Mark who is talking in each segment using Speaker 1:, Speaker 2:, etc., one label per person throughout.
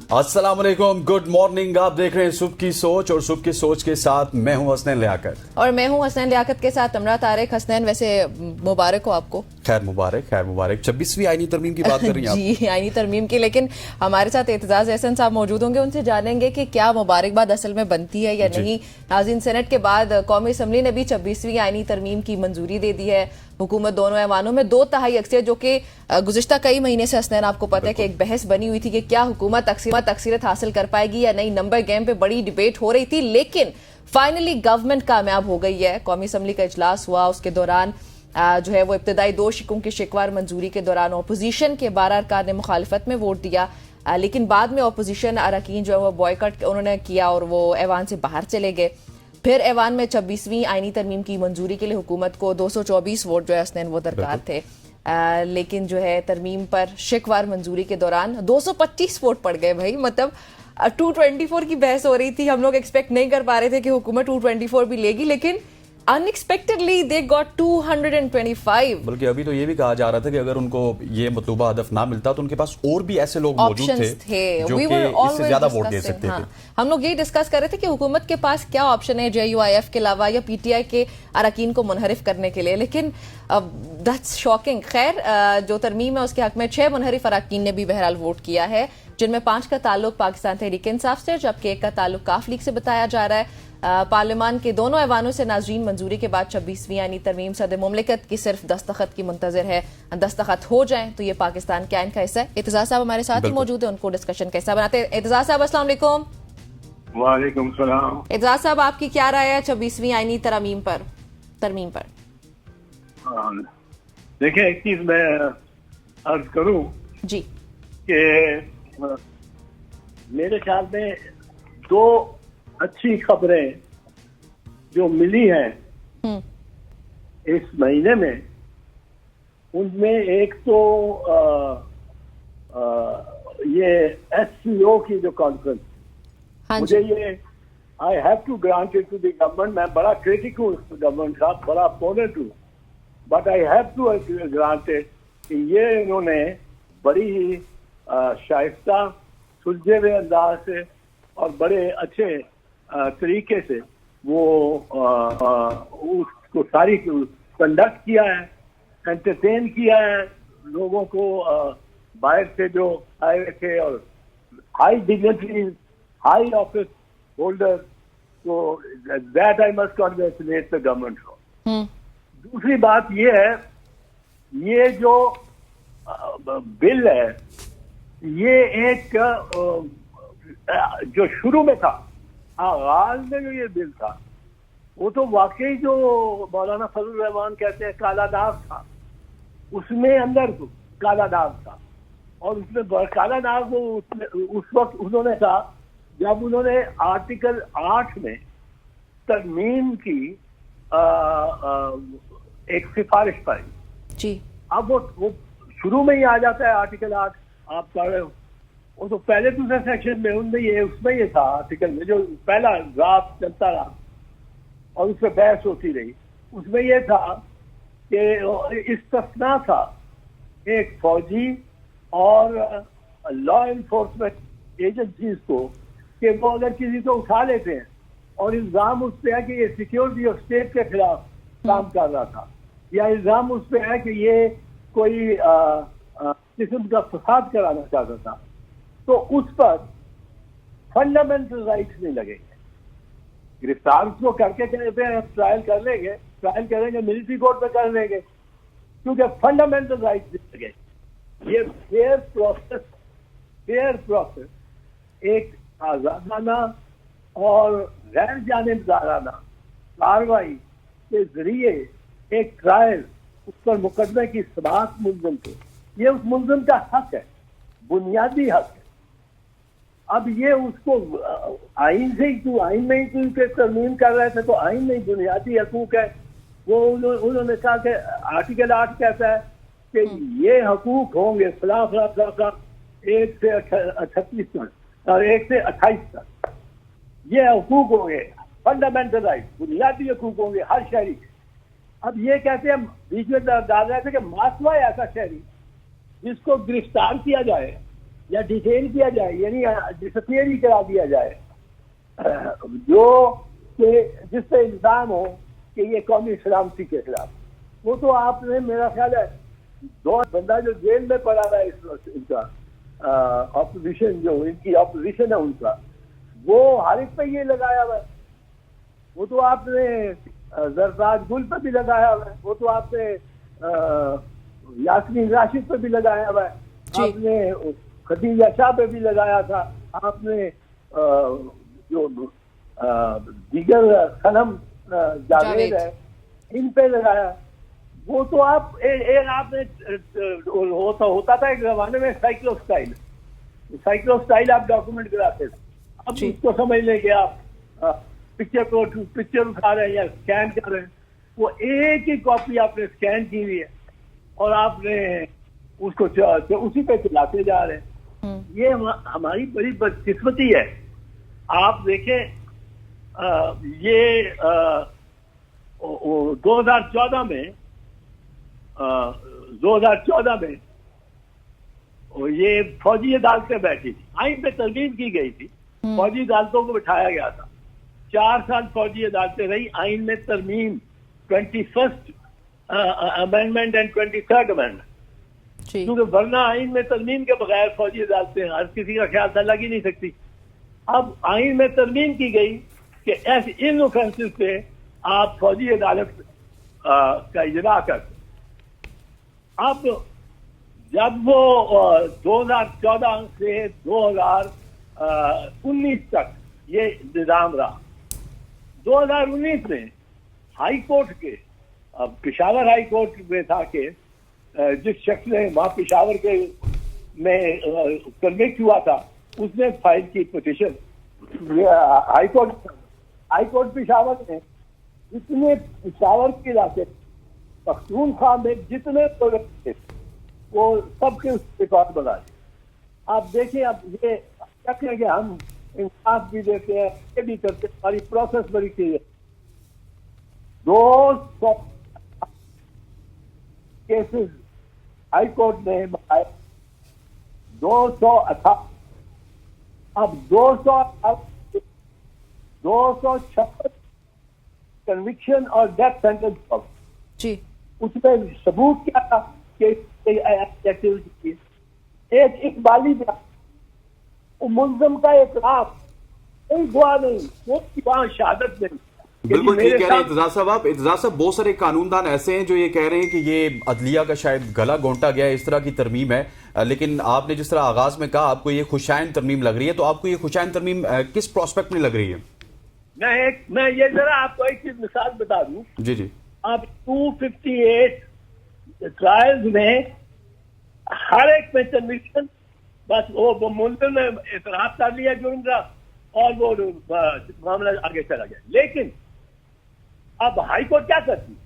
Speaker 1: अस्सलाम वालेकुम, good morning. आप देख रहे हैं सुबह की सोच और सुबह की सोच के साथ मैं हूं हसनैन लियाकत
Speaker 2: और मैं हूं हसनैन लियाकत के साथ अमरा तारिक। हसनैन, वैसे मुबारक हो आपको।
Speaker 1: खैर मुबारक, खैर मुबारक। 26वीं आईनी तरमीम की बात कर रही हैं आप?
Speaker 2: जी, आईनी तरमीम की। लेकिन हमारे साथ एतजाज एहसन साहब मौजूद होंगे, उनसे जानेंगे कि क्या मुबारकबाद असल में बनती है या नहीं। नाज़रीन, सेनेट के बाद कौमी असम्बली ने भी 26वीं आईनी तरमीम की मंजूरी दे दी है। हुकूमत दोनों ऐवानों में 2/3 अक्सरियत, जो कि गुज़िश्ता कई महीने से हसनैन आपको पता है कि एक बहस बनी हुई थी कि क्या हुकूमत अक्सरियत हासिल कर पाएगी या नहीं। नंबर गेम पे बड़ी डिबेट हो रही थी, लेकिन फाइनली गवर्नमेंट कामयाब हो गई है। कौमी असम्बली का इजलास हुआ, उसके दौरान जो है वो इब्तदाई 2 शिकों की शिकवार मंजूरी के दौरान अपोजिशन के 12 अरकान ने मुखालिफत में वोट दिया, लेकिन बाद में अपोजिशन अरकान जो है वो बॉयकॉट उन्होंने किया और वो ऐवान से बाहर चले गए। फिर ऐवान में 26वीं आईनी तरमीम की मंजूरी के लिए हुकूमत को 224 वोट जो है हसनैन वो दरकार थे, लेकिन जो है तरमीम पर शिकवार मंजूरी के दौरान 225 वोट पड़ गए। भाई मतलब 224 की बहस हो रही थी। हम लोग एक्सपेक्ट नहीं कर पा रहे थे कि हुकूमत 224 भी लेगी, लेकिन अनएक्सपेक्टेडली दे गॉट 225।
Speaker 1: बल्कि अभी तो ये भी कहा जा रहा था कि अगर उनको ये मतलूबा हदफ ना मिलता तो उनके पास और भी ऐसे लोग मौजूद थे जो कि इससे ज्यादा वोट दे सकते थे।
Speaker 2: हम लोग ये डिस्कस कर रहे थे कि हुकूमत के पास क्या ऑप्शन है JUIF के अलावा या PTI के अरकान को मुनहरिफ करने के लिए, लेकिन दैट्स शॉकिंग। खैर, जो तरमीम है उसके हक में 6 मुनहरिफ अरकान ने भी बहरहाल वोट किया है, जिनमें 5 का ताल्लुक पाकिस्तान तहरीक इंसाफ से, जबकि 1 का ताल्लुक काफ लीग से बताया जा रहा है। पार्लियामान के दोनों ऐवानों से नाज़रीन मंजूरी के बाद 26वीं आईनी तरमीम सदर मुमलिकत की सिर्फ दस्तखत की मुंतजर है। दस्तखत हो जाए तो ये पाकिस्तान के आइन का हिस्सा है। एतजाज साहब हमारे साथ ही मौजूद है, उनको डिस्कशन कैसा बनाते हैं। एतजाज साहब अस्सलाम वालेकुम।
Speaker 3: वालेकुम सलाम।
Speaker 2: एतजाज साहब, आपकी क्या राय है 26वीं आईनी तरमीम पर?
Speaker 3: देखिए, एक चीज मैं अर्ज करूं
Speaker 2: जी
Speaker 3: कि मेरे ख्याल में 2 अच्छी खबरें जो मिली हैं इस महीने में, उनमें एक तो ये SCO की जो कॉन्फ्रेंस, मुझे ये I have to grant it to the government. मैं बड़ा क्रिटिक हूँ गवर्नमेंट का, बड़ा अपोनेंट हूँ, but I have to grant it कि ये इन्होंने बड़ी ही शाइस्ता, सुलझे हुए अंदाज से और बड़े अच्छे तरीके से वो उसको सारी कंडक्ट किया है, एंटरटेन किया है लोगों को, बाहर से जो आए हुए थे और high dignitaries, high office holder, तो that I must congratulate the government for. दूसरी बात ये है, ये जो बिल है, ये एक जो शुरू में था, आगाज में जो ये बिल था, वो तो वाकई जो मौलाना फजल रहमान कहते हैं काला दाग था, उसमें अंदर काला दाग था। और उसमें काला दाग वो उस वक्त उन्होंने कहा जब उन्होंने आर्टिकल 8 में तरमीम की एक सिफारिश पाई
Speaker 2: जी।
Speaker 3: अब वो शुरू में ही आ जाता है आर्टिकल 8, आप पढ़ रहे हो, वो तो पहले दूसरे सेक्शन में उसमें ये था, आर्टिकल में जो पहला ड्राफ्ट चलता रहा और उसमें बहस होती रही, उसमें ये था कि इस्तिस्ना था एक फौजी और लॉ एनफोर्समेंट एजेंसीज को कि वो अगर किसी को उठा लेते हैं और इल्जाम उस पर है कि ये सिक्योरिटी ऑफ स्टेट के खिलाफ काम कर रहा था, या इल्जाम उस पर है कि ये कोई किस्म का फसाद कराना चाहता था, तो उस पर फंडामेंटल राइट्स नहीं लगेंगे। गिरफ्तार उसको करके कहते हैं ट्रायल कर लेंगे, ट्रायल करेंगे, मिलिट्री कोर्ट में कर लेंगे, क्योंकि फंडामेंटल राइट्स नहीं लगेंगे। ये फेयर प्रोसेस एक आजादाना और गैर जानिबदाराना कार्रवाई के जरिए एक ट्रायल, उस पर मुकदमे की समाअत मुलजिम को, ये उस मुलजिम का हक है, बुनियादी हक है। अब ये उसको आइन से ही, तू आइन में ही तू तरमीम कर रहे थे, तो आइन में ही बुनियादी हकूक है वो। उन्होंने कहा कि आर्टिकल 8 कहता है कि ये हकूक होंगे फला फला फला फला 1 से 36 तक और 1 से 28 तक, ये हकूक होंगे, फंडामेंटल राइट, बुनियादी हकूक होंगे हर शहरी। अब ये कहते हैं, बीच में डाल रहे थे कि मासवा ऐसा शहरी जिसको गिरफ्तार किया जाए या डिटेन किया जाए, यानी डिसअपियर ही करा दिया जाए, जो कि जिससे इल्जाम हो कि ये कौमी सलामती के खिलाफ, वो तो आपने मेरा ख्याल है दो बंदा जो जेल में पड़ा हुआ है इस वक्त, इनका ऑपोजिशन, जो इनकी ऑपोजिशन है उनका, वो हर एक पे ये लगाया हुआ है। वो तो आपने जरदाद गुल पे भी लगाया हुआ है, वो तो आपने यास्मीन राशिद पे भी लगाया हुआ है, आपने खदीजा शाह पे भी लगाया था, आपने जो दीगर सनम जावेद है इन पे लगाया। वो तो आप एक आपने होता था एक जमाने में साइक्लो स्टाइल आप डॉक्यूमेंट कराते थे। अब उसको समझ लें कि आप पिक्चर उठा रहे हैं या स्कैन कर रहे हैं, वो एक ही कॉपी आपने स्कैन की हुई है और आपने उसको उसी पे चलाते जा रहे हैं। ये हमारी बड़ी बदकिस्मती है। आप देखें ये 2014 में ये फौजी अदालतें बैठी थी, आइन पे तरमीम की गई थी, फौजी अदालतों को बिठाया गया था। 4 साल फौजी अदालतें रही, आइन में तरमीम 21st amendment and 23rd amendment, क्योंकि वरना आइन में तरमीम के बगैर फौजी अदालतें हर किसी का ख्याल था लग ही नहीं सकती। अब आइन में तरमीम की गई कि ऐसे इन ऑफेंसेस पे आप फौजी अदालत का इजरा कर। अब जब वो 2014 से 2019 तक ये निजाम रहा, 2019 में हाई कोर्ट के, पेशावर हाई कोर्ट में था कि जिस शख्स ने वहां पेशावर के में कन्विक्ट हुआ था, उसने फाइल की पिटीशन हाई कोर्ट पेशावर ने जितने पेशावर के इलाके पख्तूनख्वा में जितने प्रोजेक्ट थे वो सबके रिकॉर्ड बना दिए। आप देखिए, अब ये क्या कहेंगे, हम इंसाफ भी देते हैं, ये भी करते हैं, हमारी प्रोसेस बड़ी क्लियर है। 200 केसेस हाई कोर्ट ने बनाए, 218, अब 256 कन्विक्शन और डेथ सेंटेंस जी। उसमें सबूत क्या था कि एक्टिविटी की एक इकबाली मुलजम का इकरार, कोई दुआ नहीं, कोई वहां शहादत नहीं।
Speaker 1: बिल्कुल ठीक कह रहे हैं इत्तेजाज साहब आप। इत्तेजाज साहब, बहुत सारे कानूनदान ऐसे हैं जो ये कह रहे हैं कि ये अदलिया का शायद गला घोंटा गया है, इस तरह की तरमीम है, लेकिन आपने जिस तरह आगाज में कहा आपको ये खुशाइन तरमीम लग रही है, तो आपको ये खुशाइन तरमीम किस प्रोस्पेक्ट में लग रही है?
Speaker 3: मैं ये जरा आपको एक चीज मिसाल बता दूं।
Speaker 1: जी जी।
Speaker 3: आप 258 ट्रायल्स में हर एक में कन्विक्शन, बस वो मुल्जिम ने इतराफ कर लिया जुर्म का और वो मामला आगे चला गया। लेकिन अब हाई कोर्ट क्या करती,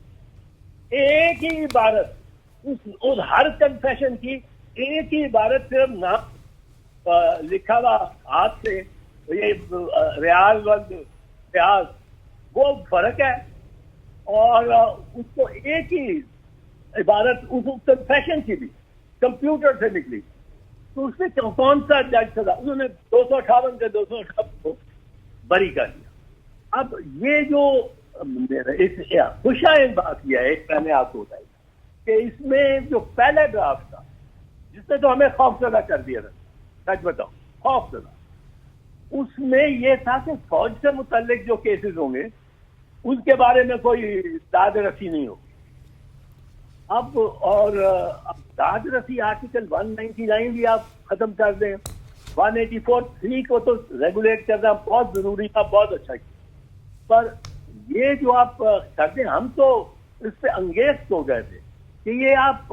Speaker 3: एक ही इबारत उस हर कन्फेशन की, एक ही इबारत सिर्फ नाम लिखा हुआ हाथ से, ये रियाज वो फर्क है, और उसको एक ही इबारत उस कन्फेशन की भी कंप्यूटर से निकली, तो उसने कौन सा जज सजा, उन्होंने 258 के 258 को बरी कर दिया। अब ये जो खुशाइन बात किया है, मैंने आपको बताई कि इसमें जो पहला ड्राफ्ट था जिसने तो हमें खौफजदा कर दिया था, सच बताओ खौफजदा, उसमें यह था कि फौज से मुतल्लिक जो केसेस होंगे उसके बारे में कोई दाद रसी नहीं होगी। अब दाद रसी आर्टिकल 199 भी आप खत्म कर दें, 184(3) को तो रेगुलेट करना बहुत जरूरी था, बहुत अच्छा किया, पर ये जो आप कर दें, हम तो इस पे अंगेज हो गए थे कि ये आप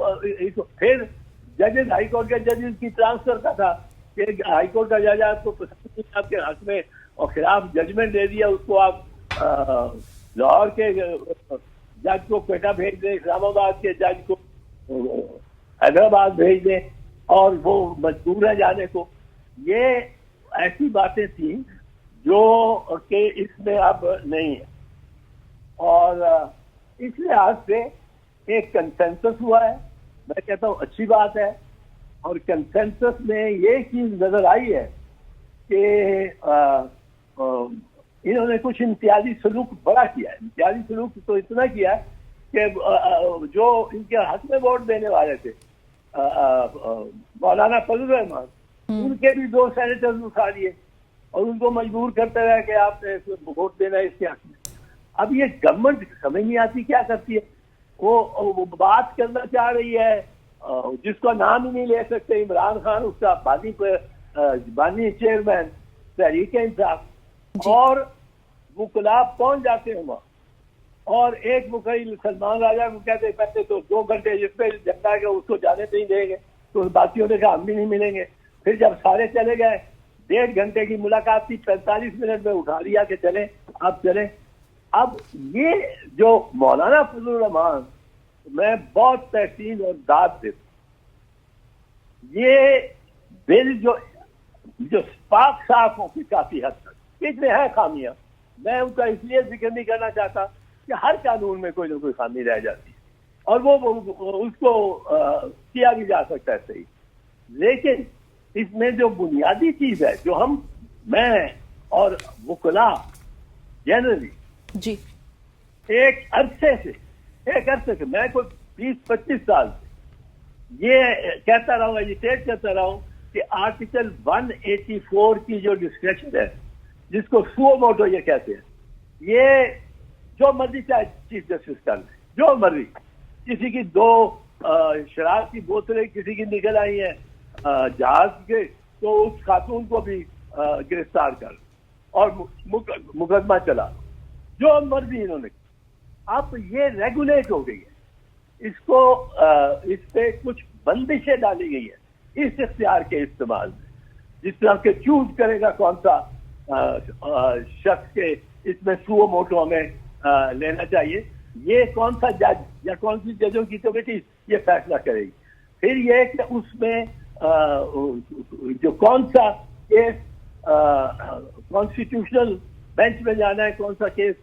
Speaker 3: फिर जजेस, हाई कोर्ट के जजेस की ट्रांसफर का था कि हाई कोर्ट का जज आपको पसंद आपके हक में और खिलाफ जजमेंट दे दिया, उसको आप लाहौर के जज को क्वेटा भेज दें, इस्लामाबाद के जज को हैदराबाद भेज दें और वो मजबूर है जाने को। ये ऐसी बातें थी जो कि इसमें अब नहीं है, और इस लिहाज से एक कंसेंसस हुआ है, मैं कहता हूँ अच्छी बात है और कंसेंसस में ये चीज नजर आई है कि इन्होंने कुछ इम्तियाजी सलूक बड़ा किया है। इम्तियाजी सलूक तो इतना किया है कि जो इनके हक में वोट देने वाले थे मौलाना फजल रहमान, उनके भी 2 सेनेटर्स उठा लिए और उनको मजबूर करते रहे कि आपने वोट देना है इसके हक में। अब ये गवर्नमेंट समझ नहीं आती क्या करती है। वो बात करना चाह रही है जिसका नाम ही नहीं ले सकते, इमरान खान उसका बानी चेयरमैन तहरीक इंसाफ, और वकला पहुंच जाते हैं वहाँ और एक मुकई सलमान राजा को कहते पहले तो 2 घंटे जिस पे जनता के उसको जाने नहीं देंगे, तो बाकियों ने कहा हम भी नहीं मिलेंगे। फिर जब सारे चले गए 1.5 घंटे की मुलाकात थी, 45 मिनट में उठा लिया कि चले अब चले। अब ये जो मौलाना फजल रहमान, मैं बहुत तहसीन और दाद देता, ये बिल जो पाक साफ हो की काफी हद तक, इसमें है खामियां, मैं उनका इसलिए जिक्र नहीं करना चाहता कि हर कानून में कोई ना कोई खामी रह जाती है और वो उसको किया भी जा सकता है सही। लेकिन इसमें जो बुनियादी चीज है जो मैं और वकला जनरली
Speaker 2: जी
Speaker 3: एक अरसे से मैं कोई 20-25 साल से ये कहता रहा हूँ, एजिटेट करता रहा हूँ कि आर्टिकल 184 की जो डिस्कशन है, जिसको सुओ मोटो ये कहते हैं, ये जो मर्जी चाहे चीफ जस्टिस कर ले, जो मर्जी, किसी की 2 शराब की बोतलें किसी की निकल आई हैं जहाज के, तो उस खातून को भी गिरफ्तार कर और मुकदमा चला, जो मर्जी इन्होंने। अब ये रेगुलेट हो गई है, इसको इस पे कुछ बंदिशें डाली गई है इस इख्तियार के इस्तेमाल में, जिस तरह के चूज करेगा कौन सा शख्स के इसमें सुओ मोटो हमें लेना चाहिए, ये कौन सा जज या कौन सी जजों की कमेटी ये फैसला करेगी। फिर ये कि उसमें जो कौन सा केस कॉन्स्टिट्यूशनल बेंच में जाना है, कौन सा केस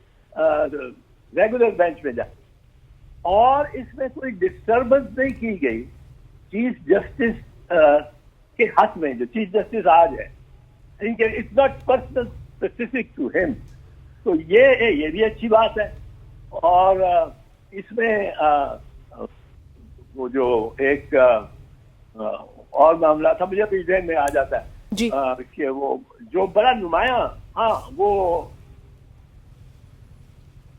Speaker 3: रेगुलर बेंच में जाए, और इसमें कोई डिस्टर्बेंस नहीं की गई चीफ जस्टिस के हक में। जो चीफ जस्टिस आज है, इनके it's not personal specific to him, तो ये भी अच्छी बात है। और इसमें वो जो एक और मामला था, मुझे अभी ध्यान में आ जाता है
Speaker 2: जी
Speaker 3: कि वो जो बड़ा नुमाया, हाँ वो,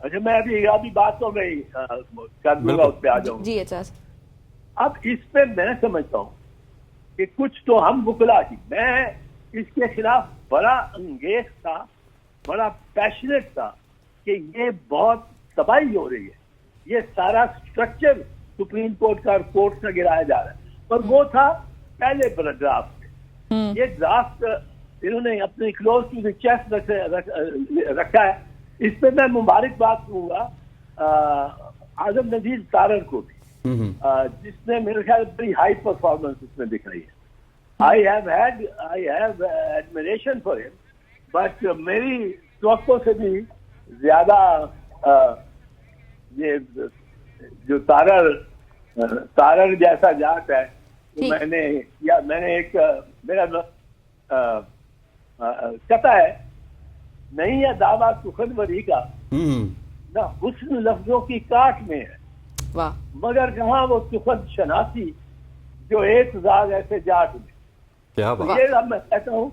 Speaker 3: अच्छा मैं अभी बात तो मैं कर दूंगा, उस पर आ जाऊंगा
Speaker 2: जी। एजाज,
Speaker 3: अब इस पे मैं समझता हूँ कि कुछ तो हम वकला की, मैं इसके खिलाफ बड़ा अंगेज था, बड़ा पैशनेट था कि ये बहुत तबाही हो रही है, ये सारा स्ट्रक्चर सुप्रीम कोर्ट का कोर्ट से गिराया जा रहा है। पर वो था पहले ड्राफ्ट में, ये ड्राफ्ट इन्होंने अपने क्लोज टू द चेस्ट रखा है। इस पे मैं मुबारकबाद दूंगा आजम नजीर तारर को भी, जिसने मेरे ख्याल बड़ी हाई परफॉर्मेंस इसमें दिखाई है। I have admiration for him, but मेरी तवक्को से भी ज्यादा ये जो तारर जैसा जाट है, तो मैंने एक मेरा कथा है, नहीं है दावा सुखनवरी का ना हुस्न लफ्जों की काट में है,
Speaker 2: वाह,
Speaker 3: मगर कहाँ वो सुखद शनासी जो एतजाज ऐसे जाट में।
Speaker 1: क्या बात।
Speaker 3: ये अब मैं कहता हूँ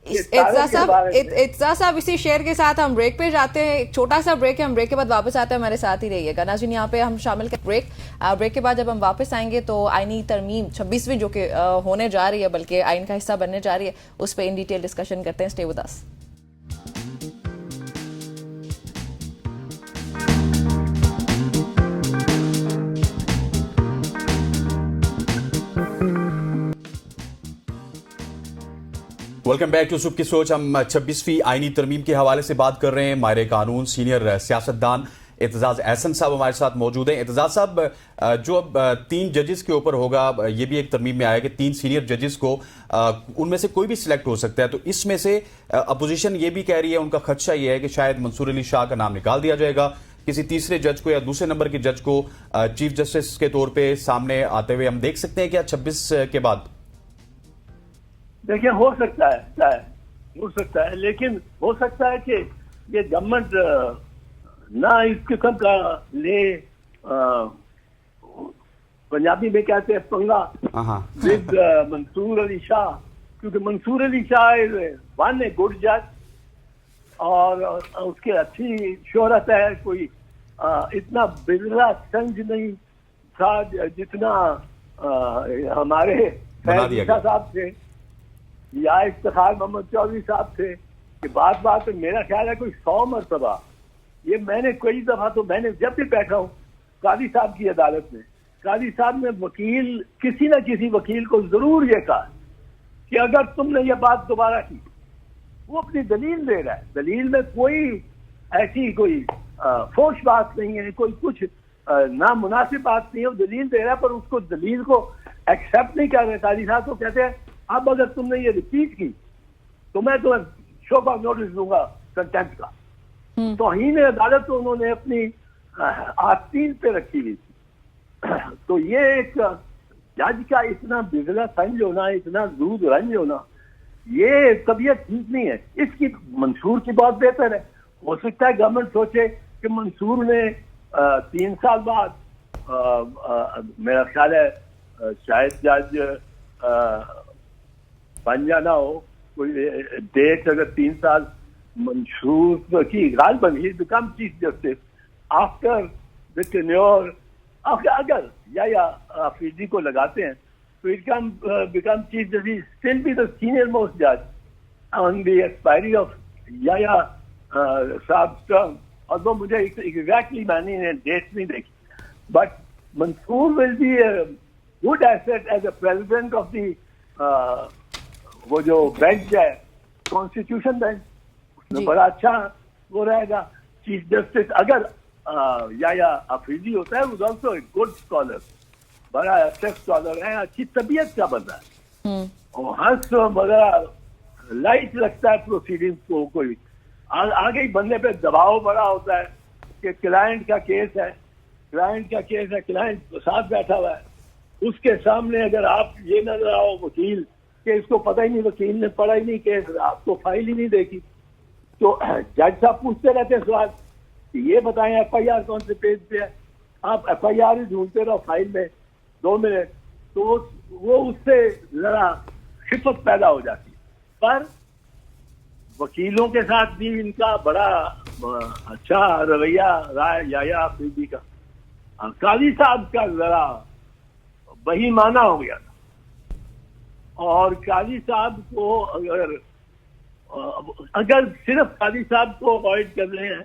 Speaker 2: इत्ज़ा साहब, इसी शेयर के साथ हम ब्रेक पे जाते हैं। एक छोटा सा ब्रेक है, हम ब्रेक के बाद वापस आते हैं, हमारे साथ ही रहिएगा। नाज़रीन, यहाँ पे हम शामिल कर ब्रेक के बाद जब हम वापस आएंगे तो आईनी तरमीम 26वीं जो कि होने जा रही है, बल्कि आइन का हिस्सा बनने जा रही है, उस पर इन डिटेल डिस्कशन करते हैं। Stay with us.
Speaker 1: Welcome back to सुबह की सोच। हम 26वीं आईनी तरमीम के हवाले से बात कर रहे हैं। माहिर कानून सीनियर सियासतदान एतजाज एहसन साहब हमारे साथ मौजूद हैं। एतजाज साहब, जो अब 3 जजेस के ऊपर होगा, ये भी एक तरमीम में आया कि 3 सीनियर जजेस को उनमें से कोई भी सिलेक्ट हो सकता है, तो इसमें से अपोजिशन ये भी कह रही है, उनका खदशा ये है कि शायद मंसूर अली शाह का नाम निकाल दिया जाएगा, किसी तीसरे जज को या दूसरे नंबर के जज को चीफ जस्टिस के तौर पे सामने आते हुए हम देख सकते हैं क्या 26 के बाद
Speaker 3: देखिए हो सकता है, लेकिन हो सकता है कि ये गवर्नमेंट ना इस किस्म का ले, पंजाबी में कहते हैं पंगा
Speaker 1: हाँ
Speaker 3: विद मंसूर अली शाह, क्योंकि Mansoor Ali Shah is one a good जज और उसकी अच्छी शोहरत है, कोई इतना बिरला संज नहीं था जितना हमारे
Speaker 1: बना दिया गया।
Speaker 3: साहब थे या इफ्तिखार मोहम्मद चौधरी साहब थे कि बात में मेरा ख्याल है कोई 100 मरतबा ये मैंने कई दफा, तो मैंने जब भी बैठा हूँ कादी साहब की अदालत में, कादी साहब ने वकील किसी न किसी वकील को जरूर ये कहा कि अगर तुमने ये बात दोबारा की, वो अपनी दलील दे रहा है, दलील में कोई ऐसी कोई फोश बात नहीं है, कोई कुछ नामुनासिब बात नहीं है, वो दलील दे रहा है, पर उसको दलील को एक्सेप्ट नहीं कर रहे कादी साहब, तो कहते हैं अब अगर तुमने ये रिपीट की तो मैं तुम्हें शोबा नोटिस दूंगा कंटेम्प्ट का। तौहीन अदालत तो उन्होंने अपनी आस्तीन पे रखी हुई थी। तो ये एक जज का इतना बिगला संज होना, इतना दूध रंज होना, ये तबीयत ठीक नहीं है इसकी। मंसूर की बहुत बेहतर है, हो सकता है गवर्नमेंट सोचे कि मंसूर ने 3 साल बाद मेरा ख्याल है शायद जज बन जाना हो, कोई डेट अगर 3 साल मंसूर की गालिबन he become chief justice after the tenure, अगर या अफरीदी को लगाते हैं तो it can become chief justice, still be the senior most जज ऑन द एक्सपायरी ऑफ या साहब टर्म, और वो मुझे एग्जैक्टली मैंने डेट नहीं देखी, but Mansoor will be good asset as a president of the वो जो बेंच है कॉन्स्टिट्यूशन बेंच, उसमें बड़ा अच्छा वो रहेगा चीफ जस्टिस। अगर या अफरीदी होता है, वो ऑल्सो गुड स्कॉलर, बड़ा अच्छा स्कॉलर है, अच्छी तबीयत का बंदा है और हंस बड़ा लाइट लगता है प्रोसीडिंग्स को, कोई आगे ही बनने पे दबाव बड़ा होता है कि क्लाइंट का केस है, क्लाइंट साथ बैठा हुआ है, उसके सामने अगर आप ये नजर आओ वकील कि इसको पता ही नहीं, वकील ने पढ़ा ही नहीं केस, आपको फाइल ही नहीं देखी, तो जज साहब पूछते रहते हैं सवाल कि ये बताएं एफआईआर कौन से पेज पे है, आप एफआईआर ही ढूंढते रहो फाइल में 2 मिनट, तो वो उससे जरा खिफत पैदा हो जाती है। पर वकीलों के साथ भी इनका बड़ा अच्छा रवैया रहा है या अफरीदी का। कादी साहब का जरा बेईमाना हो गया था, और कादी साहब को अगर सिर्फ कादी साहब को अवॉइड कर रहे हैं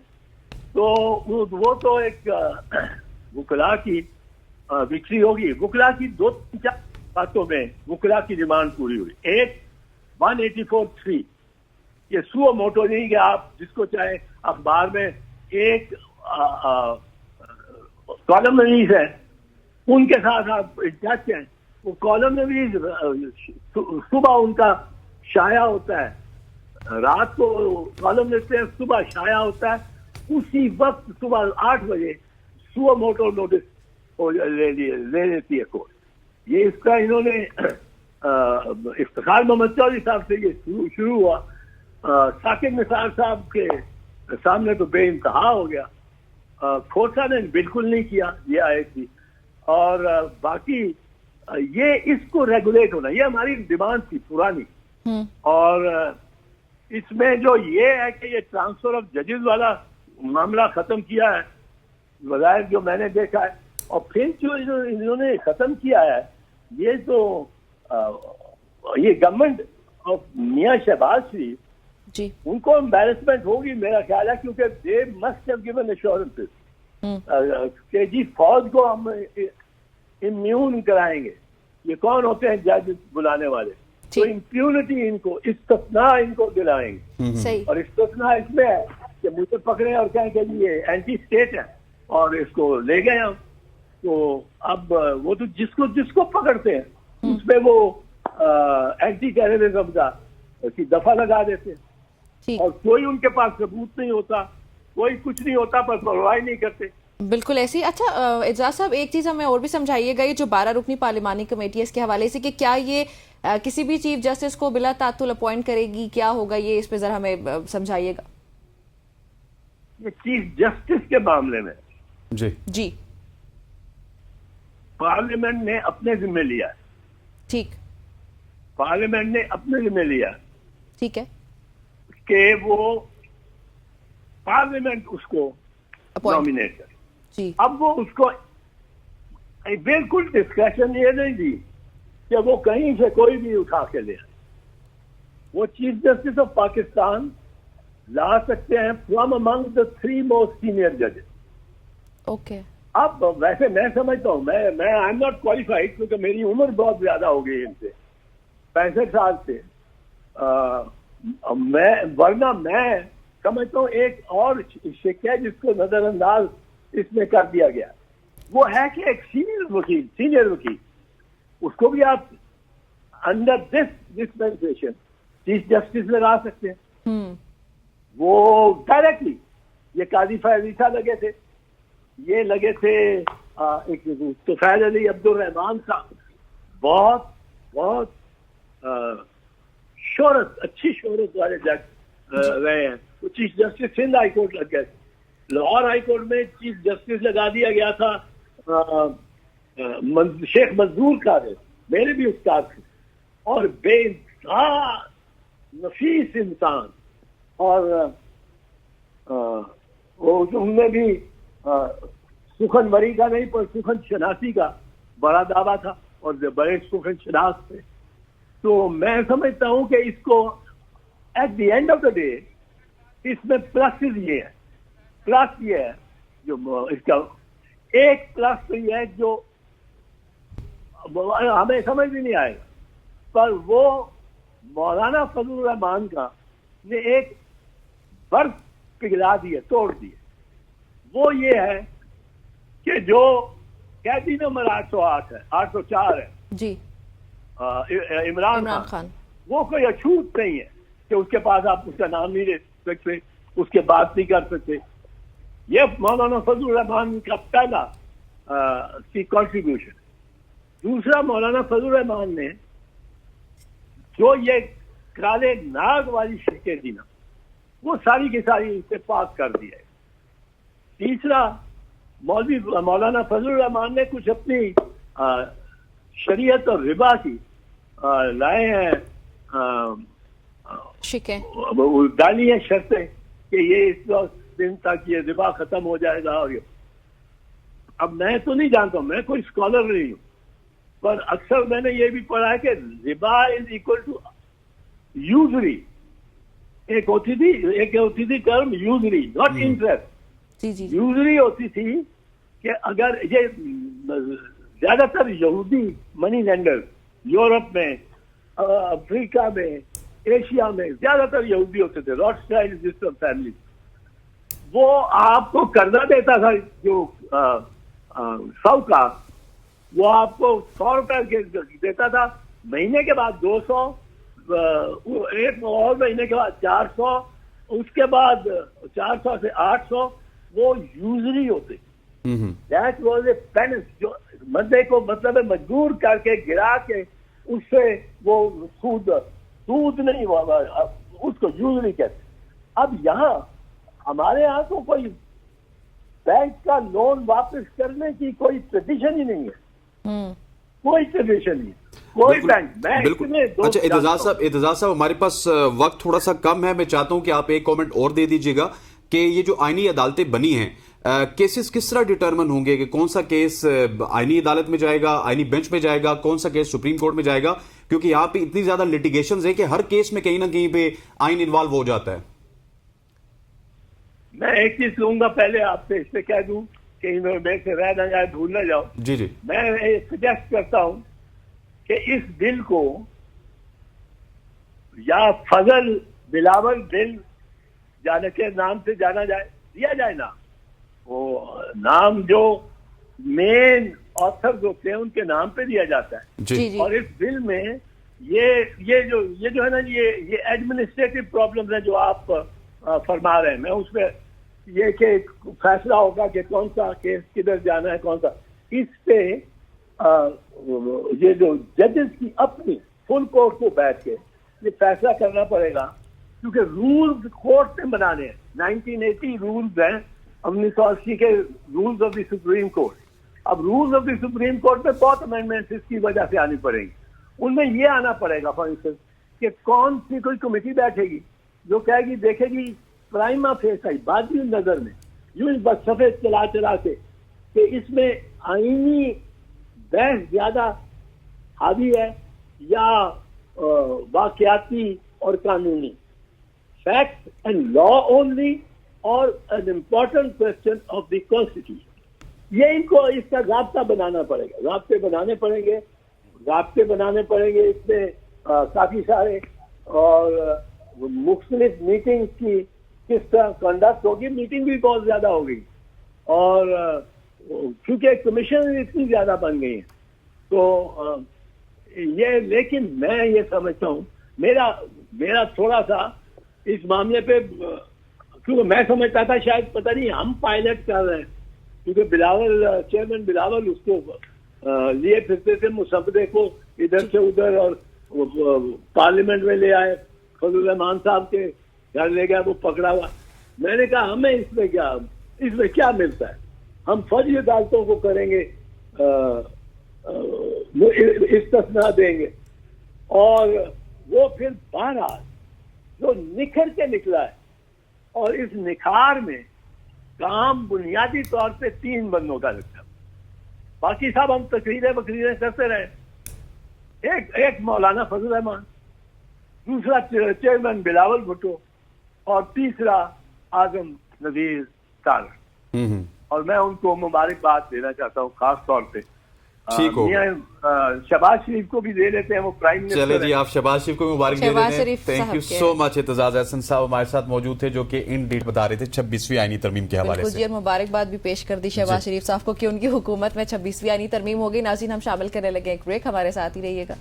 Speaker 3: तो वो तो एक वकला की विक्ट्री होगी। वकला की 2-4 बातों में वकला की डिमांड पूरी हुई। एक 184(3), ये सुओ मोटो नहीं कि आप जिसको चाहे अखबार में एक कॉलम नवीस है उनके साथ आप जज हैं, वो कॉलम नवीस सुबह उनका शाया होता है, रात को कॉलम लिखते हैं, सुबह शाया होता है, उसी वक्त सुबह 8 बजे सुओ मोटो नोटिस ले लेती है कोर्ट। ये इसका इन्होंने इफ्तिखार मोहम्मद चौधरी साहब से ये शुरू हुआ, साकिब निसार साहब के सामने तो बेइंतहा हो गया, खोसा ने बिल्कुल नहीं किया, ये आए थी, और बाकी ये इसको रेगुलेट होना, ये हमारी डिमांड थी पुरानी। और इसमें जो ये है कि ये ट्रांसफर ऑफ जजेस वाला मामला खत्म किया है, वज़ाहिर जो मैंने देखा है, और फिर जो इन्होंने खत्म किया है, ये तो ये गवर्नमेंट ऑफ मियां शहबाज शरीफ
Speaker 2: जी,
Speaker 3: उनको एम्बैरेसमेंट होगी मेरा ख्याल है, क्योंकि they must have given assurances कि जी फौज को हम इम्यून कराएंगे। ये कौन होते हैं जज बुलाने वाले, तो इम्प्यूनिटी इनको, इस्तिस्ना इनको दिलाएंगे।
Speaker 2: सही।
Speaker 3: और इस्तिस्ना इसमें है कि मुझे पकड़े और कहें कि ये एंटी स्टेट है और इसको ले गए हम, तो अब वो तो जिसको पकड़ते हैं उसमें वो एंटी टेररिज्म का की दफा लगा देते हैं, और कोई उनके पास सबूत नहीं होता, कोई कुछ नहीं होता, पर परवाह नहीं करते।
Speaker 2: बिल्कुल ऐसे ही। अच्छा एजाज साहब, एक चीज हमें और भी समझाइएगा, ये जो 12 रुकनी पार्लिमानी कमेटी है इसके हवाले से कि क्या ये किसी भी चीफ जस्टिस को बिला तातुल अपॉइंट करेगी, क्या होगा ये, इस पे जरा हमें समझाइएगा।
Speaker 3: ये चीफ जस्टिस के मामले में
Speaker 1: जी
Speaker 2: जी
Speaker 3: पार्लियामेंट ने अपने जिम्मे लिया है।
Speaker 2: ठीक
Speaker 3: पार्लियामेंट ने अपने जिम्मे लिया
Speaker 2: ठीक है,
Speaker 3: कि वो पार्लियामेंट उसको
Speaker 2: अपॉइंट
Speaker 3: नॉमिनेट करे।
Speaker 2: जी
Speaker 3: अब वो उसको बिल्कुल डिस्कशन ये नहीं दी कि वो कहीं से कोई भी उठा के ले आए। वो चीफ जस्टिस ऑफ पाकिस्तान ला सकते हैं from among the 3 most senior जजेस।
Speaker 2: ओके
Speaker 3: अब वैसे मैं समझता हूँ, मैं आई एम नॉट क्वालिफाइड क्योंकि मेरी उम्र बहुत ज्यादा हो गई इनसे, 65 साल से। मैं समझता हूँ एक और शिक है जिसको नजरअंदाज इसमें कर दिया गया, वो है कि एक सीनियर वकील उसको भी आप under this dispensation chief justice लगा सकते हैं। वो डायरेक्टली, ये काजी फैज ईसा लगे थे, ये लगे थे एक तो फैज अली अब्दुल रहमान साहब, बहुत बहुत अच्छी शोहरत वाले जज रहे हैं। तो chief justice Sindh high court लग गए, लाहौर हाई कोर्ट में चीफ जस्टिस लगा दिया गया था शेख मंजूर कादिर, मेरे भी उस्ताद थे, और बेइंतहा नफीस इंसान, और वो उनमें भी सुखन वरी का नहीं पर सुखन शनासी का बड़ा दावा था, और बड़े सुखन शनास थे। तो मैं समझता हूं कि इसको at the end of the day इसमें प्लसेस ये है, प्लस ये है जो इसका एक प्लस तो ये है जो हमें समझ भी नहीं आएगा, पर वो मौलाना फजलुर रहमान का ने एक बर्फ पिघला दिए, तोड़ दिए। वो ये है कि जो कैदी नंबर 808 है, 804 है
Speaker 2: जी,
Speaker 3: इमरान खान, वो कोई अछूत नहीं है कि उसके पास आप उसका नाम नहीं ले सकते, उसके बात नहीं कर सकते। ये मौलाना फजलुर रहमान का पहला की कॉन्ट्रीब्यूशन। दूसरा, मौलाना फजलुर रहमान ने जो ये काले नाग वाली शिरकें दी ना, वो सारी की सारी इसे पास कर दिया है। तीसरा, मौलाना फजलुर रहमान ने कुछ अपनी शरीयत और रिबा की लाए हैं
Speaker 2: शिकें,
Speaker 3: डाली है शर्तें कि ये इस दिन तक ये रिबा खत्म हो जाएगा। और ये अब मैं तो नहीं जानता हूं, मैं कोई स्कॉलर नहीं हूं, पर अक्सर मैंने ये भी पढ़ा है कि रिबा इज इक्वल टू यूजरी। एक होती थी टर्म यूजरी, नॉट इंटरेस्ट।
Speaker 2: जी जी
Speaker 3: यूजरी होती थी कि अगर ये ज्यादातर यहूदी मनी लेंडर यूरोप में, अफ्रीका में, एशिया में ज्यादातर यहूदी होते थे, रॉथस्चाइल्ड जिस फैमिली, वो आपको कर्जा देता था जो 100 का, वो आपको 100 रुपए देता था, महीने के बाद 200, एक और महीने के बाद 400, उसके बाद 400 से 800, वो यूजरी होते। दैट वाज ए पेनेंस, जो बंदे को मतलब है मजबूर करके गिरा के उससे वो सूद नहीं हुआ, उसको यूजरी कहते। अब यहाँ हमारे यहाँ तो कोई बैंक का लोन वापस करने की कोई ट्रेडिशन ही नहीं है, कोई ट्रेडिशन नहीं, कोई बैंक
Speaker 1: बिल्कुल। अच्छा एतजाज साहब, हमारे पास वक्त थोड़ा सा कम है, मैं चाहता हूं कि आप एक कमेंट और दे दीजिएगा कि ये जो आईनी अदालतें बनी हैं, केसेस किस तरह डिटरमिन होंगे कि कौन सा केस आईनी अदालत में जाएगा, आईनी बेंच में जाएगा, कौन सा केस सुप्रीम कोर्ट में जाएगा, क्योंकि यहाँ पे इतनी ज्यादा लिटिगेशंस है कि हर केस में कहीं ना कहीं पे आईन इन्वॉल्व हो जाता है।
Speaker 3: मैं एक चीज कहूंगा, पहले आपसे इससे कह दूं कि मेरे से रह ना जाए, भूल ना जाओ।
Speaker 1: जी जी,
Speaker 3: मैं सजेस्ट करता हूं कि इस बिल को या फजल बिलावल बिल जाने के नाम से जाना जाए, दिया जाए ना, वो नाम जो मेन ऑथर जो थे उनके नाम पे दिया जाता है।
Speaker 2: जी जी।
Speaker 3: और इस बिल में ये जो है ना, ये एडमिनिस्ट्रेटिव प्रॉब्लम है जो आप फरमा रहे हैं, मैं उसमें ये कि फैसला होगा कि कौन सा केस किधर जाना है, कौन सा, इस पे ये जो जजेस की अपनी फुल कोर्ट को बैठ के ये फैसला करना पड़ेगा, क्योंकि रूल्स कोर्ट ने बनाने हैं। 1980 रूल्स हैं, 1980 के rules of the Supreme Court. अब rules of the Supreme Court में बहुत अमेंडमेंट्स इसकी वजह से आनी पड़ेंगी। उनमें ये आना पड़ेगा फॉर इंस्टेंस कि कौन सी कोई कमेटी बैठेगी जो कहेगी, देखेगी प्राइमा फेसाई बादी नजर में यूं बस सफेद चला चला के कि इसमें आईनी बहस ज्यादा हावी है या वाकयाती और कानूनी, फैक्ट एंड लॉ ओनली, और an important question of the constitution. ये इनको इसका राब्ता बनाना पड़ेगा, राब्ते बनाने पड़ेंगे इसमें काफी सारे, और मुख्तलिफ मीटिंग की किस तरह कंडक्ट होगी। मीटिंग भी बहुत ज्यादा हो गई, और क्योंकि कमीशन इतनी ज्यादा बन गई है, तो ये, लेकिन मैं ये समझता हूँ, मेरा थोड़ा सा इस मामले पे, क्योंकि मैं समझता था शायद पता नहीं हम पायलट कर रहे हैं, क्योंकि बिलावल, चेयरमैन बिलावल उसको लिए फिरते थे मुसब्बे को इधर से उधर, और पार्लियामेंट में ले आए, फजल रहमान साहब के घर ले गया, वो पकड़ा हुआ। मैंने कहा हमें इसमें क्या मिलता है, हम फौजी अदालतों को करेंगे, इस्तिस्ना देंगे, और वो फिर बहरहाल जो निखर के निकला है, और इस निखार में काम बुनियादी तौर पे 3 बंदों का लगता है। बाकी साहब हम तकरीरें करते रहे। एक मौलाना फजल रहमान, दूसरा चेयरमैन बिलावल भुट्टो, और तीसरा आजम नजीर तारड़। और मैं उनको मुबारकबाद देना चाहता हूँ खास तौर पे।
Speaker 1: ठीक हो,
Speaker 3: शहबाज शरीफ को भी दे देते हैं, वो प्राइम मिनिस्टर।
Speaker 1: चले जी, आप शहबाज शरीफ को मुबारक दे देते हैं। Thank you so much. Aitzaz Ahsan साहब हमारे साथ मौजूद थे, जो कि इन डेट बता रहे थे 26वीं आईनी तरमीम के हवाले से।
Speaker 2: मुबारकबाद भी पेश कर दी शहबाज शरीफ साहब को कि उनकी हुकूमत में 26वीं आईनी तरमीम हो गई। नाज़रीन, हम शामिल करने लगे एक ब्रेक, हमारे साथ ही रहिएगा।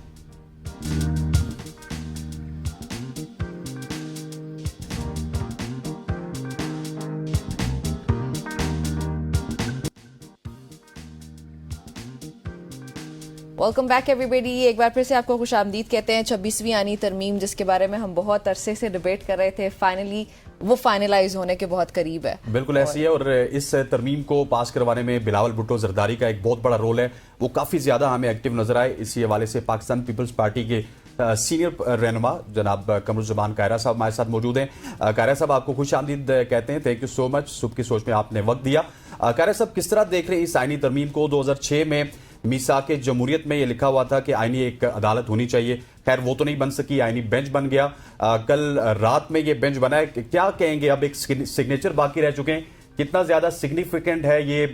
Speaker 2: Welcome back everybody. एक बार फिर से आपको खुशामदीद कहते हैं। 26वीं आनी तरमीम, जिसके बारे में हम बहुत अरसे से डिबेट कर रहे थे, फाइनली वो फाइनलाइज होने के बहुत करीब है।
Speaker 1: बिल्कुल ऐसी है, और इस तरमीम को पास करवाने में बिलावल भुट्टो जरदारी का एक बहुत बड़ा रोल है। वो काफ़ी ज़्यादा हमें एक्टिव नजर आए। इसी हवाले से पाकिस्तान पीपल्स पार्टी के सीनियर रहनुमा जनाब कमरुज़्ज़मान कायरा साहब हमारे साथ मौजूद हैं। कायरा साहब, आपको खुश आमदीद कहते हैं। थैंक यू सो मच, सुबह की सोच में आपने वक्त दिया। कायरा साहब, किस तरह देख रहे हैं इस आईनी तरमीम को? 2006 में मीसाक जमहूरियत में ये लिखा हुआ था कि आईनी एक अदालत होनी चाहिए, खैर वो तो नहीं बन सकी, आईनी बेंच बन गया। कल रात में ये बेंच बना है, क्या कहेंगे? अब एक सिग्नेचर बाकी रह चुके हैं, कितना ज्यादा सिग्निफिकेंट है ये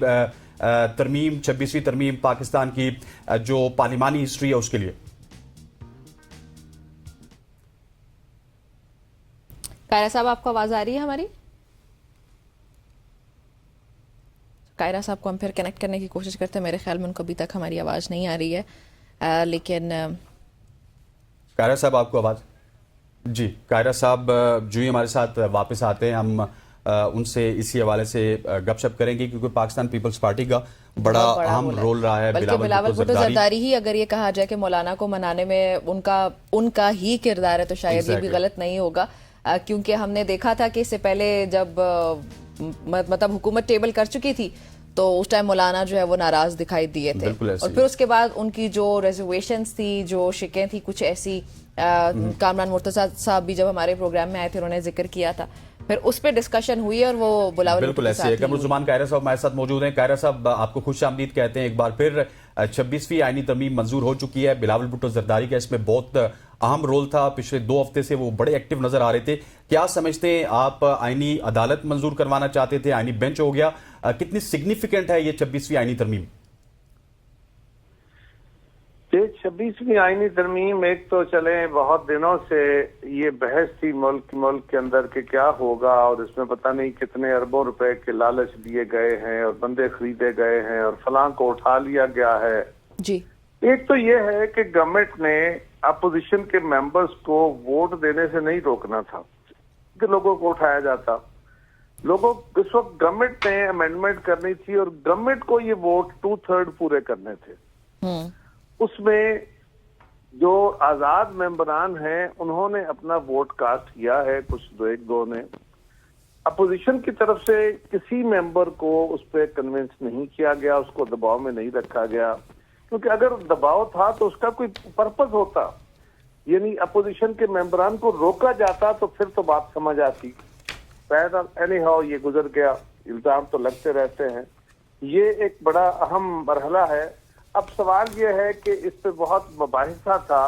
Speaker 1: तरमीम, 26वीं तरमीम पाकिस्तान की जो पार्लिमानी हिस्ट्री है उसके लिए?
Speaker 2: कायरा साहब, आपको आवाज आ रही है हमारी? कायरा साहब को हम फिर कनेक्ट करने की कोशिश करते हैं। मेरे ख्याल में उनको अभी तक हमारी आवाज़ नहीं आ रही है, लेकिन
Speaker 1: कायरा साहब, आपको आवाज़? जी, कायरा साहब जो ही हमारे साथ वापस आते हैं, हम उनसे इसी हवाले से गपशप करेंगे, क्योंकि पाकिस्तान पीपल्स पार्टी का बड़ा अहम रोल रहा है।
Speaker 2: बिलावल भुट्टो जरदारी ही, अगर ये कहा जाए कि मौलाना को मनाने में उनका ही किरदार है, तो शायद ये भी गलत नहीं होगा, क्योंकि हमने देखा था कि इससे पहले जब मतलब हुकूमत टेबल कर चुकी थी, तो उस टाइम मौलाना जो है वो नाराज दिखाई दिए थे, और फिर उसके बाद उनकी जो रिजर्वेशंस थी, जो शिकें थी कुछ ऐसी, कामरान मुर्तजा साहब भी जब हमारे प्रोग्राम में आए थे उन्होंने जिक्र किया था, फिर उस पर डिस्कशन हुई और वो बिलावल
Speaker 1: बिल्कुल ऐसे है। कमरुज़्ज़मान कायरा साहब हमारे साथ मौजूद हैं। कायरा साहब, आपको खुश आमदीद कहते हैं एक बार फिर। 26वीं आईनी तरमीम मंजूर हो चुकी है। बिलावल भुट्टो जरदारी का इसमें बहुत अहम रोल था, पिछले 2 हफ्ते से वो बड़े एक्टिव नजर आ रहे थे। क्या समझते हैं आप, आईनी अदालत मंजूर करवाना चाहते थे, आईनी बेंच हो गया, कितनी सिग्निफिकेंट है ये 26वीं आईनी तरमीम?
Speaker 4: 26वीं आईनी तरमीम, एक तो चले बहुत दिनों से ये बहस थी मुल्क के अंदर कि क्या होगा, और इसमें पता नहीं कितने अरबों रुपए के लालच दिए गए हैं और बंदे खरीदे गए हैं और फलां को उठा लिया गया है
Speaker 2: जी।
Speaker 4: एक तो ये है कि गवर्नमेंट ने अपोजिशन के मेंबर्स को वोट देने से नहीं रोकना था कि लोगों को उठाया जाता। लोगों इस वक्त गवर्नमेंट ने अमेंडमेंट करनी थी और गवर्नमेंट को ये वोट 2/3 पूरे करने थे। उसमें जो आजाद मेंबरान हैं उन्होंने अपना वोट कास्ट किया है, कुछ एक दो ने। अपोजिशन की तरफ से किसी मेंबर को उस पर कन्विंस नहीं किया गया, उसको दबाव में नहीं रखा गया, क्योंकि अगर दबाव था तो उसका कोई पर्पस होता, यानी अपोजिशन के मेंबरान को रोका जाता तो फिर तो बात समझ आती। एनी हाउ ये गुजर गया, इल्जाम तो लगते रहते हैं। ये एक बड़ा अहम मरहला है। अब सवाल ये है कि इस पे बहुत मुबाहिसा था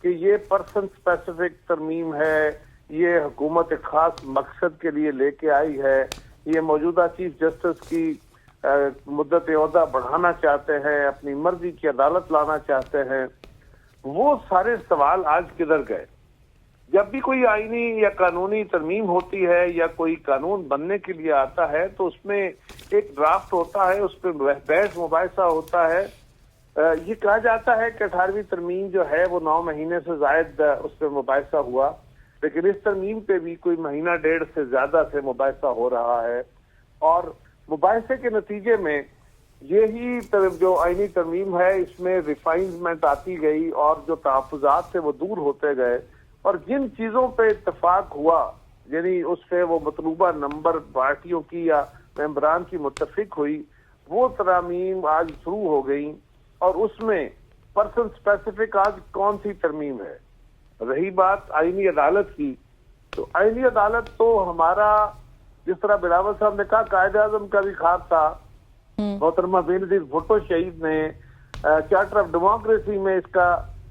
Speaker 4: कि ये पर्सन स्पेसिफिक तरमीम है, ये हुकूमत एक खास मकसद के लिए लेके आई है, ये मौजूदा चीफ जस्टिस की मुद्दत ओहदा बढ़ाना चाहते हैं, अपनी मर्जी की अदालत लाना चाहते हैं। वो सारे सवाल आज किधर गए? जब भी कोई आईनी या कानूनी तरमीम होती है या कोई कानून बनने के लिए आता है तो उसमें एक ड्राफ्ट होता है, उस पर बहस मुबाहिसा होता है। ये कहा जाता है कि 18वीं तरमीम जो है वो 9 महीने से जायद उस पर मुबाहिसा हुआ, लेकिन इस तरमीम पे भी कोई महीना डेढ़ से ज्यादा से मुबाहिसा हो रहा है। और मुबाहिसे के नतीजे में यही जो आईनी तरमीम है इसमें रिफाइनमेंट आती गई और जो तहफ़्फ़ुज़ात थे वो दूर होते गए, और जिन चीजों पे इत्तेफाक हुआ, यानी उस पे वो मतलूबा नंबर पार्टियों की या मेंबरान की मुत्तफिक हुई, वो तरमीम आज शुरू हो गई। और उसमें पर्सन स्पेसिफिक आज कौन सी तरमीम है? रही बात आईनी अदालत की, तो आईनी अदालत तो हमारा, जिस तरह बिलावल साहब ने कहा, कायदे आज़म का भी ख्वाब था। मोहतरमा बेनज़ीर भुट्टो शहीद ने चार्टर ऑफ डेमोक्रेसी में इसका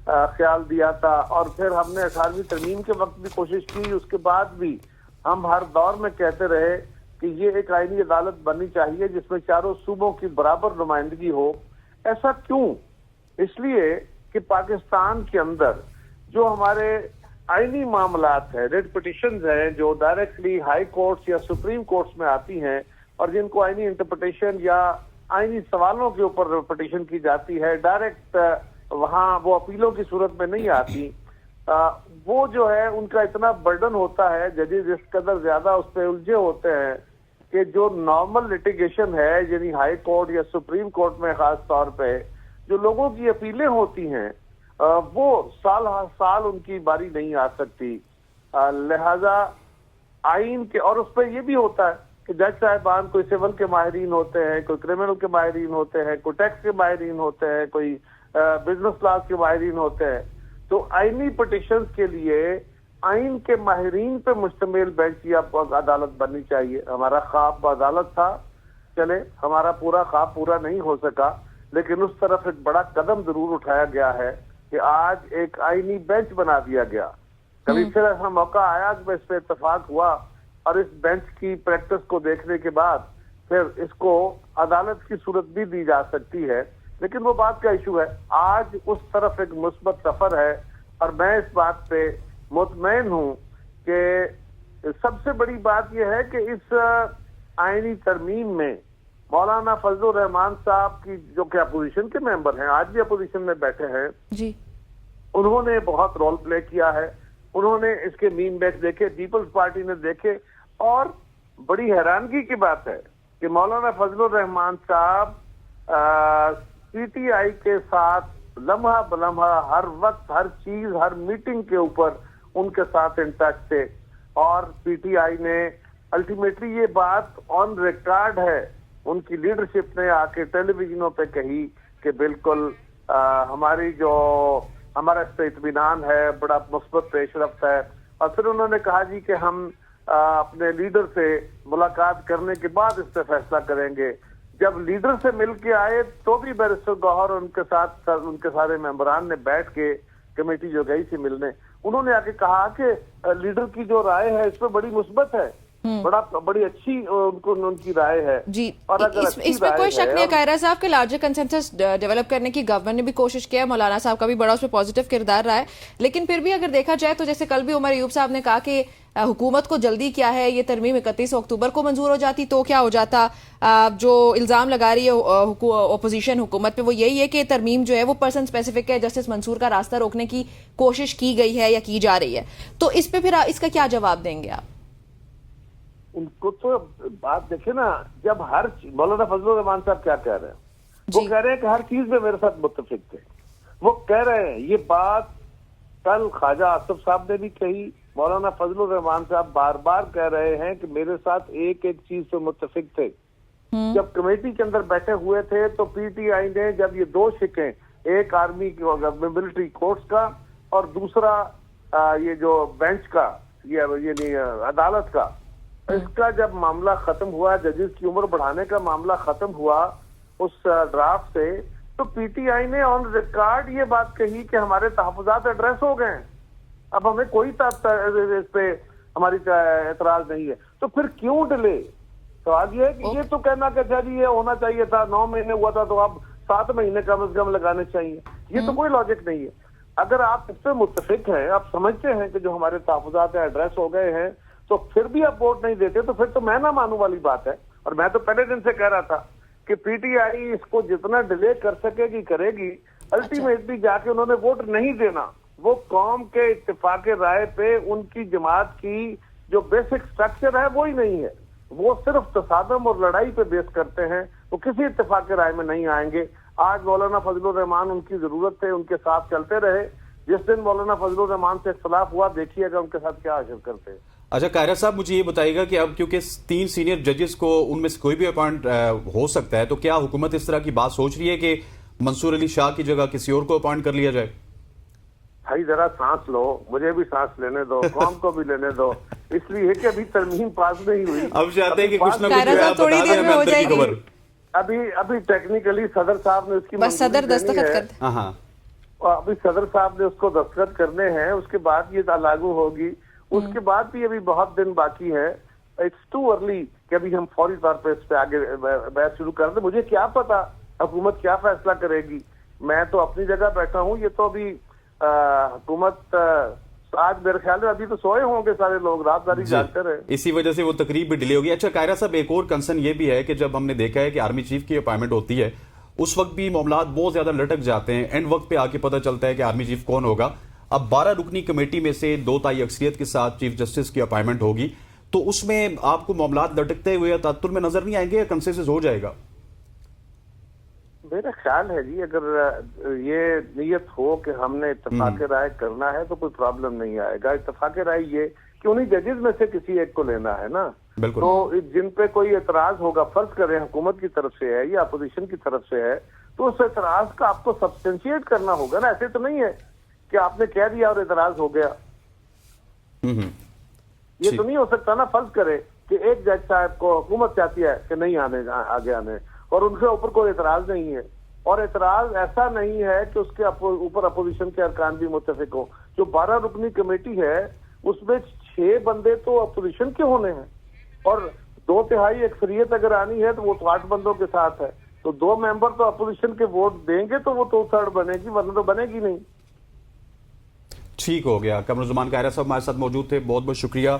Speaker 4: ख्याल दिया था, और फिर हमने 18वीं तरमीम के वक्त भी कोशिश की। उसके बाद भी हम हर दौर में कहते रहे कि ये एक आईनी अदालत बननी चाहिए जिसमें चारों सूबों की बराबर नुमाइंदगी हो। ऐसा क्यों? इसलिए कि पाकिस्तान के अंदर जो हमारे आईनी मामलात है, रेड पिटिशंस हैं, जो डायरेक्टली हाई कोर्ट्स या सुप्रीम कोर्ट्स में आती हैं और जिनको आईनी इंटरप्रिटेशन या आईनी सवालों के ऊपर पिटिशन की जाती है, डायरेक्ट वहाँ वो अपीलों की सूरत में नहीं आती, वो जो है उनका इतना बर्डन होता है, जजेस इस कदर ज्यादा उस पर उलझे होते हैं कि जो नॉर्मल लिटिगेशन है, यानी हाई कोर्ट या सुप्रीम कोर्ट में खास तौर पे जो लोगों की अपीलें होती हैं, वो साल हर साल उनकी बारी नहीं आ सकती। लिहाजा आइन के, और उस पर यह भी होता है कि जज साहिबान कोई सिविल के माहिरीन होते हैं, कोई क्रिमिनल के माहिरीन होते हैं, कोई टैक्स के माहिरीन होते हैं, कोई बिजनेस लॉ के माहिरीन होते हैं। तो आईनी पिटिशंस के लिए आइन के माहिरीन पे मुश्तमिल बेंच या अदालत बननी चाहिए। हमारा ख्वाब अदालत था, चले हमारा पूरा ख्वाब पूरा नहीं हो सका, लेकिन उस तरफ एक बड़ा कदम जरूर उठाया गया है कि आज एक आईनी बेंच बना दिया गया। कभी फिर ऐसा मौका आया कि इस पे इत्तेफाक हुआ, और इस बेंच की प्रैक्टिस को देखने के बाद फिर इसको अदालत की सूरत भी दी जा सकती है। लेकिन वो बात का इशू है, आज उस तरफ एक मुस्बत सफर है, और मैं इस बात पे मुतमईन हूँ कि सबसे बड़ी बात यह है कि इस आईनी तरमीम में मौलाना फजलुर रहमान साहब की, जो कि अपोजिशन के मेंबर हैं, आज भी अपोजिशन में बैठे हैं
Speaker 2: जी,
Speaker 4: उन्होंने बहुत रोल प्ले किया है। उन्होंने इसके मीम बैच देखे, पीपल्स पार्टी ने देखे, और बड़ी हैरानगी की बात है कि मौलाना फजलुर रहमान साहब पीटीआई के साथ लम्हा बलम्हा हर वक्त, हर चीज, हर मीटिंग के ऊपर उनके साथ इन टच थे, और पीटीआई ने अल्टीमेटली ये बात ऑन रिकॉर्ड है, उनकी लीडरशिप ने आके टेलीविजनों पे कही कि बिल्कुल हमारी जो हमारा इस पे इत्मीनान है, बड़ा मुस्बत पेशरफ्त है। और फिर उन्होंने कहा जी कि हम अपने लीडर से मुलाकात करने के बाद इस पे फैसला करेंगे। जब लीडर से मिल के आए तो भी बैरिस्टर गौहर और उनके साथ उनके सारे मेंबरान ने बैठ के, कमेटी जो गई थी मिलने, उन्होंने आके कहा कि लीडर की जो राय है इस पे बड़ी मुस्बत है, बड़ी अच्छी उनकी राय है
Speaker 2: जी।
Speaker 4: और अगर
Speaker 2: इसमें कोई शक नहीं है कायरा साहब के लार्जर कंसेंसस डेवलप करने की गवर्नमेंट ने भी कोशिश किया है, मौलाना साहब का भी बड़ा उसमें पॉजिटिव किरदार रहा है। लेकिन फिर भी अगर देखा जाए तो जैसे कल भी उमर अयूब साहब ने कहा कि हुकूमत को जल्दी क्या है, ये तरमीम 31 अक्टूबर को मंजूर हो जाती तो क्या हो जाता। जो इल्जाम लगा रही है ओपोजिशन हुकूमत पे वो यही है कि तरमीम जो है वो पर्सन स्पेसिफिक है, जस्टिस मंसूर का रास्ता रोकने की कोशिश की गई है या की जा रही है। तो इस पे फिर इसका क्या जवाब देंगे आप?
Speaker 4: उनको तो बात देखे ना, जब हर मौलाना फजलुर रहमान साहब क्या कह रहे हैं, वो
Speaker 2: जी।
Speaker 4: कह रहे हैं कि हर चीज में मेरे साथ मुत्तफिक थे। वो कह रहे हैं, ये बात कल ख्वाजा आसिफ साहब ने भी कही, मौलाना फजलुर रहमान साहब बार बार कह रहे हैं कि मेरे साथ एक एक चीज से मुत्तफिक थे। जब कमेटी के अंदर बैठे हुए थे तो पीटीआई ने जब ये दो शिकें, एक आर्मी की मिलिट्री कोर्ट्स का और दूसरा ये जो बेंच का, ये नहीं अदालत का, इसका जब मामला खत्म हुआ, जजेस की उम्र बढ़ाने का मामला खत्म हुआ उस ड्राफ्ट से, तो पीटीआई ने ऑन रिकॉर्ड ये बात कही कि हमारे तहफुजात एड्रेस हो गए हैं, अब हमें कोई इस पे हमारी एतराज नहीं है। तो फिर क्यों डिले? तो आज ये तो कहना कि जी ये होना चाहिए था, 9 महीने हुआ था तो अब 7 महीने कम से कम लगाने चाहिए, ये तो कोई लॉजिक नहीं है। अगर आप इस पे मुत्तफिक हैं, आप समझते हैं कि जो हमारे तहफुजात एड्रेस हो गए हैं, तो फिर भी आप वोट नहीं देते, तो फिर तो मैं ना मानू वाली बात है। और मैं तो पहले दिन से कह रहा था कि पीटीआई इसको जितना डिले कर सकेगी करेगी, अल्टीमेटली जाके उन्होंने वोट नहीं देना। वो कौम के इत्तेफाक राय पे उनकी जमात की जो बेसिक स्ट्रक्चर है वो ही नहीं है, वो सिर्फ तसादम और लड़ाई पे बेस करते हैं, वो किसी इत्तेफाक राय में नहीं आएंगे। आज मौलाना फजलुर रहमान उनकी जरूरत थे, उनके साथ चलते रहे। जिस दिन मौलाना फजलुर रहमान से इख्तलाफ हुआ, देखिएगा उनके साथ क्या हासिल करते हैं।
Speaker 1: अच्छा कायरा साहब, मुझे ये बताइएगा कि अब क्योंकि 3 सीनियर जजेस को उनमें से कोई भी अपॉइंट हो सकता है, तो क्या हुकूमत इस तरह की बात सोच रही है कि मंसूर अली शाह की जगह किसी और को अपॉइंट कर लिया जाए?
Speaker 4: भाई जरा सांस लो, मुझे भी सांस लेने दो, कौम को भी लेने दो, इसलिए कि अभी तरमीम पास नहीं हुई।
Speaker 1: अब चाहते हैं कि कुछ ना कुछ
Speaker 2: कायरा साहब थोड़ी देर में हो जाएगी।
Speaker 4: अभी टेक्निकली सदर साहब ने उसकी
Speaker 2: बस सदर दस्तखत कर दे।
Speaker 1: हाँ,
Speaker 4: अभी सदर साहब ने उसको दस्तखत करने हैं, उसके बाद ये लागू होगी। उसके बाद भी अभी बहुत दिन बाकी है। इट्स टू अर्ली कि अभी हम फौरी तौर पर इस पे आगे बहस शुरू कर दें। मुझे क्या पता हुकूमत क्या फैसला करेगी, मैं तो अपनी जगह बैठा हूँ। ये तो अभी हुकूमत आज मेरे ख्याल में अभी तो सोए होंगे सारे लोग, रात भर जागते रहे,
Speaker 1: इसी वजह से वो तकरीब भी डिले होगी। अच्छा कायरा साहब, एक और कंसर्न ये भी है कि जब हमने देखा है कि आर्मी चीफ की अपॉइंटमेंट होती है, उस वक्त भी मामला बहुत ज्यादा लटक जाते हैं, एंड वक्त पे आके पता चलता है कि आर्मी चीफ कौन होगा। अब 12 रुकनी कमेटी में से 2 ताई अक्सरियत के साथ चीफ जस्टिस की अपॉइंटमेंट होगी, तो उसमें आपको मामला लटकते हुए तातुर में नजर नहीं आएंगे या कंसेंसस हो जाएगा?
Speaker 4: मेरा ख्याल है जी, अगर ये नियत हो कि हमने इत्तेफाक राय करना है तो कोई प्रॉब्लम नहीं आएगा। इत्तेफाक राय ये कि उन्हीं जजेस में से किसी एक को लेना है ना, तो जिन पे कोई एतराज होगा, फर्ज करें हुकूमत की तरफ से है या अपोजिशन की तरफ से है, तो उस एतराज का आपको सब्सटेंशिएट करना होगा ना। ऐसे तो नहीं है कि आपने कह दिया और एतराज हो गया। ये तो नहीं हो सकता ना। फर्ज करे कि एक जज साहब को हुकूमत चाहती है कि नहीं आगे आने, और उनके ऊपर कोई एतराज नहीं है, और एतराज ऐसा नहीं है कि उसके ऊपर अपोजिशन के अरकान भी मुत्तफिक हो। जो 12 रुकनी कमेटी है उसमें 6 बंदे तो अपोजिशन के होने हैं, और 2 तिहाई अक्सरियत अगर आनी है तो वो तो 8 बंदों के साथ है, तो 2 मेंबर तो अपोजिशन के वोट देंगे तो वो 2/3 बनेगी, वरना तो बनेगी नहीं।
Speaker 1: ठीक हो गया। कमरुज़्ज़मान कायरा साहब हमारे साथ मौजूद थे, बहुत बहुत शुक्रिया,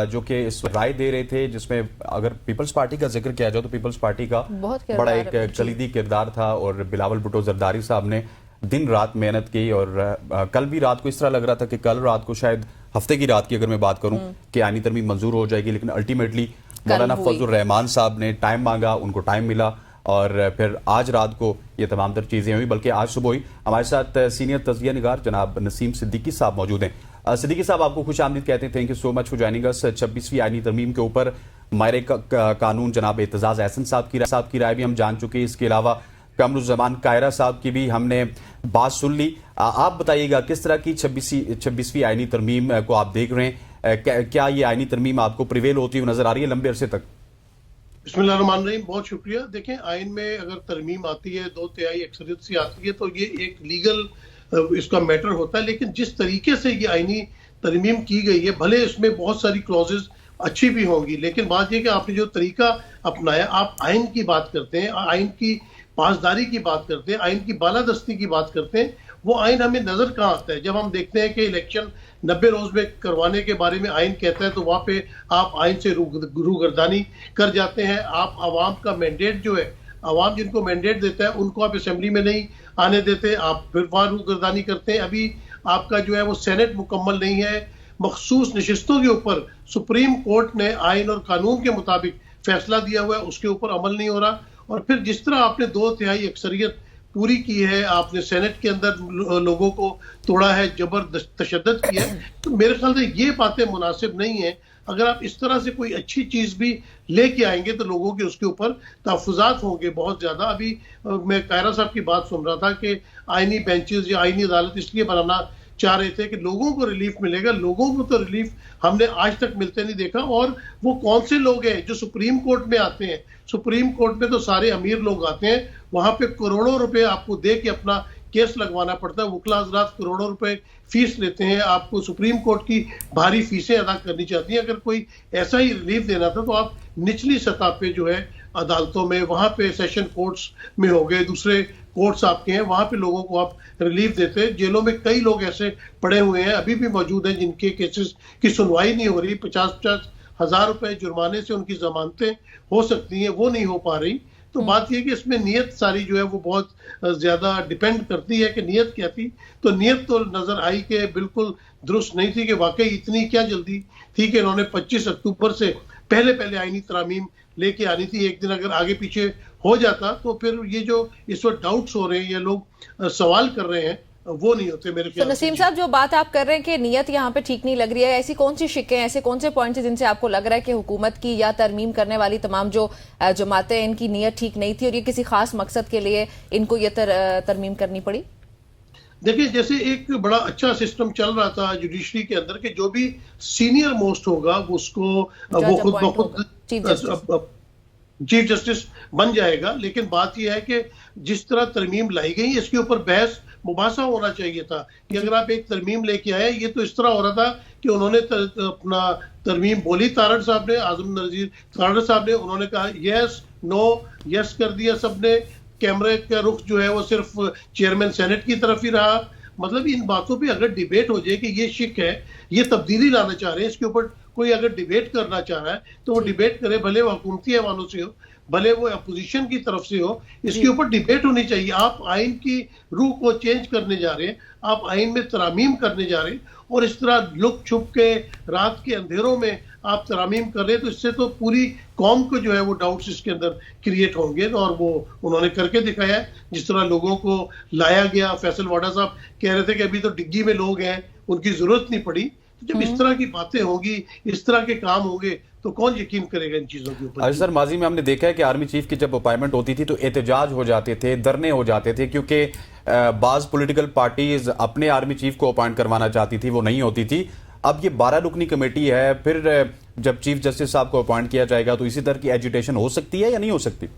Speaker 1: जो कि इस राय दे रहे थे, जिसमें अगर पीपल्स पार्टी का जिक्र किया जाए तो पीपल्स पार्टी का बड़ा एक कलीदी किरदार था, और बिलावल भुट्टो जरदारी साहब ने दिन रात मेहनत की। और कल भी रात को इस तरह लग रहा था कि कल रात को, शायद हफ्ते की रात की अगर मैं बात करूं, कि आईनी तरमीम मंजूर हो जाएगी, लेकिन अल्टीमेटली मौलाना फजलुर रहमान साहब ने टाइम मांगा, उनको टाइम मिला, और फिर आज रात को ये तमाम तर चीजें हुई। बल्कि आज सुबह ही हमारे साथ सीनियर तज़किया निगार जनाब नसीम सिद्दीकी साहब मौजूद हैं। सिद्दीकी साहब, आपको खुश आमदीद कहते हैं, thank you so much for joining us. 26वीं आईनी तरमीम के ऊपर मायरे कानून जनाब एतजाज एहसन साहब की राय भी हम जान चुके हैं। इसके अलावा कमरुज़्ज़मान कायरा साहब की भी हमने बात सुन ली। आप बताइएगा किस तरह की 26वीं आईनी तरमीम को आप देख रहे हैं? क्या ये आईनी तरमीम आपको प्रिवेल होती हुई नजर आ रही है लंबे अरसे तक?
Speaker 5: बिस्मिल्लाहिर्रहमानिर्रहीम, बहुत शुक्रिया। देखें, आइन में अगर तरमीम आती है 2 तिहाई अक्सरियत से आती है तो ये एक लीगल इसका मैटर होता है, लेकिन जिस तरीके से ये आईनी तरमीम की गई है, भले इसमें बहुत सारी क्लॉजेज अच्छी भी होंगी, लेकिन बात यह कि आपने जो तरीका अपनाया, आप आइन की बात करते हैं, आइन की पासदारी की बात करते हैं, आइन की बालादस्ती की बात करते हैं, वो आइन हमें नजर कहाँ आता है? जब हम देखते हैं कि इलेक्शन 90 रोज में करवाने के बारे में आइन कहता है, तो वहाँ पे आप आइन से रूगर्दानी कर जाते हैं। आप आवाम का मैंडेट जो है, आवाम जिनको मैंडेट देता है उनको आप असेंबली में नहीं आने देते, आप फिर वहाँ रूगर्दानी करते हैं। अभी आपका जो है वो सेनेट मुकम्मल नहीं है, मखसूस नशिस्तों के ऊपर सुप्रीम कोर्ट ने आइन और कानून के मुताबिक फैसला दिया हुआ है, उसके ऊपर अमल नहीं हो रहा। और फिर जिस तरह आपने 2/3 अक्सरियत पूरी की है, आपने सेनेट के अंदर लोगों को तोड़ा है, जबरदस्त तशद्दुद किया है, तो मेरे ख्याल से ये बातें मुनासिब नहीं है। अगर आप इस तरह से कोई अच्छी चीज भी लेके आएंगे तो लोगों के उसके ऊपर तहफ़्फ़ुज़ात होंगे बहुत ज्यादा। अभी मैं कायरा साहब की बात सुन रहा था कि आईनी बेंचेस या आईनी अदालत इसलिए बनाना चाह रहे थे कि लोगों को रिलीफ मिलेगा। लोगों को तो रिलीफ हमने आज तक मिलते नहीं देखा। और वो कौन से लोग हैं जो सुप्रीम कोर्ट में आते हैं? सुप्रीम कोर्ट में तो सारे अमीर लोग आते हैं, वहां पे करोड़ों रुपए आपको दे के अपना केस लगवाना पड़ता है। वकील हज़रात करोड़ों रुपए फीस लेते हैं, आपको सुप्रीम कोर्ट की भारी फीसें अदा करनी चाहती हैं। अगर कोई ऐसा ही रिलीफ देना था तो आप निचली सतह पे जो है अदालतों में, वहां पे सेशन कोर्ट्स में हो गए, दूसरे कोर्ट्स आपके हैं, वहां पे लोगों को आप रिलीफ देते हैं। जेलों में कई लोग ऐसे पड़े हुए हैं, अभी भी मौजूद हैं, जिनके केसेस की सुनवाई नहीं हो रही। 50-50 हज़ार रुपए जुर्माने से उनकी जमानतें हो सकती हैं, वो नहीं हो पा रही। तो बात यह कि इसमें नियत सारी जो है वो बहुत ज्यादा डिपेंड करती है कि नियत क्या थी। तो नियत तो नजर आई कि बिल्कुल दुरुस्त नहीं थी, कि वाकई इतनी क्या जल्दी थी कि इन्होंने 25 अक्टूबर से पहले आईनी तरामीम लेके आनी थी। एक दिन अगर आगे पीछे हो जाता तो फिर ये जो इस वक्त डाउट्स हो रहे हैं या लोग सवाल कर रहे हैं वो नहीं होते मेरे ख्याल से।
Speaker 2: नसीम साहब, जो बात आप कर रहे हैं कि नियत यहाँ पे ठीक नहीं लग रही है, ऐसी कौन सी शिकें, ऐसे कौन से पॉइंट्स हैं जिनसे आपको लग रहा है कि हुकूमत की या तरमीम करने वाली तमाम जो जमातें हैं इनकी नियत ठीक नहीं थी और ये किसी खास मकसद के लिए इनको ये तरमीम करनी पड़ी?
Speaker 5: देखिए, जैसे एक बड़ा अच्छा सिस्टम चल रहा था जुडिशरी के अंदर कि जो भी सीनियर मोस्ट होगा उसको वो खुद ब खुद चीफ जस्टिस बन जाएगा। लेकिन बात यह है कि जिस तरह तरमीम लाई गई इसके ऊपर बहस मुबासा होना चाहिए था कि अगर आप एक तरमीम लेके आए, ये तो इस तरह हो रहा था कि उन्होंने अपना तरमीम बोली, तारड़ साहब ने, आजम नजीर तारड़ साहब ने, उन्होंने कहा यस नो, यस कर दिया सबने। कैमरे का रुख जो है वो सिर्फ चेयरमैन सेनेट की तरफ ही रहा। मतलब इन बातों पे अगर डिबेट हो जाए कि ये शिक है, ये तब्दीली लाना चाह रहे हैं, इसके ऊपर कोई अगर डिबेट करना चाह रहा है तो वो डिबेट करे, भले वो हुकूमती ऐवानों से हो, भले वो अपोजिशन की तरफ से हो, इसके ऊपर डिबेट होनी चाहिए। आप आइन की रूह को चेंज करने जा रहे हैं, आप आइन में तरामीम करने जा रहे हैं और इस तरह लुक छुप के रात के अंधेरों में आप तरामीम कर रहे हैं, तो इससे तो पूरी कौम को जो है वो डाउट्स इसके अंदर क्रिएट होंगे। और वो उन्होंने करके दिखाया है। जिस तरह लोगों को लाया गया, फैसल वाडा साहब कह रहे थे कि अभी तो डिग्गी में लोग हैं, उनकी जरूरत नहीं पड़ी। जब इस तरह की बातें होंगी, इस तरह के काम होंगे, तो कौन यकीन करेगा इन चीजों के ऊपर?
Speaker 1: सर, माजी में हमने देखा है कि आर्मी चीफ की जब अपॉइंटमेंट होती थी तो एहतजाज हो जाते थे, धरने हो जाते थे, क्योंकि बाज पॉलिटिकल पार्टीज अपने आर्मी चीफ को अपॉइंट करवाना चाहती थी, वो नहीं होती थी। अब ये 12 रुकनी कमेटी है, फिर जब चीफ जस्टिस साहब को अपॉइंट किया जाएगा तो इसी तरह की एजिटेशन हो सकती है या नहीं हो सकती?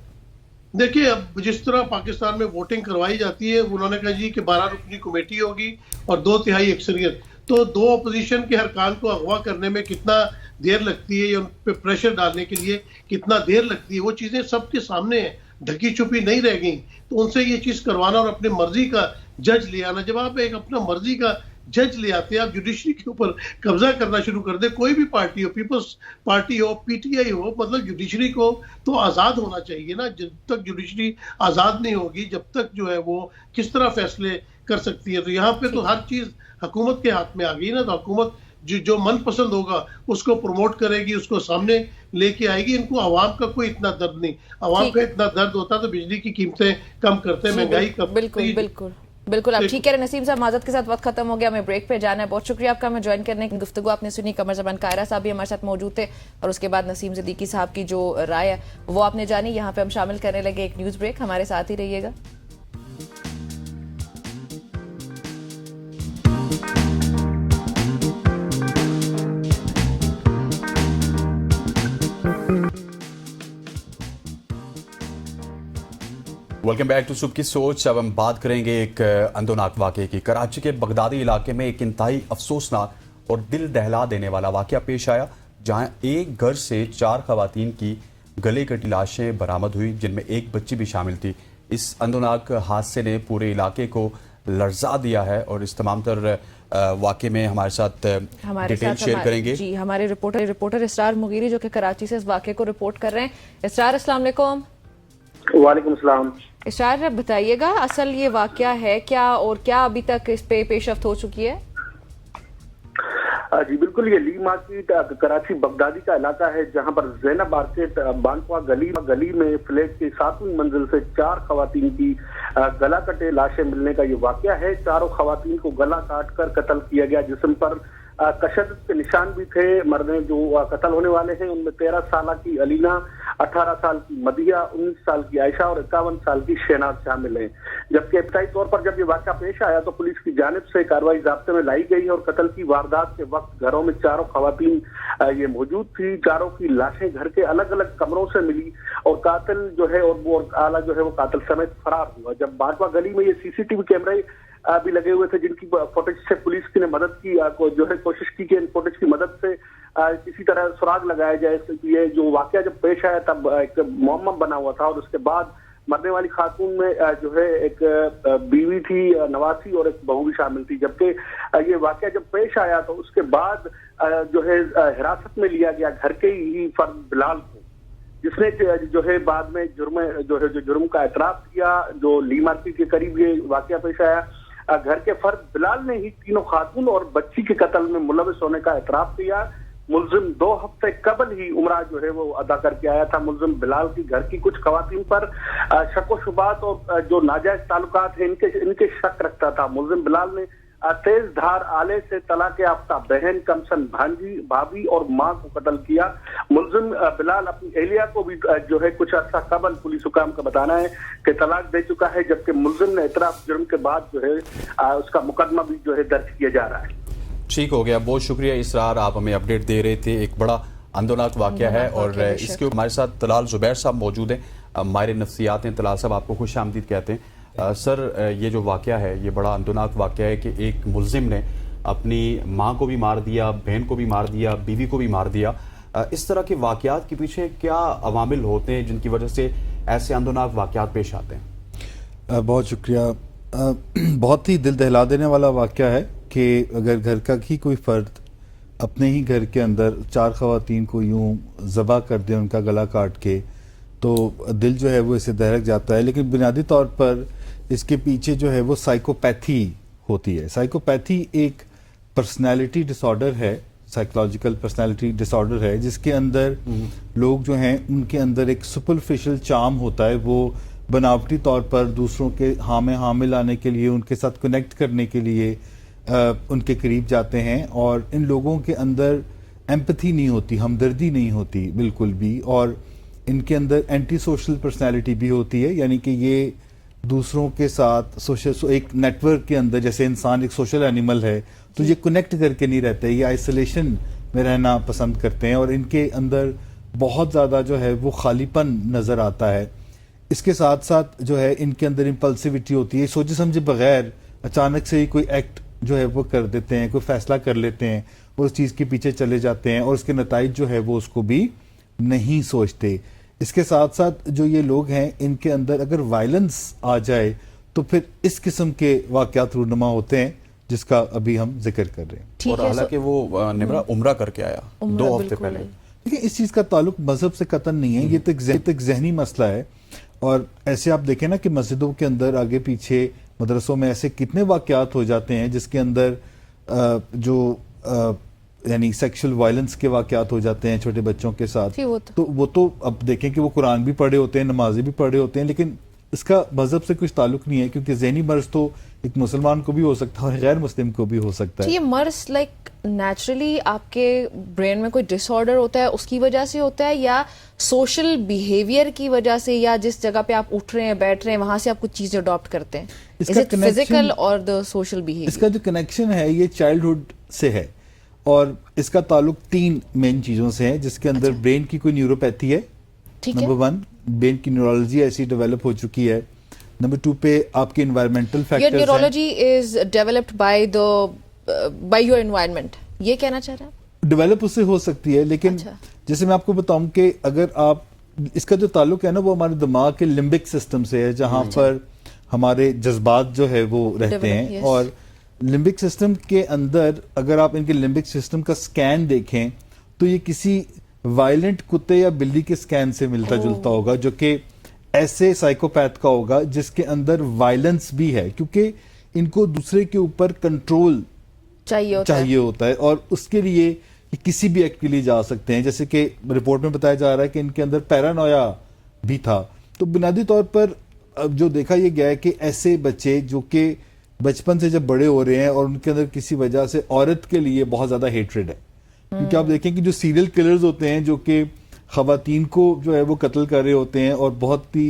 Speaker 5: देखिए, अब जिस तरह पाकिस्तान में वोटिंग करवाई जाती है, उन्होंने कहा जी कि 12 रुकनी कमेटी होगी और 2/3 अक्सरियत, तो दो अपोजिशन के अरकान को अगवा करने में कितना देर लगती है या उन पर प्रेशर डालने के लिए कितना देर लगती है, वो चीजें सबके सामने है, ढकी छुपी नहीं रह गई। तो उनसे ये चीज करवाना और अपने मर्जी का जज ले आना, जब आप एक अपना मर्जी का जज ले आते हैं, आप जुडिशरी के ऊपर कब्जा करना शुरू कर दे, कोई भी पार्टी हो, पीपल्स पार्टी हो, पीटीआई हो, मतलब जुडिशरी को तो आजाद होना चाहिए ना। जब तक जुडिशरी आजाद नहीं होगी, जब तक जो है वो किस तरह फैसले कर सकती है। तो यहाँ पे तो हर चीज हुकूमत के हाथ में आ गई ना। तो हुकूमत जो मन पसंद होगा उसको प्रमोट करेगी, उसको सामने लेके आएगी। इनको आवाम का कोई इतना दर्द नहीं, आवाम का इतना दर्द होता तो बिजली की कीमतें कम करते, महंगाई कम।
Speaker 2: बिल्कुल आप ठीक कह रहे हैं। नसीम साहब, माजरत के साथ वक्त खत्म हो गया, हमें ब्रेक पे जाना है। बहुत शुक्रिया आपका हमें ज्वाइन करने की। गुफ्तगू आपने सुनी, कमर जमान कायरा साहब भी हमारे साथ मौजूद थे और उसके बाद नसीम सिद्दीकी साहब की जो राय है वो आपने जानी। यहाँ पे हम शामिल करने लगे एक न्यूज ब्रेक, हमारे साथ ही रहिएगा।
Speaker 1: वेलकम बैक टू सुबह की सोच। अब हम बात करेंगे एक अंदोनाक वाकये की। कराची के बगदादी इलाके में एक इंतहाई अफसोसनाक और दिल दहला देने वाला वाकया पेश आया, जहां एक घर से 4 खवातीन की गले कटी लाशें बरामद हुई, जिनमें एक बच्ची भी शामिल थी। इस अंदोनाक हादसे ने पूरे इलाके को लर्जा दिया है और इस तमाम तर वाकये में हमारे साथ डिटेल शेयर करेंगे
Speaker 2: जी हमारे रिपोर्टर इसरार मुगीरी, जो कि कराची से इस वाकये को रिपोर्ट कर रहे हैं। इसरार, अस्सलाम वालेकुम।
Speaker 6: वालेकुम सलाम।
Speaker 2: इसरार, बताइएगा असल ये वाकया है क्या और क्या अभी तक इस पे पेशरफ्त हो चुकी है?
Speaker 6: जी बिल्कुल, ये ली मार्केट कराची बगदादी का इलाका है, जहां पर जैनब मार्केट बानवा गली में फ्लैट के 7वीं मंजिल से 4 खवातीन की गला कटे लाशें मिलने का ये वाकया है। चारों खवातीन को गला काट कर कत्ल किया गया, जिसम पर तशद्दुद के निशान भी थे। मर्दे जो कत्ल होने वाले हैं उनमें 13 साल की अलीना, 18 साल की मदिया, 19 साल की आयशा और 51 साल की शहनाज शामिल हैं। जबकि इब्तदाई तौर पर जब ये वाकया पेश आया तो पुलिस की जानिब से कार्रवाई ज़ाब्ते में लाई गई और कत्ल की वारदात के वक्त घरों में चारों खवातीन ये मौजूद थी। चारों की लाशें घर के अलग अलग कमरों से मिली और कातिल जो है और वो आला जो है वो कातिल समेत फरार हुआ। जब बाटवा गली में ये सीसीटीवी कैमरे भी लगे हुए थे, जिनकी फुटेज से पुलिस की ने मदद की, जो है कोशिश की कि इन फुटेज की मदद से किसी तरह सुराग लगाया जाए। ये जो वाकया जब पेश आया तब एक मुअम्मा बना हुआ था और उसके बाद मरने वाली खातून में जो है एक बीवी थी नवासी और एक बहू भी शामिल थी। जबकि ये वाकया जब पेश आया तो उसके बाद जो है हिरासत में लिया गया घर के ही फर्द बिलाल को, जिसने जो है बाद में जुर्म का एतराफ किया। जो ली मार्केट के करीब ये वाकया पेश आया, घर के फर्द बिलाल ने ही तीनों खातून और बच्ची के कत्ल में मुलविस होने का एतराफ किया। मुलजिम 2 हफ्ते कबल ही उम्रा जो है वो अदा करके आया था। मुलजिम बिलाल की घर की कुछ खवातीन पर शक व शुबात और जो नाजायज ताल्लुकात हैं इनके शक रखता था। मुलजिम बिलाल ने तेज धार आले से तलाक याफ्ता बहन, कमसन भाभी और मां को कत्ल किया। मुलजिम बिलाल अपनी एहलिया को भी जो है कुछ अर्सा कबल पुलिस हुकाम का बताना है कि तलाक दे चुका है, जबकि मुलजिम ने इतराफ जुर्म के बाद जो है उसका मुकदमा भी जो है दर्ज किया जा रहा है।
Speaker 1: ठीक हो गया, बहुत शुक्रिया इसरार, आप हमें अपडेट दे रहे थे। एक बड़ा आंदोलनात्मक वाकया है और इसके हमारे साथ तलाल जुबैर साहब मौजूद हैं, माहिर नफ्सियात हैं। तलाल साहब आपको खुश आमदीद कहते हैं। सर, ये जो वाकया है ये बड़ा आंदोलनात्मक वाकया है कि एक मुलजिम ने अपनी माँ को भी मार दिया, बहन को भी मार दिया, बीवी को भी मार दिया। इस तरह के वाकयात के पीछे क्या अवामिल होते हैं जिनकी वजह से ऐसे आंदोलनात्मक वाकयात पेश आते हैं?
Speaker 7: बहुत शुक्रिया। बहुत ही दिल दहला देने वाला वाकया है कि अगर घर का ही कोई फ़र्द अपने ही घर के अंदर 4 खवातीन को यूं ज़बा कर दे, उनका गला काट के, तो दिल जो है वो इसे दहक जाता है। लेकिन बुनियादी तौर पर इसके पीछे जो है वो साइकोपैथी होती है। साइकोपैथी एक पर्सनैलिटी डिसऑर्डर है, साइकोलॉजिकल पर्सनैलिटी डिसऑर्डर है, जिसके अंदर लोग जो हैं उनके अंदर एक सुपरफिशियल चार्म होता है। वो बनावटी तौर पर दूसरों के हाँ में हाँ मिलाने के लिए, उनके साथ कनेक्ट करने के लिए उनके करीब जाते हैं और इन लोगों के अंदर एम्पैथी नहीं होती, हमदर्दी नहीं होती बिल्कुल भी, और इनके अंदर एंटी सोशल पर्सनैलिटी भी होती है। यानी कि ये दूसरों के साथ सोशल एक नेटवर्क के अंदर, जैसे इंसान एक सोशल एनिमल है तो ये कनेक्ट करके नहीं रहते, ये आइसोलेशन में रहना पसंद करते हैं और इनके अंदर बहुत ज़्यादा जो है वो खालीपन नज़र आता है। इसके साथ साथ जो है इनके अंदर इम्पल्सिविटी होती है, सोचे समझे बगैर अचानक से ही कोई एक्ट जो है वो कर देते हैं, कोई फैसला कर लेते हैं, वो उस चीज़ के पीछे चले जाते हैं और उसके नताइज जो है वो उसको भी नहीं सोचते। इसके साथ साथ जो ये लोग हैं इनके अंदर अगर वायलेंस आ जाए तो फिर इस किस्म के वाकयात रूनुमा होते हैं जिसका अभी हम जिक्र कर रहे हैं।
Speaker 1: और हालांकि वो निमरा उम्रा करके आया 2 हफ्ते पहले।
Speaker 7: देखिए, इस चीज़ का ताल्लुक मजहब से कतन नहीं है, ये तो एक जहनी मसला है। और ऐसे आप देखें ना कि मस्जिदों के अंदर आगे पीछे, मदरसों में ऐसे कितने वाकयात हो जाते हैं जिसके अंदर जो यानी सेक्सुअल वायलेंस के वाकयात हो जाते हैं छोटे बच्चों के साथ। वो तो अब देखें कि वो कुरान भी पढ़े होते हैं, नमाज़ें भी पढ़े होते हैं, लेकिन इसका मजहब से कुछ ताल्लुक नहीं है, क्योंकि ज़हनी मर्ज तो एक मुसलमान को भी हो सकता है और गैर मुस्लिम को भी हो सकता है।
Speaker 2: ये मर्ज लाइक नेचुरली आपके ब्रेन में कोई डिसऑर्डर होता है उसकी वजह से होता है, या सोशल बिहेवियर की वजह से, या जिस जगह पे आप उठ रहे हैं बैठ रहे हैं वहां से आप कुछ चीजें अडॉप्ट करते हैं? इज इट फिजिकल और द सोशल बिहेवियर? इसका जो
Speaker 7: कनेक्शन है ये चाइल्डहुड से है और इसका ताल्लुक 3 मेन चीजों से है, जिसके अंदर ब्रेन की कोई न्यूरोपैथी है, नंबर 1, ब्रेन की न्यूरोलॉजी ऐसी डेवलप हो चुकी है, नंबर 2 पे आपके एनवायरमेंटल फैक्टर्स हैं।
Speaker 2: Neurology is developed by your environment, ये कहना चाह रहे हैं?
Speaker 7: डेवलप उससे हो सकती है, लेकिन जैसे मैं आपको बताऊं कि अगर आप, इसका जो ताल्लुक है ना वो हमारे दिमाग के लिम्बिक सिस्टम से है, जहां पर हमारे जज्बात जो है वो रहते हैं। और लिम्बिक सिस्टम के अंदर अगर आप इनके लिम्बिक सिस्टम का स्कैन देखें तो ये किसी वायलेंट कुत्ते या बिल्ली के स्कैन से मिलता जुलता होगा, जो कि ऐसे साइकोपैथ का होगा जिसके अंदर वायलेंस भी है, क्योंकि इनको दूसरे के ऊपर कंट्रोल चाहिए होता है, और उसके लिए ये किसी भी एक्ट के लिए जा सकते हैं। जैसे कि रिपोर्ट में बताया जा रहा है कि इनके अंदर पैरानोया भी था। तो बुनियादी तौर पर अब जो देखा यह गया है कि ऐसे बच्चे जो कि बचपन से जब बड़े हो रहे हैं और उनके अंदर किसी वजह से औरत के लिए बहुत ज्यादा हेट्रेड है, क्योंकि आप देखें कि जो सीरियल किलर्स होते हैं जो कि खवातीन को जो है वो कत्ल कर रहे होते हैं और बहुत ही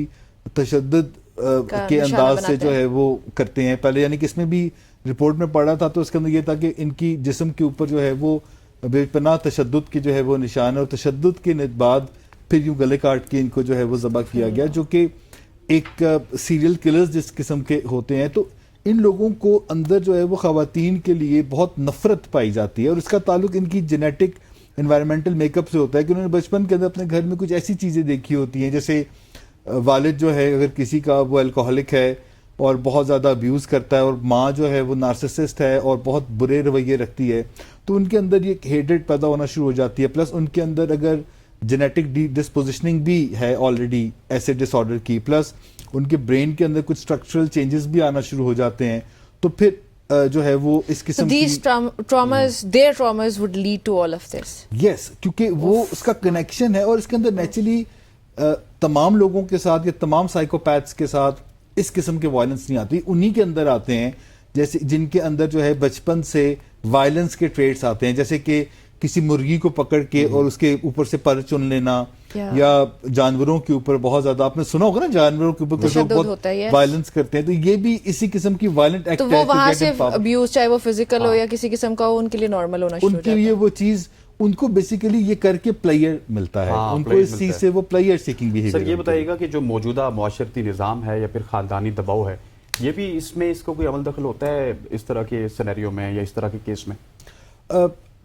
Speaker 7: तशद्दुद के अंदाज से जो है वो करते हैं पहले, यानी कि इसमें भी रिपोर्ट में पढ़ा था तो उसके अंदर ये था कि इनकी जिस्म के ऊपर जो है वो बेपनाह तशद्दुद के जो है वो निशान है, और तशद्दुद के बाद फिर यूं गले काट के इनको जो है वो ज़बह किया गया, जो कि एक सीरियल किलर्स जिस किस्म के होते हैं। तो इन लोगों को अंदर जो है वो खवातीन के लिए बहुत नफरत पाई जाती है, और इसका ताल्लुक इनकी जेनेटिक एनवायरमेंटल मेकअप से होता है कि उन्होंने बचपन के अंदर अपने घर में कुछ ऐसी चीज़ें देखी होती हैं, जैसे वालिद जो है अगर किसी का वो अल्कोहलिक है और बहुत ज़्यादा अब्यूज़ करता है, और माँ जो है वो नार्सिसिस्ट है और बहुत बुरे रवैये रखती है, तो उनके अंदर ये हेट्रेड पैदा होना शुरू हो जाती है। प्लस उनके अंदर अगर जेनेटिक डिस्पोजिशनिंग भी है ऑलरेडी ऐसे डिसऑर्डर की, प्लस उनके ब्रेन के अंदर कुछ स्ट्रक्चरल चेंजेस भी आना शुरू हो जाते हैं, तो फिर जो है वो इस किस्म की
Speaker 2: their traumas would lead to all of this.
Speaker 7: Yes, क्योंकि वो उसका कनेक्शन है, और इसके अंदर नेचुरली तमाम लोगों के साथ या तमाम साइकोपैथ्स के साथ इस किस्म के वायलेंस नहीं आती, उन्हीं के अंदर आते हैं जैसे जिनके अंदर जो है बचपन से वायलेंस के ट्रेट्स आते हैं, जैसे कि किसी मुर्गी को पकड़ के और उसके ऊपर से पर चुन लेना, या जानवरों के ऊपर बहुत ज्यादा, आपने सुना होगा ना जानवरों के ऊपर कुछ लोग बहुत वायलेंस करते हैं, तो ये भी इसी किस्म की वायलेंट एक्ट
Speaker 2: है। तो वो वहां से अब्यूज चाहे वो फिजिकल हो या किसी किस्म का हो, उनके लिए नॉर्मल होना शुरू हो जाता है।
Speaker 7: उनके लिए वो चीज उनको बेसिकली ये करके प्लेयर मिलता है, उनको इस चीज से वो प्लेयर सीकिंग बिहेवियर।
Speaker 1: सर ये बताइएगा कि जो मौजूदा माशरती निज़ाम है या फिर खानदानी दबाव है, ये भी इसमें इसको कोई अमल दखल होता है इस तरह के सिनेरियो में या इस तरह के केस में?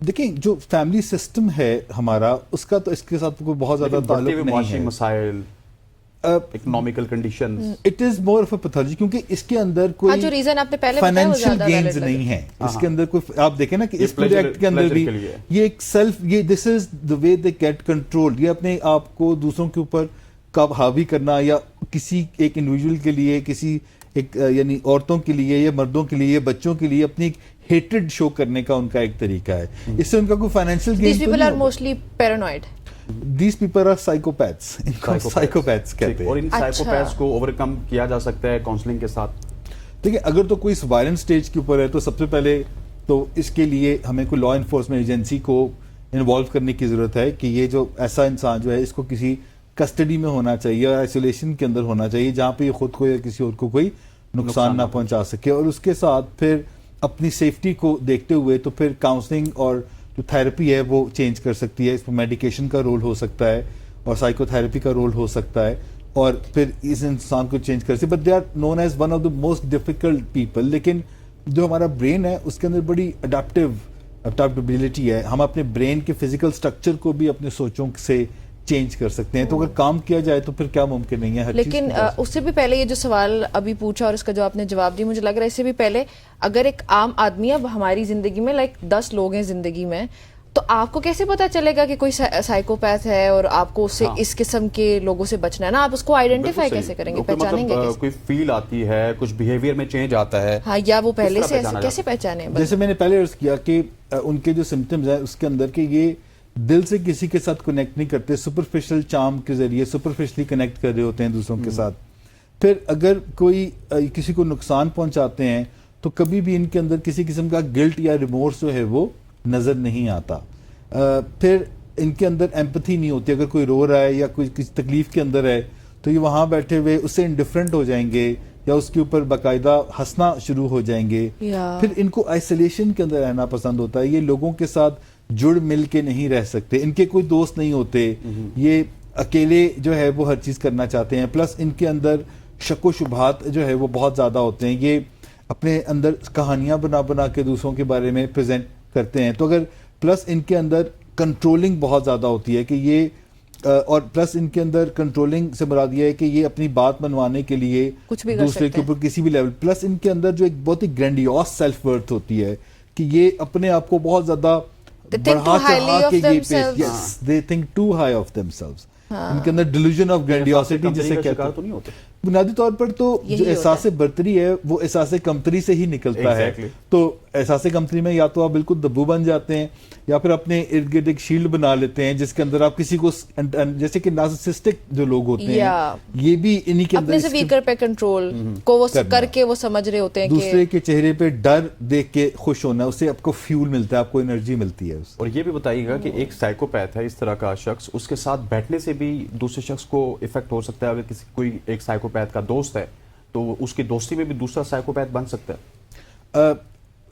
Speaker 7: देखिए जो फैमिली सिस्टम है हमारा, उसका तो इसके साथ कोई बहुत ज्यादा ताल्लुक नहीं है।
Speaker 1: मसाइल, economical conditions,
Speaker 7: it is more of a pathology, क्योंकि इसके अंदर कोई
Speaker 2: जो रीजन आपने पहले
Speaker 7: फाइनेंशियल गेन्स नहीं है, इसके अंदर कोई, आप देखें ना कि इस प्रोजेक्ट के अंदर भी ये एक सेल्फ, ये this is the way they get control, ये अपने आप को दूसरों के ऊपर कब हावी करना, या किसी एक इंडिविजुअल के लिए, किसी एक यानी औरतों के लिए या मर्दों के लिए, बच्चों के लिए अपनी हेट्रेड शो करने का उनका एक तरीका है। इससे उनका कोई financial gain
Speaker 2: These people are mostly paranoid.
Speaker 7: These people are psychopaths. इनको psychopaths कहते हैं।
Speaker 1: और इन साइकोपैथ्स को ओवरकम किया जा सकता है काउंसलिंग के साथ?
Speaker 7: देखिए अगर तो कोई वायलेंट स्टेज के ऊपर है तो सबसे पहले तो इसके लिए हमें कोई लॉ इन्फोर्समेंट एजेंसी को इन्वॉल्व करने की जरूरत है कि ये जो ऐसा इंसान जो है इसको किसी कस्टडी में होना चाहिए और आइसोलेशन के अंदर होना चाहिए, जहाँ पे ये खुद को या किसी और को कोई नुकसान ना पहुंचा सके। और उसके साथ फिर अपनी सेफ्टी को देखते हुए तो फिर काउंसलिंग और जो थेरेपी है वो चेंज कर सकती है, इसमें मेडिकेशन का रोल हो सकता है और साइकोथेरेपी का रोल हो सकता है, और फिर इस इंसान को चेंज कर सकते। But they are known as one of the most difficult people. लेकिन जो हमारा ब्रेन है उसके अंदर बड़ी अडेप्टेबिलिटी है, हम अपने ब्रेन के फिजिकल स्ट्रक्चर को भी अपने सोचों से चेंज कर सकते हैं, तो अगर काम किया जाए तो फिर क्या मुमकिन नहीं है हर
Speaker 2: लेकिन उससे भी पहले ये जो सवाल अभी पूछा और इसका जो आपने जवाब दिया, मुझे लग रहा है इससे भी पहले अगर एक आम आदमी अब हमारी जिंदगी में 10 लोग हैं जिंदगी में, तो आपको कैसे पता चलेगा कि कोई साइकोपैथ है और आपको उससे इस किस्म के लोगों से बचना है ना, आप उसको आइडेंटिफाई कैसे करेंगे, पहचानेंगे कैसे?
Speaker 1: कोई फील आती है, कुछ बिहेवियर में चेंज आता है,
Speaker 2: हाँ, या वो पहले से कैसे पहचाने?
Speaker 7: जैसे मैंने पहले अर्ज किया कि उनके जो सिम्टम्स है उसके अंदर के ये दिल से किसी के साथ कनेक्ट नहीं करते, सुपरफिशियल चार्म के जरिए सुपरफिशियली कनेक्ट कर रहे होते हैं दूसरों के साथ। फिर अगर कोई किसी को नुकसान पहुंचाते हैं तो कभी भी इनके अंदर किसी किस्म का गिल्ट या रिमोर्स जो है वो नजर नहीं आता। फिर इनके अंदर एम्पैथी नहीं होती, अगर कोई रो रहा है या कोई किसी तकलीफ के अंदर है तो ये वहां बैठे हुए उससे इंडिफरेंट हो जाएंगे या उसके ऊपर बाकायदा हंसना शुरू हो जाएंगे। फिर इनको आइसोलेशन के अंदर रहना पसंद होता है, ये लोगों के साथ जुड़ मिल के नहीं रह सकते, इनके कोई दोस्त नहीं होते, ये अकेले जो है वो हर चीज करना चाहते हैं। प्लस इनके अंदर शक शुबहात जो है वो बहुत ज्यादा होते हैं, ये अपने अंदर कहानियां बना बना के दूसरों के बारे में प्रेजेंट करते हैं। तो अगर प्लस इनके अंदर कंट्रोलिंग बहुत ज्यादा होती है कि ये और प्लस इनके अंदर कंट्रोलिंग से मुराद ये है कि ये अपनी बात मनवाने के लिए
Speaker 2: कुछ भी
Speaker 7: दूसरे के ऊपर किसी भी लेवल, प्लस इनके अंदर जो एक बहुत ही ग्रैंडियोस सेल्फ वर्थ होती है कि ये अपने आप को बहुत ज्यादा बढ़ा चढ़ा के ये पेश, yes they think too high of themselves. इनके अंदर डिल्यूजन ऑफ ग्रैंडियोसिटी जिसे कहते हैं।
Speaker 1: तो नहीं होते
Speaker 7: बुनियादी तौर पर तो
Speaker 2: यही
Speaker 7: जो
Speaker 2: होता
Speaker 7: एहसास बर्तरी है वो एहसास कंपनी से ही निकलता
Speaker 1: Exactly.
Speaker 7: है। तो एहसास कंपनी में या तो आप बिल्कुल दब्बू बन जाते हैं या फिर अपने इर्द गिर्द एक शील्ड बना लेते हैं जिसके अंदर आप किसी को जैसे कि नार्सिसिस्टिक जो लोग होते हैं ये भी इन्हीं के अंदर
Speaker 2: अपने से वीकर पे कंट्रोल को वो करके वो समझ रहे होते हैं
Speaker 7: दूसरे
Speaker 2: कि
Speaker 7: के चेहरे पे डर देख के खुश होना, उससे आपको फ्यूल मिलता है, आपको एनर्जी मिलती है उससे।
Speaker 1: और ये भी बताइएगा कि एक साइकोपैथ है इस तरह का शख्स, उसके साथ बैठने से भी दूसरे शख्स को इफेक्ट हो सकता है। अगर किसी कोई एक साइकोपैथ का दोस्त है तो उसकी दोस्ती में भी दूसरा साइकोपैथ बन सकता है।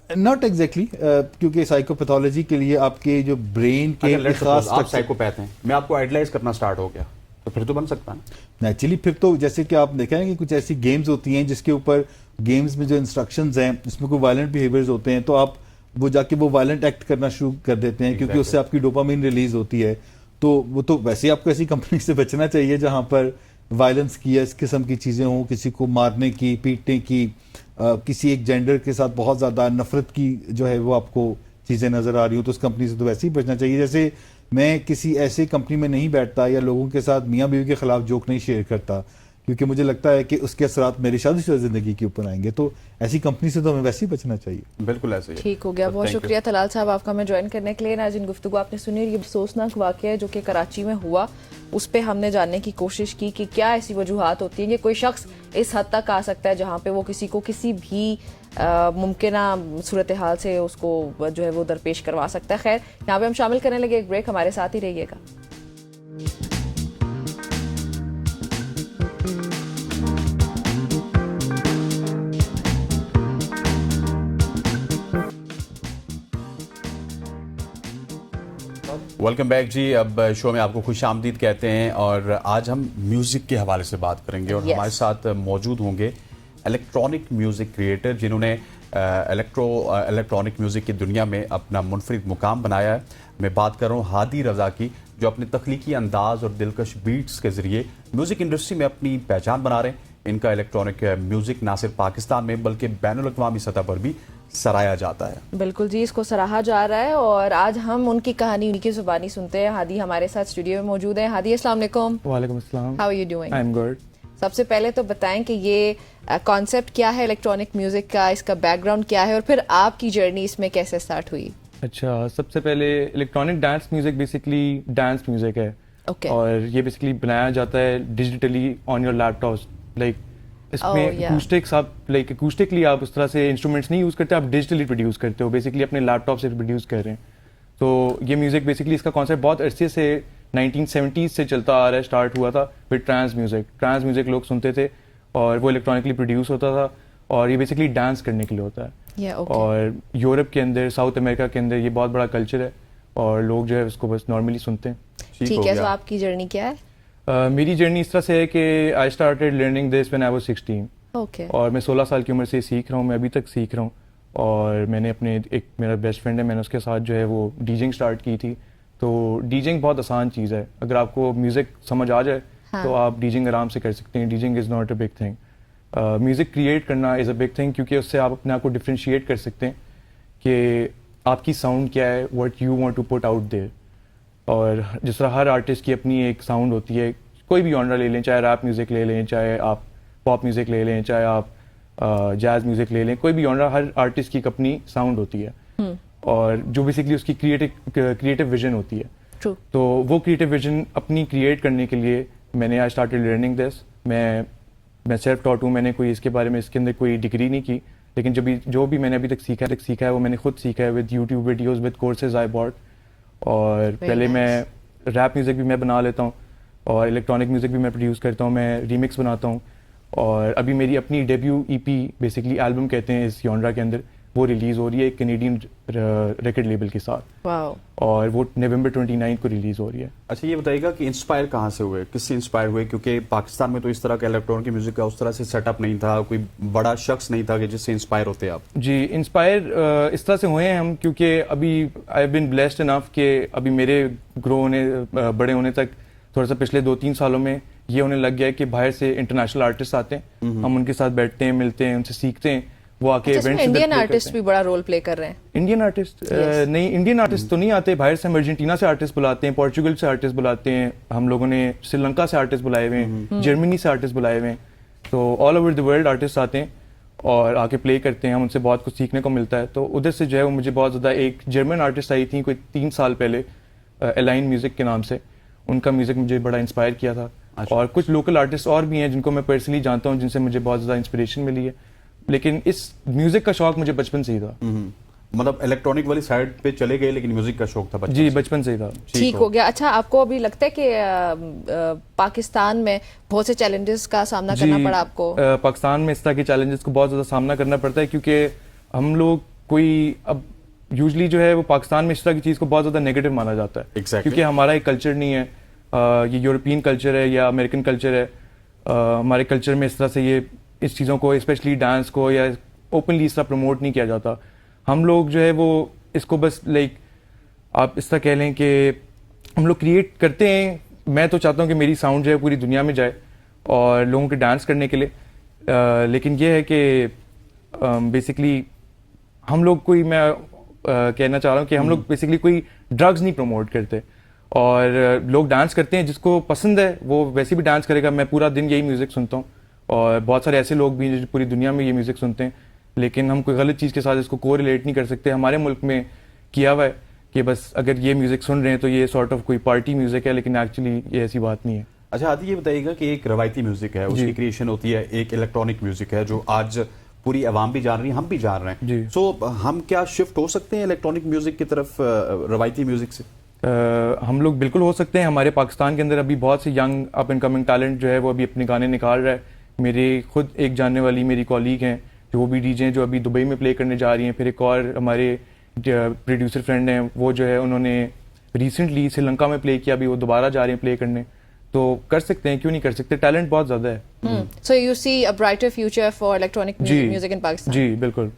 Speaker 7: नॉट एग्जैक्टली क्योंकि साइकोपैथोलॉजी के लिए आपके जो ब्रेन के
Speaker 1: अगर let's
Speaker 7: खास
Speaker 1: suppose आप साइकोपैथ हैं, मैं आपको आइडलाइज करना स्टार्ट हो गया तो फिर तो बन सकता है।
Speaker 7: नेचुरली फिर तो जैसे कि आप देखें कि कुछ ऐसी गेम्स होती हैं जिसके ऊपर गेम्स में जो इंस्ट्रक्शंस हैं इसमें कोई वायलेंट बिहेवियर्स होते हैं तो आप वो जाके वो वायलेंट एक्ट करना शुरू कर देते हैं क्योंकि उससे आपकी डोपामिन रिलीज होती है। तो वो तो वैसे ही आपको ऐसी कंपनी से बचना चाहिए जहां पर वायलेंस की इस किस्म की चीजें हों, किसी को मारने की, पीटने की, किसी एक जेंडर के साथ बहुत ज्यादा नफरत की जो है वो आपको चीजें नजर आ रही हो तो उस कंपनी से तो वैसे ही बचना चाहिए। जैसे मैं किसी ऐसे कंपनी में नहीं बैठता या लोगों के साथ मियाँ बीवी के खिलाफ जोक नहीं शेयर करता क्योंकि मुझे लगता है कि उसके असरात मेरी शादीशुदा जिंदगी के ऊपर आएंगे। तो ऐसी कंपनी से तो हमें वैसे ही बचना चाहिए।
Speaker 1: बिल्कुल ऐसे ही।
Speaker 2: ठीक हो गया। बहुत शुक्रिया तलाल साहब आपका हमें ज्वाइन करने के लिए। नाज़रीन, गुफ्तगू आपने सुनी और ये अफसोसनाक वाक़या है जो कि कराची में हुआ, उस पर हमने जानने की कोशिश की कि क्या ऐसी वजूहात होती हैं कि कोई शख्स इस हद तक आ सकता है जहाँ पे वो किसी को किसी भी मुमकिन सूरत हाल से उसको जो है वो दरपेश करवा सकता है। खैर, यहाँ पे हम शामिल करने लगे एक ब्रेक, हमारे साथ ही रहिएगा।
Speaker 1: वेलकम बैक जी। अब शो में आपको खुश आमदीद कहते हैं और आज हम म्यूजिक के हवाले से बात करेंगे और हमारे साथ मौजूद होंगे इलेक्ट्रॉनिक म्यूजिक क्रिएटर जिन्होंने इलेक्ट्रॉनिक म्यूजिक की दुनिया में अपना मुनफरिद मुकाम बनाया है। मैं बात कर रहा हूँ हादी रजा की, जो अपने तख्लीकी अंदाज और दिलकश बीट्स के जरिए म्यूजिक इंडस्ट्री में अपनी पहचान बना रहे हैं। इनका इलेक्ट्रॉनिक म्यूजिक ना सिर्फ पाकिस्तान में बल्कि बैनुल-अक़वामी सतह पर भी सराहा जाता है।
Speaker 2: बिल्कुल जी, इसको सराहा जा रहा है और आज हम उनकी कहानी उनकी जुबानी सुनते हैं। हादी हमारे साथ स्टूडियो में मौजूद है। हादी, अस्सलाम वालेकुम।
Speaker 8: वालेकुम अस्सलाम।
Speaker 2: How are you doing?
Speaker 8: I am good.
Speaker 2: सबसे पहले तो बताएं कि ये कॉन्सेप्ट क्या है इलेक्ट्रॉनिक म्यूजिक का, इसका बैकग्राउंड क्या है और फिर आपकी जर्नी इसमें कैसे स्टार्ट हुई?
Speaker 8: अच्छा, सबसे पहले electronic dance music basically dance music है।
Speaker 2: Okay.
Speaker 8: और ये बेसिकली बनाया जाता है digitally on your laptop. Like इसमें अकूस्टिक्स आप लाइक अकूस्टिकली आप उस तरह से इंस्ट्रूमेंट्स नहीं यूज करते, आप डिजिटली प्रोड्यूस करते हो, बेसिकली अपने लैपटॉप से प्रोड्यूस कर रहे हैं। तो ये म्यूजिक बेसिकली इसका कॉन्सेप्ट बहुत अरसे से 1970s से चलता आ रहा है। स्टार्ट हुआ था with trance music. Trance music लोग सुनते थे और वो इलेक्ट्रॉनिकली प्रोड्यूस होता था और ये बेसिकली डांस करने के लिए होता है।
Speaker 2: okay.
Speaker 8: और यूरोप के अंदर, साउथ अमेरिका के अंदर ये बहुत बड़ा कल्चर है और लोग जो है उसको बस नॉर्मली सुनते हैं।
Speaker 2: ठीक है, तो आपकी जर्नी क्या है?
Speaker 8: मेरी जर्नी इस तरह से है कि I started learning this when I was 16।
Speaker 2: Okay.
Speaker 8: और मैं 16 साल की उम्र से सीख रहा हूँ, मैं अभी तक सीख रहा हूँ। और मैंने अपने एक मेरा बेस्ट फ्रेंड है, मैंने उसके साथ जो है वो डीजिंग स्टार्ट की थी। तो डीजिंग बहुत आसान चीज़ है, अगर आपको म्यूज़िक समझ आ जाए तो आप डीजिंग आराम से कर सकते हैं। डीजिंग is not a big thing. Music create करना इज़ अ बिग थिंग क्योंकि उससे आप अपने आप को डिफ्रेंशिएट कर सकते हैं कि आपकी साउंड क्या है, what you want to put out there. और जिस तरह हर आर्टिस्ट की अपनी एक साउंड होती है, कोई भी जॉनरा ले लें, चाहे रैप म्यूज़िक ले लें, चाहे आप पॉप म्यूज़िक ले लें, चाहे आप जैज़ म्यूज़िक ले लें, कोई भी जॉनरा, हर आर्टिस्ट की एक अपनी साउंड होती है और जो बेसिकली उसकी क्रिएटिव विजन होती है।
Speaker 2: True.
Speaker 8: तो वो क्रिएटिव विजन अपनी क्रिएट करने के लिए मैंने आई स्टार्टेड लर्निंग दिस। मैं सेल्फ टॉट हूँ, मैंने कोई इसके बारे में इसके अंदर कोई डिग्री नहीं की, लेकिन जो भी मैंने अभी तक सीखा है वो मैंने खुद सीखा है with YouTube videos, with courses I bought. और पहले मैं रैप म्यूज़िक भी मैं बना लेता हूँ और इलेक्ट्रॉनिक म्यूज़िक भी मैं प्रोड्यूस करता हूँ, मैं रीमिक्स बनाता हूँ। और अभी मेरी अपनी डेब्यू ईपी बेसिकली एल्बम कहते हैं इस जॉनरा के अंदर, वो रिलीज़ हो रही है एक कैनेडियन रिकॉर्ड लेबल के साथ।
Speaker 2: वाओ।
Speaker 8: और वो नवंबर 29 को रिलीज़ हो रही है।
Speaker 1: अच्छा, ये बताइएगा कि इंस्पायर कहाँ से हुए, किससे इंस्पायर हुए? क्योंकि पाकिस्तान में तो इस तरह का इलेक्ट्रॉनिक म्यूजिक का उस तरह से सेटअप नहीं था, कोई बड़ा शख्स नहीं था कि जिससे इंस्पायर होते आप।
Speaker 8: जी, इंस्पायर इस तरह से हुए हैं हम क्योंकि अभी I have been blessed enough कि अभी मेरे ग्रो होने बड़े होने तक थोड़ा सा पिछले 2-3 सालों में ये होने लग गया है कि बाहर से इंटरनेशनल आर्टिस्ट आते हैं, हम उनके साथ बैठते हैं, मिलते हैं, उनसे सीखते हैं, वो आके इवेंट्स।
Speaker 2: इंडियन आर्टिस्ट भी बड़ा रोल प्ले कर रहे हैं।
Speaker 8: इंडियन आर्टिस्ट नहीं, इंडियन आर्टिस्ट तो नहीं आते, बाहर से हम अर्जेंटीना से आर्टिस्ट बुलाते हैं, पोर्चुगल से आर्टिस्ट बुलाते हैं, हम लोगों ने श्रीलंका से आर्टिस्ट बुलाए हुए हैं, जर्मनी से आर्टिस्ट बुलाए हुए हैं। तो all over the world artist आते हैं और आके प्ले करते हैं, हम उनसे बहुत कुछ सीखने को मिलता है। तो उधर से जो है वो मुझे बहुत ज़्यादा, एक जर्मन आर्टिस्ट आई थी कोई 3 साल पहले, एलाइन म्यूज़िक के नाम से, उनका म्यूज़िक मुझे बड़ा इंस्पायर किया था।
Speaker 1: अच्छा।
Speaker 8: और कुछ लोकल आर्टिस्ट और भी हैं जिनको मैं पर्सनली जानता हूँ, जिनसे मुझे बहुत ज़्यादा इंस्पिरेशन मिली है। लेकिन इस म्यूज़िक का शौक मुझे बचपन से ही था।
Speaker 1: मतलब इलेक्ट्रॉनिक वाली साइड पे चले गए, लेकिन म्यूजिक का शौक था बचपन
Speaker 8: जी,
Speaker 1: से।
Speaker 8: बचपन से ही था।
Speaker 2: ठीक हो गया। अच्छा, आपको अभी लगता है कि पाकिस्तान में बहुत से चैलेंजेस का सामना करना पड़ा आपको?
Speaker 8: पाकिस्तान में इस तरह के चैलेंजेस को बहुत ज़्यादा सामना करना पड़ता है, क्योंकि हम लोग कोई अब यूजली जो है वो पाकिस्तान में इस तरह की चीज़ को बहुत ज़्यादा नेगेटिव माना जाता है।
Speaker 1: Exactly.
Speaker 8: क्योंकि हमारा एक कल्चर नहीं है, ये यूरोपियन कल्चर है या अमेरिकन कल्चर है। हमारे कल्चर में इस तरह से ये इस चीज़ों को, स्पेशली डांस को, या ओपनली इस तरह प्रमोट नहीं किया जाता। हम लोग जो है वो इसको बस आप इस तरह कह लें कि हम लोग क्रिएट करते हैं। मैं तो चाहता हूँ कि मेरी साउंड जो है पूरी दुनिया में जाए और लोगों के डांस करने के लिए, लेकिन ये है कि बेसिकली हम लोग कोई, मैं कहना चाह रहा हूँ कि हम लोग बेसिकली कोई ड्रग्स नहीं प्रमोट करते, और लोग डांस करते हैं, जिसको पसंद है वो वैसे भी डांस करेगा। मैं पूरा दिन यही म्यूज़िक सुनता हूँ और बहुत सारे ऐसे लोग भी हैं जो पूरी दुनिया में ये म्यूज़िक सुनते हैं, लेकिन हम कोई गलत चीज़ के साथ इसको कोरिलेट नहीं कर सकते। हमारे मुल्क में किया हुआ है कि बस अगर ये म्यूज़िक सुन रहे हैं तो ये सॉर्ट ऑफ कोई पार्टी म्यूज़िक है, लेकिन एक्चुअली ये ऐसी बात नहीं है।
Speaker 1: अच्छा आदि, ये बताइएगा कि एक रवायती म्यूजिक है, उसकी क्रिएशन होती है, एक इलेक्ट्रॉनिक म्यूजिक है जो आज पूरी आवाम भी जान रही है, हम भी जान रहे हैं।
Speaker 8: जी।
Speaker 1: सो हम क्या शिफ्ट हो सकते हैं इलेक्ट्रॉनिक म्यूजिक की तरफ रवायती म्यूजिक से?
Speaker 8: हम लोग बिल्कुल हो सकते हैं। हमारे पाकिस्तान के अंदर अभी बहुत से young up and coming talent जो है वो अभी अपने गाने निकाल रहा है। मेरे खुद एक जानने वाली मेरी कॉलीग हैं जो भी डीजे हैं, जो अभी दुबई में प्ले करने जा रही हैं। फिर एक और हमारे प्रोड्यूसर फ्रेंड हैं, वो जो है उन्होंने रिसेंटली श्रीलंका में प्ले किया, अभी वो दोबारा जा रहे हैं प्ले करने। तो कर सकते हैं, क्यों नहीं कर सकते, टैलेंट बहुत ज़्यादा है।
Speaker 2: So you see a brighter future for electronic music in Pakistan?
Speaker 8: जी बिल्कुल।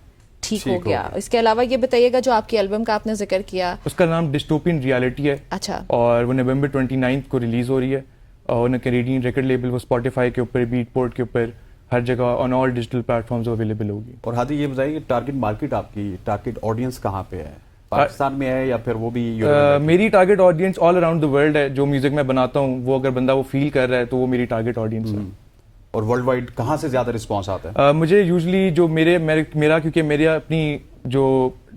Speaker 2: ठीक हो गया। इसके अलावा ये बताइएगा, जो आपकी एल्बम का आपने जिक्र किया,
Speaker 8: उसका नाम डिस्टोपियन रियलिटी है।
Speaker 2: अच्छा।
Speaker 8: और वो नवंबर 29 को रिलीज हो रही है, और उन कैनेडियन रिकॉर्ड लेबल, वो स्पॉटिफाई के ऊपर, बीटपोर्ट के ऊपर, हर जगह on all digital platforms available होगी।
Speaker 1: और हादी ये बताइए, टारगेट मार्केट आपकी, टारगेट ऑडियंस कहाँ पे है? पाकिस्तान में है या फिर वो भी
Speaker 8: मेरी target audience all around the world है। जो म्यूजिक मैं बनाता हूँ वो अगर बंदा वो फील कर रहा है तो वो मेरी टारगेट ऑडियंस है।
Speaker 1: और वर्ल्ड वाइड कहाँ से ज्यादा रिस्पांस आता है?
Speaker 8: मुझे यूजली जो मेरा क्योंकि मेरी अपनी जो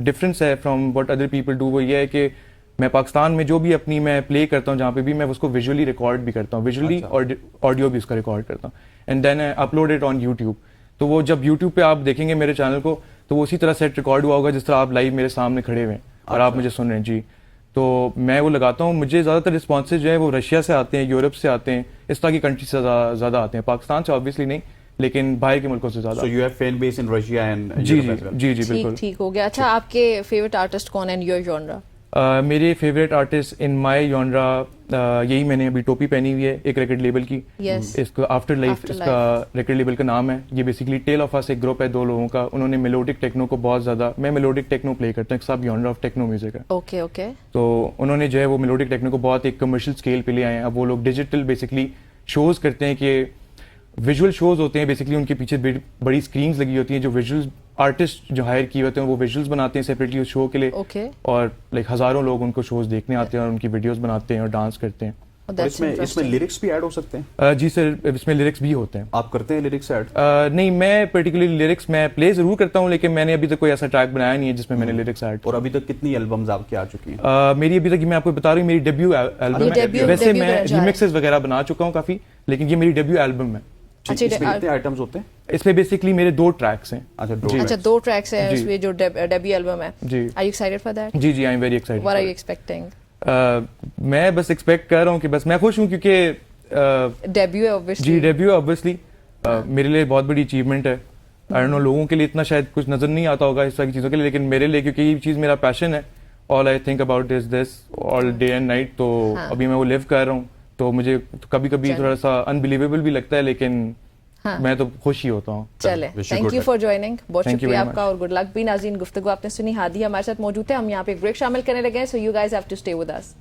Speaker 8: डिफरेंस है from what other people do, वो ये है कि मैं पाकिस्तान में जो भी अपनी मैं प्ले करता हूँ जहाँ पे भी, मैं उसको विजुअली रिकॉर्ड भी करता हूँ, विजुअली और ऑडियो भी उसका रिकॉर्ड करता हूँ, and then I upload it on YouTube. तो वो जब यूट्यूब पे आप देखेंगे मेरे चैनल को, तो वो उसी तरह सेट रिकॉर्ड हुआ होगा जिस तरह आप लाइव मेरे सामने खड़े हुए हैं और आप मुझे सुन रहे हैं। जी, तो मैं वो लगाता हूँ। मुझे ज़्यादातर रिस्पॉन्सेज जो है वो रशिया से आते हैं, यूरोप से आते हैं, इस तरह की कंट्री से ज़्यादा आते हैं। पाकिस्तान से ऑब्वियसली नहीं, लेकिन बाहर के मुल्कों से ज़्यादा।
Speaker 1: So you have fan base in Russia and
Speaker 8: ji
Speaker 1: Europe as well?
Speaker 8: जी जी बिल्कुल।
Speaker 2: ठीक हो गया। अच्छा, आपके फेवरेट आर्टिस्ट कौन है इन योर जॉनरा?
Speaker 8: मेरे favourite artist in my genre, यही मैंने अभी टोपी पहनी हुई है एक रिकॉर्ड लेबल की।
Speaker 2: Yes.
Speaker 8: इसको आफ्टर लाइफ
Speaker 2: Afterlife.
Speaker 8: इसका रिकॉर्ड लेबल का नाम है। ये बेसिकली टेल ऑफ अस एक ग्रुप है 2 लोगों का। उन्होंने मेलोडिक टेक्नो को बहुत ज़्यादा, मैं मेलोडिक टेक्नो प्ले करता हूँ, सब जॉनरा ऑफ टेक्नो म्यूजिक है।
Speaker 2: Okay okay.
Speaker 8: तो उन्होंने जो है वो मेलोडिक टेक्नो को बहुत एक कमर्शियल स्केल पे ले आए हैं। अब वो लोग डिजिटल बेसिकली शोज करते हैं, कि विजुअल शोज होते हैं बेसिकली, उनके पीछे बड़ी स्क्रीन्स लगी होती हैं, जो विजुअल आर्टिस्ट जो हायर किए होते हैं वो विजुअल्स बनाते हैं सेपरेटली उस शो के लिए।
Speaker 2: Okay.
Speaker 8: और हजारों लोग उनको शोज देखने आते हैं और उनकी वीडियोस बनाते हैं और डांस करते हैं।
Speaker 2: Oh,
Speaker 1: और
Speaker 2: that's
Speaker 1: इसमें
Speaker 2: interesting.
Speaker 1: लिरिक्स भी ऐड हो सकते हैं?
Speaker 8: जी सर, इसमें लिरिक्स भी होते हैं।
Speaker 1: आप करते हैं लिरिक्स ऐड?
Speaker 8: नहीं, मैं पर्टिकुलरली लिरिक्स मैं प्ले जरूर करता हूँ, लेकिन मैंने अभी तक कोई ऐसा ट्रैक बनाया नहीं है जिसमें मैंने लिरिक्स ऐड।
Speaker 1: और अभी तक कितनी एल्बम्स आपकी आ चुकी हैं?
Speaker 8: मेरी अभी तक, मैं आपको बता रही हूँ, मेरी डेब्यू एल्बम है।
Speaker 2: debut
Speaker 8: वैसे मैं
Speaker 2: बन जाए।
Speaker 8: रिमिक्सेस वगैरह बना चुका हूँ काफी, लेकिन ये मेरी डेब्यू एल्बम है।
Speaker 2: अच्छा,
Speaker 1: इसमें कितने आइटम्स होते हैं?
Speaker 8: इसमें बेसिकली मेरे 2 ट्रैक्स हैं।
Speaker 1: अच्छा,
Speaker 2: अच्छा, 2 ट्रैक्स हैं
Speaker 8: जी।
Speaker 2: उसमें जो डेब्यू एल्बम है।
Speaker 8: जी।
Speaker 2: Are you excited for that?
Speaker 8: जी जी, I am very excited.
Speaker 2: What are you expecting?
Speaker 8: मैं बस एक्सपेक्ट कर रहा हूँ कि बस मैं खुश हूँ, क्योंकि
Speaker 2: डेब्यू है ऑब्वियसली।
Speaker 8: जी डेब्यू ऑब्वियसली मेरे लिए बहुत बड़ी अचीवमेंट है। आई डोंट नो, लोगों के लिए इतना शायद कुछ नजर नहीं आता होगा इस तरह की चीज़ों के लिए, लेकिन मेरे लिए, क्योंकि ये चीज़ मेरा पैशन है, all I think about is this all day and night. तो अभी मैं वो लिव कर रहा हूँ, तो मुझे कभी कभी थोड़ा सा अनबिलीवेबल भी लगता है, लेकिन मैं तो खुश ही होता हूँ।
Speaker 2: चले, थैंक यू फॉर ज्वाइनिंग। बहुत
Speaker 8: Thank you
Speaker 2: शुक्रिया
Speaker 8: very
Speaker 2: आपका और गुड लक भी। नाज़रीन, गुफ्तगू आपने सुनी, हादी हमारे साथ मौजूद है। हम यहाँ पे एक ब्रेक शामिल करने लगे हैं, so you guys have to stay with us.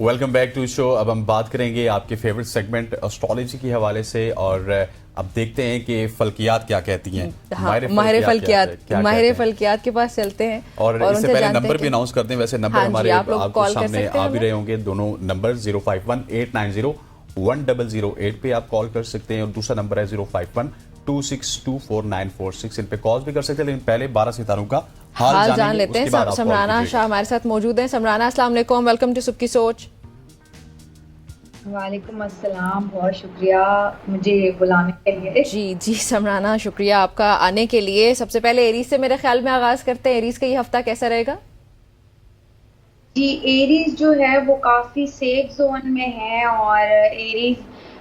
Speaker 1: Welcome back to show. अब हम बात करेंगे आपके फेवरेट सेगमेंट एस्ट्रोलॉजी के हवाले से, और अब देखते हैं कि फल्कियात क्या कहती हैं।
Speaker 2: माहिर फल्कियात के पास चलते हैं
Speaker 1: और इससे
Speaker 2: उनसे
Speaker 1: पहले
Speaker 2: जानते
Speaker 1: नंबर
Speaker 2: हैं
Speaker 1: भी अनाउंस करते हैं। वैसे नंबर
Speaker 2: हाँ
Speaker 1: हमारे
Speaker 2: आप लोग
Speaker 1: आपको
Speaker 2: कॉल कर
Speaker 1: सामने
Speaker 2: सकते हैं
Speaker 1: आ भी रहे होंगे। दोनों नंबर 051-890-1008 पे आप कॉल कर सकते हैं, और दूसरा नंबर है 051-2624946। इन पे कॉल भी कर सकते हैं, लेकिन पहले 12 सितारों का हाल
Speaker 2: जान लेते हैं। समराना शाह हमारे साथ मौजूद हैं। समराना, अस्सलाम वालेकुम, वेलकम टू सबकी सोच।
Speaker 9: वालेकुम अस्सलाम, बहुत शुक्रिया मुझे बुलाने के लिए।
Speaker 2: जी समराना, शुक्रिया आपका आने के लिए। सबसे पहले एरीज से मेरे ख्याल में आगाज करते हैं। एरीज का ये हफ्ता कैसा रहेगा?
Speaker 9: जी, एरीज जो है वो काफी सेफ जोन में है, और एरीज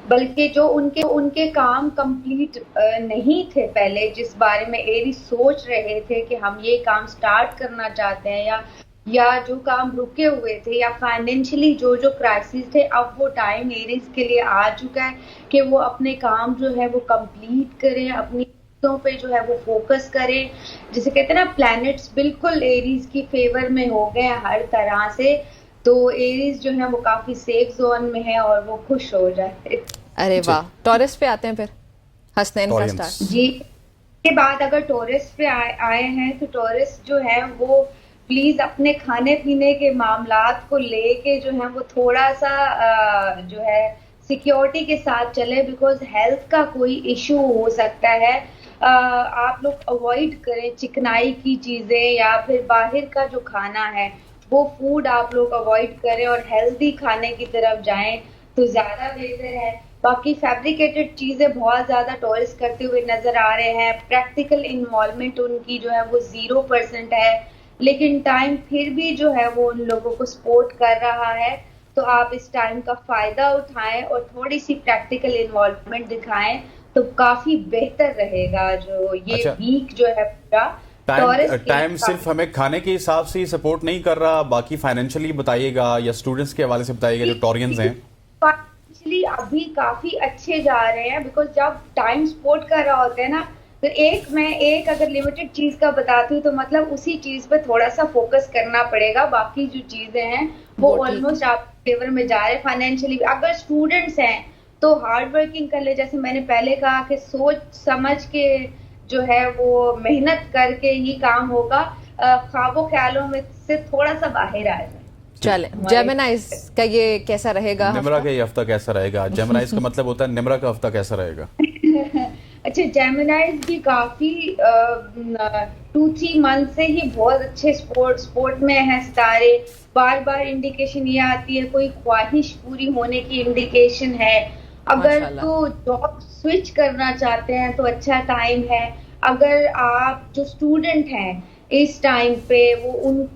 Speaker 9: बल्कि जो उनके काम कंप्लीट नहीं थे पहले, जिस बारे में एरीज सोच रहे थे कि हम ये काम स्टार्ट करना चाहते हैं, या जो काम रुके हुए थे, या फाइनेंशियली जो क्राइसिस थे, अब वो टाइम एरीज के लिए आ चुका है कि वो अपने काम जो है वो कंप्लीट करें, अपनी चीजों पे जो है वो फोकस करें। जिसे कहते हैं ना, प्लैनेट्स बिल्कुल एरीज की फेवर में हो गए हैं हर तरह से, तो एरीज जो है वो काफी सेफ जोन में है और वो खुश हो जाए।
Speaker 2: अरे वाह। टॉरस पे आते हैं फिर, हसनैन का स्टार्ट।
Speaker 9: जी, के बाद अगर टॉरस पे आए हैं तो टॉरस जो है वो प्लीज अपने खाने पीने के मामलात को लेके जो है वो थोड़ा सा जो है सिक्योरिटी के साथ चले, बिकॉज हेल्थ का कोई इशू हो सकता है। आप लोग अवॉइड करें चिकनाई की चीजें, या फिर बाहर का जो खाना है वो फूड आप लोग अवॉइड करें और हेल्दी खाने की तरफ जाएं तो ज्यादा बेहतर है। बाकी फैब्रिकेटेड चीजें बहुत ज्यादा टॉरस करते हुए नजर आ रहे हैं। प्रैक्टिकल इन्वॉल्वमेंट उनकी जो है वो 0% है, लेकिन टाइम फिर भी जो है वो उन लोगों को सपोर्ट कर रहा है। तो आप इस टाइम का फायदा उठाएं और थोड़ी सी प्रैक्टिकल इन्वॉल्वमेंट दिखाएं तो काफी बेहतर रहेगा। जो ये वीक जो है पूरा
Speaker 1: टाइम सिर्फ हमें खाने के हिसाब से सपोर्ट नहीं कर रहा, बाकी फाइनेंशियली बताइएगा या स्टूडेंट्स के हवाले से बताइएगा जो टॉरियंस हैं।
Speaker 9: फाइनेंशियली अभी काफी अच्छे जा रहे हैं, बिकॉज जब टाइम सपोर्ट कर रहा होता है ना, तो मैं एक अगर लिमिटेड चीज का बताती हूँ तो मतलब उसी चीज पे थोड़ा सा फोकस करना पड़ेगा। बाकी जो चीजें हैं वो ऑलमोस्ट आप फेवर में जा रहे हैं। फाइनेंशियली अगर स्टूडेंट्स हैं तो हार्ड वर्किंग कर ले, जैसे मैंने पहले कहा कि सोच समझ के जो है वो मेहनत करके ही काम होगा। ख्वाबों ख्यालों में से थोड़ा सा बाहर आ जाए।
Speaker 2: चले, जेमिनाइज का ये कैसा रहेगा?
Speaker 1: निम्रा का ये हफ्ता कैसा रहेगा? जेमिनाइज का मतलब होता है निम्रा का हफ्ता कैसा रहेगा?
Speaker 9: अच्छा, जेमिनाइज भी काफी 2-3 मंथ से ही बहुत अच्छे स्पोर्ट में है सितारे। बार बार इंडिकेशन ये आती है कोई ख्वाहिश पूरी होने की इंडिकेशन है। अगर तो जॉब स्विच करना चाहते हैं तो अच्छा टाइम है। अगर आप जो स्टूडेंट हैं इस टाइम पे वो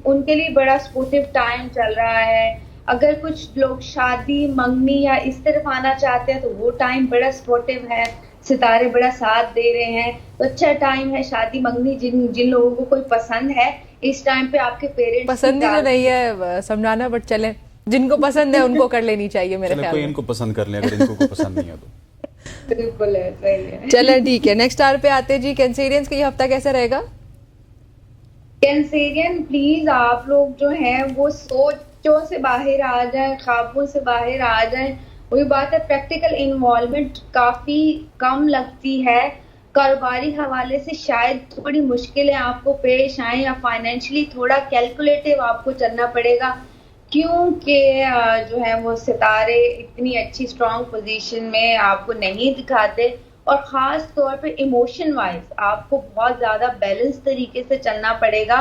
Speaker 9: उनके लिए बड़ा सपोर्टिव टाइम चल रहा है। अगर कुछ लोग शादी मंगनी या इस तरफ आना चाहते हैं तो वो टाइम बड़ा सपोर्टिव है, सितारे बड़ा साथ दे रहे हैं, तो अच्छा टाइम है। शादी मंगनी जिन लोगों को कोई पसंद है इस टाइम पे आपके पेरेंट्स
Speaker 2: पसंद ही तो नहीं है समझाना, बट चले जिनको पसंद है उनको कर लेनी चाहिए मेरे ख्याल में।
Speaker 1: इनको पसंद कर ले, अगर इनको कोई पसंद नहीं है तो
Speaker 9: बिल्कुल है, सही है।
Speaker 2: चले ठीक है, नेक्स्ट स्टार पे आते जी। कैंसेरियंस का ये हफ्ता कैसा रहेगा?
Speaker 9: कैंसेरियन प्लीज आप लोग जो है वो सोचों से बाहर आ जाए, ख्वाबों से बाहर आ जाए। वही बात है, प्रैक्टिकल इन्वॉल्वमेंट काफी कम लगती है। कारोबारी हवाले से शायद थोड़ी मुश्किलें आपको पेश आए, या फाइनेंशियली थोड़ा कैलकुलेटिव आपको चलना पड़ेगा, क्योंकि जो है वो सितारे इतनी अच्छी स्ट्रॉन्ग पोजीशन में आपको नहीं दिखाते। और खास तौर पे इमोशन वाइज आपको बहुत ज्यादा बैलेंस तरीके से चलना पड़ेगा।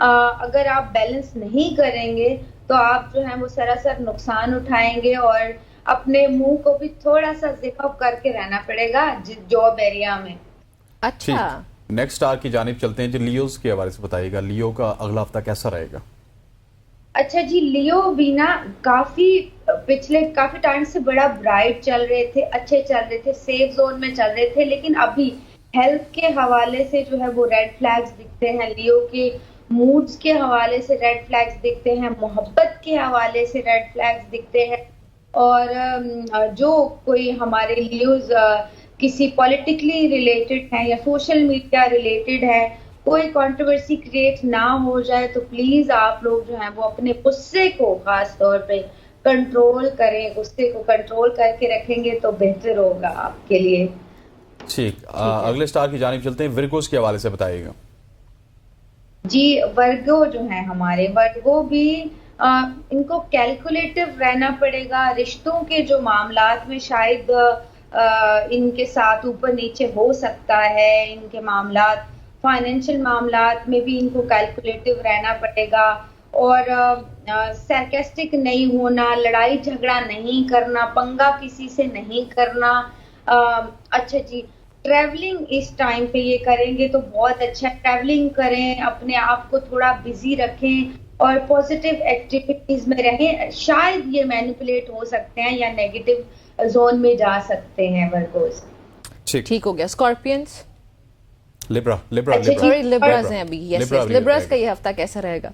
Speaker 9: अगर आप बैलेंस नहीं करेंगे तो आप जो है वो सरासर नुकसान उठाएंगे, और अपने मुंह को भी थोड़ा सा जिप अप करके रहना पड़ेगा जॉब एरिया में।
Speaker 2: अच्छा,
Speaker 1: नेक्स्ट स्टार की जानिब चलते हैं जी। लियोज के हवाले से बताइएगा, लियो का अगला हफ्ता कैसा रहेगा?
Speaker 9: अच्छा जी, लियो भी ना पिछले काफी टाइम से बड़ा ब्राइट चल रहे थे, अच्छे चल रहे थे, सेफ जोन में चल रहे थे, लेकिन अभी हेल्थ के हवाले से जो है वो रेड फ्लैग्स दिखते हैं। लियो के मूड्स के हवाले से रेड फ्लैग्स दिखते हैं, मोहब्बत के हवाले से रेड फ्लैग्स दिखते हैं। और जो कोई हमारे लियोज किसी पॉलिटिकली रिलेटेड है या सोशल मीडिया रिलेटेड है, कोई कंट्रोवर्सी क्रिएट ना हो जाए, तो प्लीज आप लोग जो है वो अपने गुस्से को खास तौर पे कंट्रोल करें, गुस्से को कंट्रोल करके रखेंगे तो बेहतर होगा आपके लिए।
Speaker 1: ठीक, अगले स्टार की जानिब चलते हैं, विर्गोस के हवाले से बताइएगा।
Speaker 9: जी, वर्गो जो है हमारे, वर्गो भी इनको कैलकुलेटिव रहना पड़ेगा। रिश्तों के जो मामलात में शायद इनके साथ ऊपर नीचे हो सकता है, इनके मामलात, फाइनेंशियल मामलात में भी इनको कैलकुलेटिव रहना पड़ेगा और सरकास्टिक नहीं होना, लड़ाई झगड़ा नहीं करना, पंगा किसी से नहीं करना। अच्छा जी, ट्रैवलिंग इस टाइम पे ये करेंगे तो बहुत अच्छा, ट्रैवलिंग करें, अपने आप को थोड़ा बिजी रखें और पॉजिटिव एक्टिविटीज में रहें। शायद ये मैनिपुलेट हो सकते हैं या नेगेटिव जोन में जा सकते हैं वर्गोस।
Speaker 2: ठीक हो गया। स्कॉर्पियंस,
Speaker 1: लिब्रा
Speaker 2: सॉरी लिब्रास हैं अभी। यस, लिब्रास का ये हफ्ता कैसा रहेगा?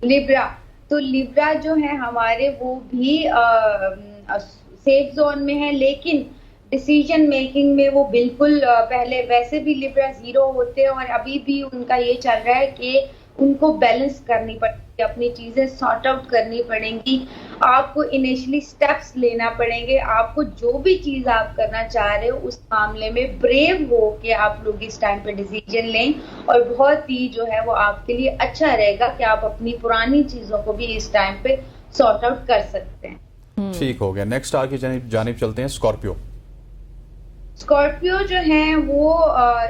Speaker 9: लिब्रा, तो लिब्रा जो है हमारे वो भी सेफ जोन में है, लेकिन डिसीजन मेकिंग में वो बिल्कुल पहले वैसे भी लिब्रा 0 होते हैं और अभी भी उनका ये चल रहा है कि उनको बैलेंस करनी पड़ेगी, अपनी चीजें सॉर्ट आउट करनी पड़ेंगी। आपको इनिशियली स्टेप्स लेना पड़ेंगे। आपको जो भी चीज आप करना चाह रहे हो उस मामले में ब्रेव हो कि आप लोग इस टाइम पे डिसीजन लें और बहुत ही जो है वो आपके लिए अच्छा रहेगा कि आप अपनी पुरानी चीजों को भी इस टाइम पे सॉर्ट आउट कर सकते हैं।
Speaker 1: ठीक हो गया। नेक्स्ट स्टार की जानिब चलते हैं, स्कॉर्पियो।
Speaker 9: स्कॉर्पियो जो है वो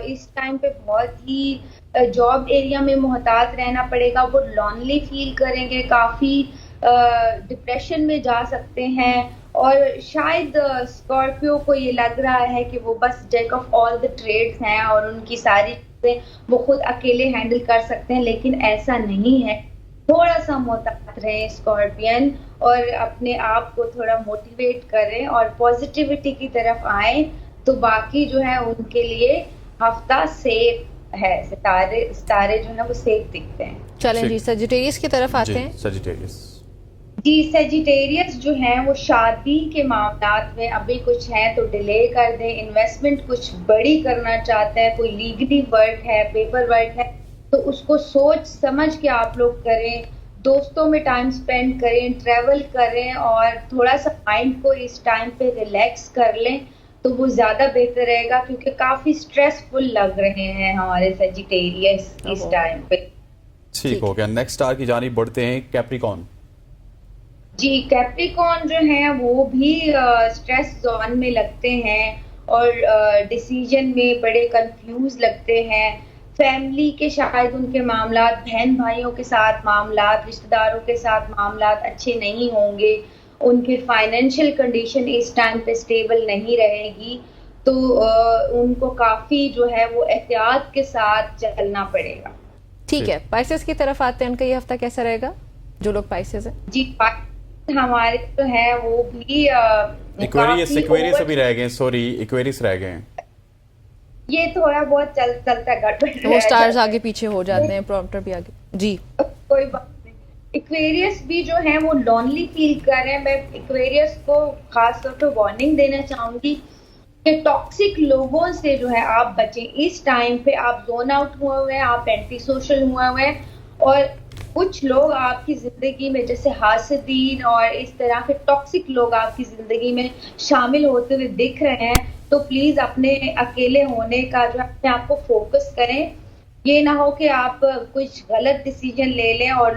Speaker 9: इस टाइम पे बहुत ही जॉब एरिया में मोहतात रहना पड़ेगा। वो लॉनली फील करेंगे, काफी डिप्रेशन में जा सकते हैं और शायद स्कॉर्पियो को ये लग रहा है कि वो बस jack of all the trades हैं और उनकी सारी चीजें वो खुद अकेले हैंडल कर सकते हैं, लेकिन ऐसा नहीं है। थोड़ा सा मोहतात रहें स्कॉर्पियन और अपने आप को थोड़ा मोटिवेट करें और पॉजिटिविटी की तरफ आए तो बाकी जो है उनके लिए हफ्ता सेफ है। सितारे जो है वो सेफ दिखते हैं।
Speaker 2: चलें जी, सजिटेरियस की तरफ आते हैं।
Speaker 1: सजिटेरियस
Speaker 9: जी, सजिटेरियस जो है वो शादी के मामलात में अभी कुछ है तो डिले कर दें। इन्वेस्टमेंट कुछ बड़ी करना चाहते हैं, कोई लीगली वर्क है, पेपर वर्क है, तो उसको सोच समझ के आप लोग करें। दोस्तों में टाइम स्पेंड करें, ट्रैवल करें और थोड़ा सा माइंड को इस टाइम पे रिलैक्स कर लें तो वो ज्यादा बेहतर रहेगा, क्योंकि काफी स्ट्रेसफुल लग रहे हैं हमारे सजिटेरियस इस टाइम पे।
Speaker 1: ठीक हो गया। नेक्स्ट स्टार की जानिब बढ़ते हैं, कैप्रिकॉन।
Speaker 9: जी, कैप्रिकॉन जो है वो भी स्ट्रेस जोन में लगते हैं और डिसीजन में बड़े कंफ्यूज लगते हैं। फैमिली के शायद उनके मामलात, बहन भाइयों के साथ मामलात, रिश्तेदारों के साथ मामलात अच्छे नहीं होंगे। उनकी फाइनेंशियल कंडीशन इस टाइम पे स्टेबल नहीं रहेगी, तो उनको काफी जो है वो एहतियात के साथ चलना पड़ेगा।
Speaker 2: ठीक है, पाइसेस की तरफ आते हैं। उनका ये हफ्ता कैसा रहेगा, जो लोग पाइसेस हैं?
Speaker 9: जी, हमारे जो है वो भी
Speaker 1: इक्वेरियस अभी रह गए, सॉरी इक्वेरियस रह गए हैं।
Speaker 9: ये थोड़ा बहुत चलता गड़बड़,
Speaker 2: वो स्टार्स आगे पीछे हो जाते हैं, प्रॉम्प्टर भी आगे। जी,
Speaker 9: कोई बात नहीं। इक्वेरियस भी जो है वो लॉनली फील कर रहे हैं। मैं इक्वेरियस को खास तौर पे वार्निंग देना चाहूंगी कि टॉक्सिक लोगों से जो है आप बचें। इस टाइम पे आप जोन आउट हुए हुए हैं, आप एंटी सोशल हुए हुए हैं और कुछ लोग आपकी जिंदगी में जैसे हासिदीन और इस तरह के टॉक्सिक लोग आपकी जिंदगी में शामिल होते हुए दिख रहे हैं, तो प्लीज अपने अकेले होने का जो अपने आप को फोकस करें। ये ना हो कि आप कुछ गलत डिसीजन ले लें और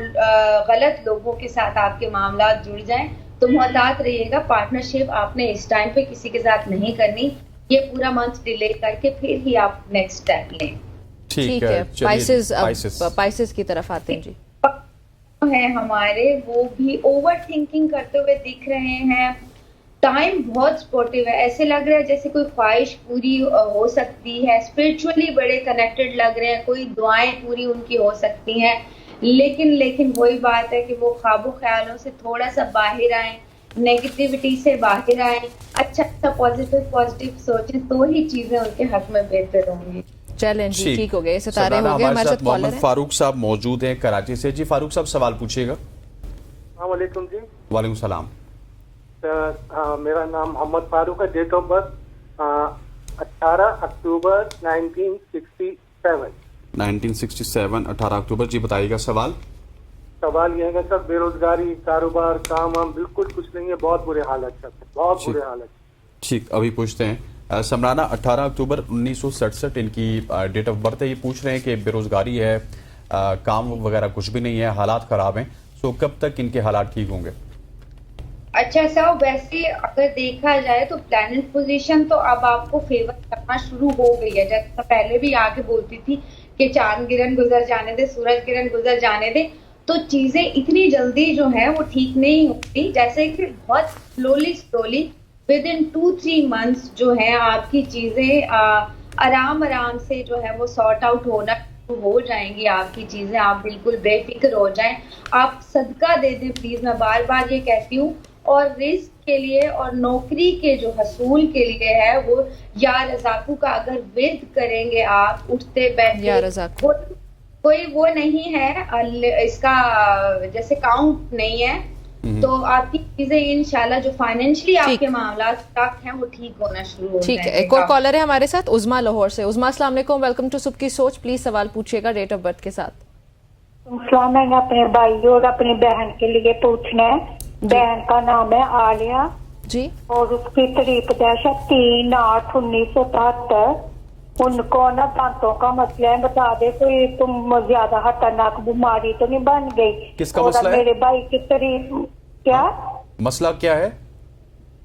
Speaker 9: गलत लोगों के साथ आपके मामला जुड़ जाएं, तो मुहतात रहिएगा। पार्टनरशिप आपने इस टाइम पे किसी के साथ नहीं करनी, ये पूरा मंथ डिले करके फिर ही आप नेक्स्ट स्टेप लें।
Speaker 2: ठीक है। पाइसेस की तरफ आते हैं जी।
Speaker 9: है हमारे, वो भी ओवर थिंकिंग करते हुए दिख रहे हैं। टाइम बहुत सपोर्टिव है, ऐसे लग रहा है जैसे कोई ख्वाहिश पूरी हो सकती है। स्पिरिचुअली बड़े कनेक्टेड लग रहे हैं, कोई दुआएं पूरी उनकी हो सकती हैं। लेकिन वही बात है कि वो ख्वाबों ख्यालों से थोड़ा सा बाहर आए, नेगेटिविटी से बाहर आए, अच्छा पॉजिटिव सोचें, तो ही चीजें उनके हक में बेहतर होंगी।
Speaker 2: चैलेंज ठीक हो गए, सितारे हो गए। हमारे साथ
Speaker 1: मोहम्मद फारूक साहब मौजूद हैं कराची से। जी फारूक साहब, सवाल पूछिएगा।
Speaker 10: वालेकुम जी।
Speaker 1: वालेकुम सलाम।
Speaker 10: मेरा नाम मोहम्मद फारूक है। डेट ऑफ बर्थ 18 अक्टूबर 1967।
Speaker 1: 1967, 18 अक्टूबर। जी बताइएगा सवाल।
Speaker 10: सवाल ये है कि सर बेरोजगारी, कारोबार, काम वाम बिल्कुल कुछ नहीं है, बहुत बुरे हालत सर, बहुत बुरे हालत।
Speaker 1: ठीक, अभी पूछते हैं समराना, 18 अक्टूबर 1967 इनकी डेट ऑफ बर्थ है। ये पूछ रहे हैं कि बेरोजगारी है, काम वगैरह कुछ भी नहीं है, हालात खराब हैं, सो कब तक इनके हालात ठीक होंगे?
Speaker 9: अच्छा सर, वैसे अगर देखा जाए तो प्लैनेट पोजीशन तो अब आपको फेवर करना शुरू हो गई है। जैसे पहले भी आगे बोलती थी कि चांद गिरन गुजर जाने दे, सूरज गिरन गुजर जाने दे, तो चीजें इतनी जल्दी जो है वो ठीक नहीं होती। जैसे कि बहुत स्लोली विद इन 2-3 मंथ्स जो है आपकी चीजें आराम से जो है वो सॉर्ट आउट होना हो जाएंगी आपकी चीजें। आप बिल्कुल बेफिक्र हो जाएं, आप सदका दे दें प्लीज, मैं बार बार ये कहती हूँ। और रिस्क के लिए और नौकरी के जो हसूल के लिए है वो या रज़ाकू का अगर विद करेंगे आप, उठते बैठते, कोई वो नहीं है इसका, जैसे काउंट नहीं है, तो आपकी चीजें इंशाल्लाह जो फाइनेंशियली आपके मामला हैं वो ठीक होना शुरू हो
Speaker 2: ठीक है। एक और कॉलर है हमारे साथ, उज़मा लाहौर से। उज़मा, अस्सलाम वालेकुम, वेलकम टू सुबह की सोच। प्लीज सवाल पूछिएगा डेट ऑफ बर्थ के साथ।
Speaker 11: मैंने अपने भाई और अपनी बहन के लिए पूछना है। बहन का नाम है आलिया
Speaker 2: जी,
Speaker 11: और उसकी तारीख है 3/8/1973। उनको ना दांतों का मसला है, बता दे कोई तुम ज्यादा खतरनाक बीमारी तो नहीं बन गई?
Speaker 1: किसका
Speaker 11: और
Speaker 1: मसला है?
Speaker 11: मेरे भाई की तारीख क्या?
Speaker 1: मसला क्या है?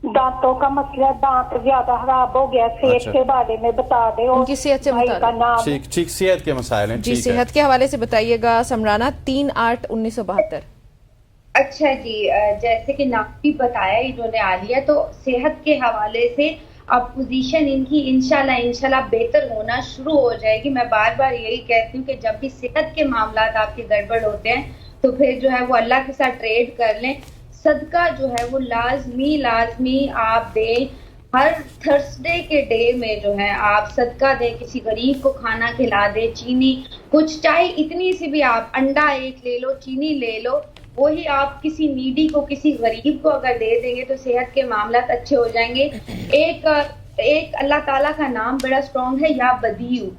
Speaker 11: दांतों का मसला, दांत ज्यादा खराब हो गया। सेहत
Speaker 1: अच्छा।
Speaker 11: के बारे में बता दे। और
Speaker 2: उनकी सेहत से
Speaker 11: भाई
Speaker 2: बता
Speaker 11: का
Speaker 2: दे।
Speaker 11: नाम
Speaker 1: ठीक, सेहत के मसाइल हैं।
Speaker 2: जी,
Speaker 1: ठीक है।
Speaker 2: सेहत के हवाले से बताइएगा समराना। 3/8/1972।
Speaker 9: अच्छा जी, जैसे कि नाम भी बताया इन्होंने आलिया, तो सेहत के हवाले से अब पोजीशन इनकी इंशाल्लाह बेहतर होना शुरू हो जाएगी। मैं बार बार यही कहती हूँ कि जब भी सेहत के मामलात आपके गड़बड़ होते हैं तो फिर जो है वो अल्लाह के साथ ट्रेड कर लें। सदका जो है वो लाजमी आप दें। हर थर्सडे के डे में जो है आप सदका दें, किसी गरीब को खाना खिला दें। चीनी कुछ, चाहे इतनी सी भी, आप अंडा एक ले लो, चीनी ले लो, वही आप किसी नीडी को, किसी गरीब को अगर दे देंगे तो सेहत के मामलात अच्छे हो जाएंगे। एक अल्लाह ताला का नाम बड़ा स्ट्रॉन्ग है, या बदीऊ,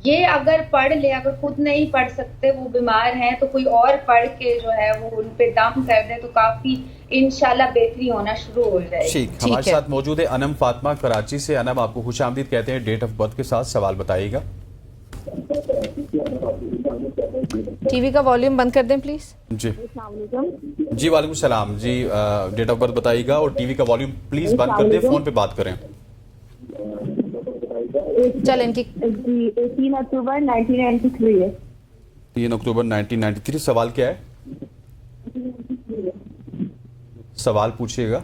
Speaker 9: ये अगर पढ़ ले, अगर खुद नहीं पढ़ सकते, वो बीमार हैं, तो कोई और पढ़ के जो है वो उन पे दम कर दे तो काफी इंशाल्लाह बेहतरी होना शुरू हो जाएगी।
Speaker 1: ठीक, हमारे साथ मौजूद है अनम फातिमा कराची से। अनम, आपको खुशामदीद कहते हैं। डेट ऑफ बर्थ के साथ सवाल बताइएगा।
Speaker 2: टीवी का वॉल्यूम बंद कर दें प्लीज।
Speaker 1: जी वालेकुम सलाम जी, डेट ऑफ बर्थ बताइएगा और टीवी का वॉल्यूम प्लीज बंद कर दें, फोन पे बात करें।
Speaker 2: चल इनकी
Speaker 11: 3 अक्टूबर 1993 है।
Speaker 1: 3 अक्टूबर 1993। सवाल क्या है? सवाल पूछिएगा।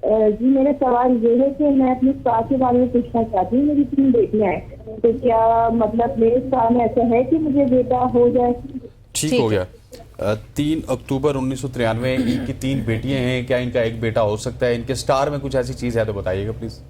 Speaker 11: जी, मेरा सवाल ये है कि मैं अपने स्वास्थ्य के बारे में पूछना चाहती हूँ। मेरी 3 बेटियां हैं, तो क्या मतलब मेरे साल में ऐसा है कि मुझे बेटा हो जाए?
Speaker 1: ठीक हो गया। 3 अक्टूबर 1993 इनकी 3 बेटियां हैं, क्या इनका एक बेटा हो सकता है? इनके स्टार में कुछ ऐसी चीज है तो बताइएगा प्लीज।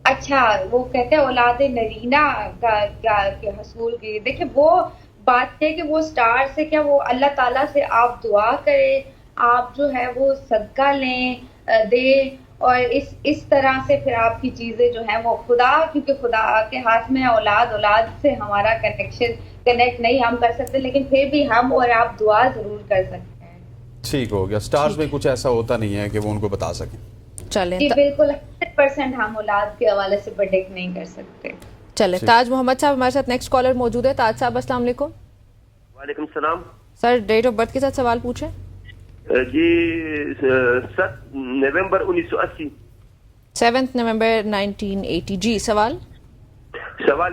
Speaker 9: अच्छा, वो कहते हैं औलाद नरीना के हसूल की। देखिए, वो बात है कि वो स्टार से क्या, वो अल्लाह ताला से आप दुआ करें, आप जो है वो सदका लें, दे, और इस तरह से फिर आपकी चीजें जो है वो खुदा, क्योंकि खुदा के हाथ में औलाद से हमारा कनेक्ट नहीं हम कर सकते, लेकिन फिर भी हम और आप दुआ जरूर कर सकते हैं।
Speaker 1: ठीक हो गया। स्टार्स में कुछ ऐसा होता नहीं है कि वो उनको बता सकें।
Speaker 2: चलें
Speaker 9: जी बिल्कुल, 100% हम औलाद के हवाले से प्रेडिक्ट नहीं कर सकते।
Speaker 2: चलें, ताज मोहम्मद साहब हमारे साथ नेक्स्ट कॉलर मौजूद है। ताज साहब, अस्सलाम वालेकुम।
Speaker 12: वालेकुम सलाम
Speaker 2: सर, डेट ऑफ बर्थ के साथ सवाल पूछें।
Speaker 12: जी, 7 नवंबर 1980।
Speaker 2: 7 नवंबर 1980। जी, सवाल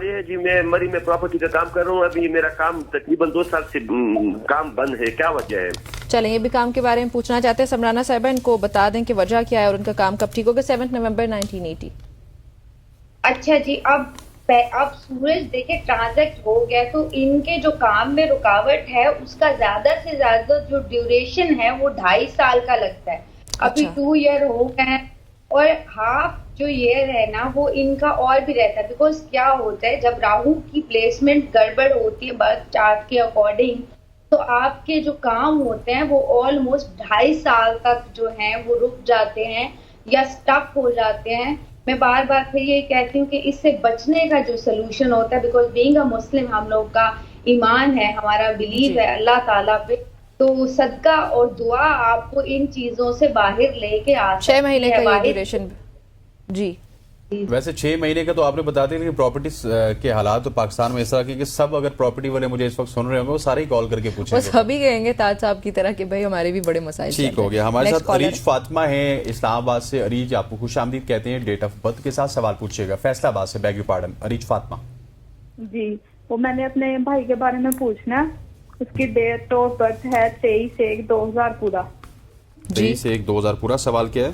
Speaker 12: ये है जी, मैं मरी में प्रॉपर्टी का काम कर रहा हूँ। अभी मेरा काम तकरीबन 2 साल से काम बंद है, क्या वजह है?
Speaker 2: चलें, ये भी काम के बारे में पूछना चाहते हैं समराना साहिबा, इनको बता दें कि वजह क्या है और उनका काम कब ठीक होगा। 7 नवंबर 1980।
Speaker 9: अच्छा जी, अब सूरज देखे ट्रांजैक्ट हो गया, तो इनके जो काम में रुकावट है उसका ज्यादा से ज्यादा जो ड्यूरेशन है वो 2.5 साल का लगता है। अभी 2 ईयर हो गए हैं, और हाफ जो ईयर है ना वो इनका और भी रहता है। बिकॉज क्या होता है, जब राहु की प्लेसमेंट गड़बड़ होती है बर्थ चार्ट के अकॉर्डिंग, तो आपके जो काम होते हैं वो ऑलमोस्ट 2.5 साल तक जो है वो रुक जाते हैं या स्टक हो जाते हैं। मैं बार बार फिर ये कहती हूँ कि इससे बचने का जो सोल्यूशन होता है, बिकॉज बीइंग अ मुस्लिम हम लोग का ईमान है, हमारा बिलीव है अल्लाह ताला पे, तो सदका और दुआ आपको इन चीजों से बाहर लेके आ
Speaker 2: 6 महीने का ये
Speaker 9: बाहर-
Speaker 2: ड्यूरेशन। जी
Speaker 1: वैसे 6 महीने का तो आपने बता दिया कि प्रॉपर्टी के हालात तो पाकिस्तान में इस तरह के कि सब अगर प्रॉपर्टी वाले मुझे इस वक्त सुन रहे होंगे वो सारे ही कॉल करके
Speaker 2: वो
Speaker 1: पूछेंगे।
Speaker 2: सभी कहेंगे ताज साहब की तरह कि भाई हमारे भी बड़े मसाइल चल
Speaker 1: ठीक
Speaker 2: रहे
Speaker 1: हो
Speaker 2: हैं।
Speaker 1: गया। हमारे
Speaker 2: Next
Speaker 1: साथ
Speaker 2: caller।
Speaker 1: अरीज फातिमा है इस्लामाबाद से। अरीज, आपको खुश आमदीद कहते हैं। डेट ऑफ बर्थ के साथ सवाल पूछिएगा। फैसलाबाद से, beg you pardon. Areej Fatima
Speaker 11: ji, वो मैंने अपने भाई के बारे में पूछना है। उसकी डेट ऑफ बर्थ है 23/1/2000 पूरा।
Speaker 1: 23/1/2000 पूरा। सवाल क्या है?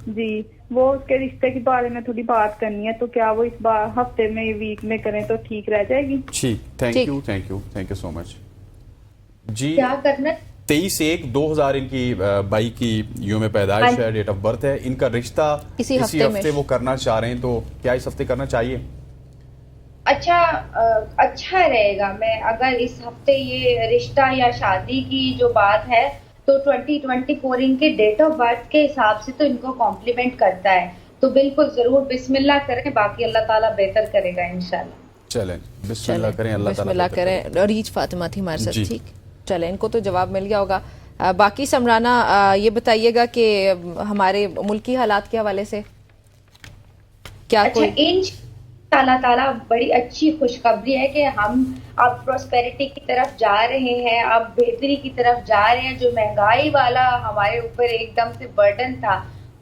Speaker 11: जी, वो उसके रिश्ते के बारे में थोड़ी बात करनी है, तो क्या वो इस बार हफ्ते में वीक में करें तो ठीक रह जाएगी?
Speaker 1: ठीक, थैंक यू सो मच जी।
Speaker 9: क्या करना
Speaker 1: 23/1/2000 इनकी बाई की यूं में पैदाइश है, डेट ऑफ बर्थ है। इनका रिश्ता
Speaker 2: इसी
Speaker 1: इसी
Speaker 2: हफ्ते में।
Speaker 1: हफ्ते वो करना चाह रहे हैं, तो क्या इस हफ्ते करना चाहिए?
Speaker 9: अच्छा रहेगा। मैं अगर इस हफ्ते ये रिश्ता या शादी की जो बात है तो 2024 इनके डेट ऑफ बर्थ के हिसाब से तो इनको कॉम्प्लीमेंट करता है, तो बिल्कुल जरूर बिस्मिल्लाह करें, बाकी अल्लाह ताला बेहतर करेगा इंशाल्लाह।
Speaker 1: चलें, बिस्मिल्लाह करें, अल्लाह ताला
Speaker 2: बिस्मिल्लाह
Speaker 1: बेहतर
Speaker 2: करें। अरीज फातिमा थी हमारे साथ।
Speaker 1: जी।
Speaker 2: ठीक, चलें, इनको तो जवाब मिल गया होगा। बाकी समराना, ये बताइएगा कि हमारे मुल्की हालात के हवाले से क्या
Speaker 9: अच्छा,
Speaker 2: कोई
Speaker 9: अल्लाह ताला बड़ी अच्छी खुशखबरी है कि हम अब प्रॉस्पेरिटी की तरफ जा रहे हैं, अब बेहतरी की तरफ जा रहे हैं। जो महंगाई वाला हमारे ऊपर एकदम से बर्डन था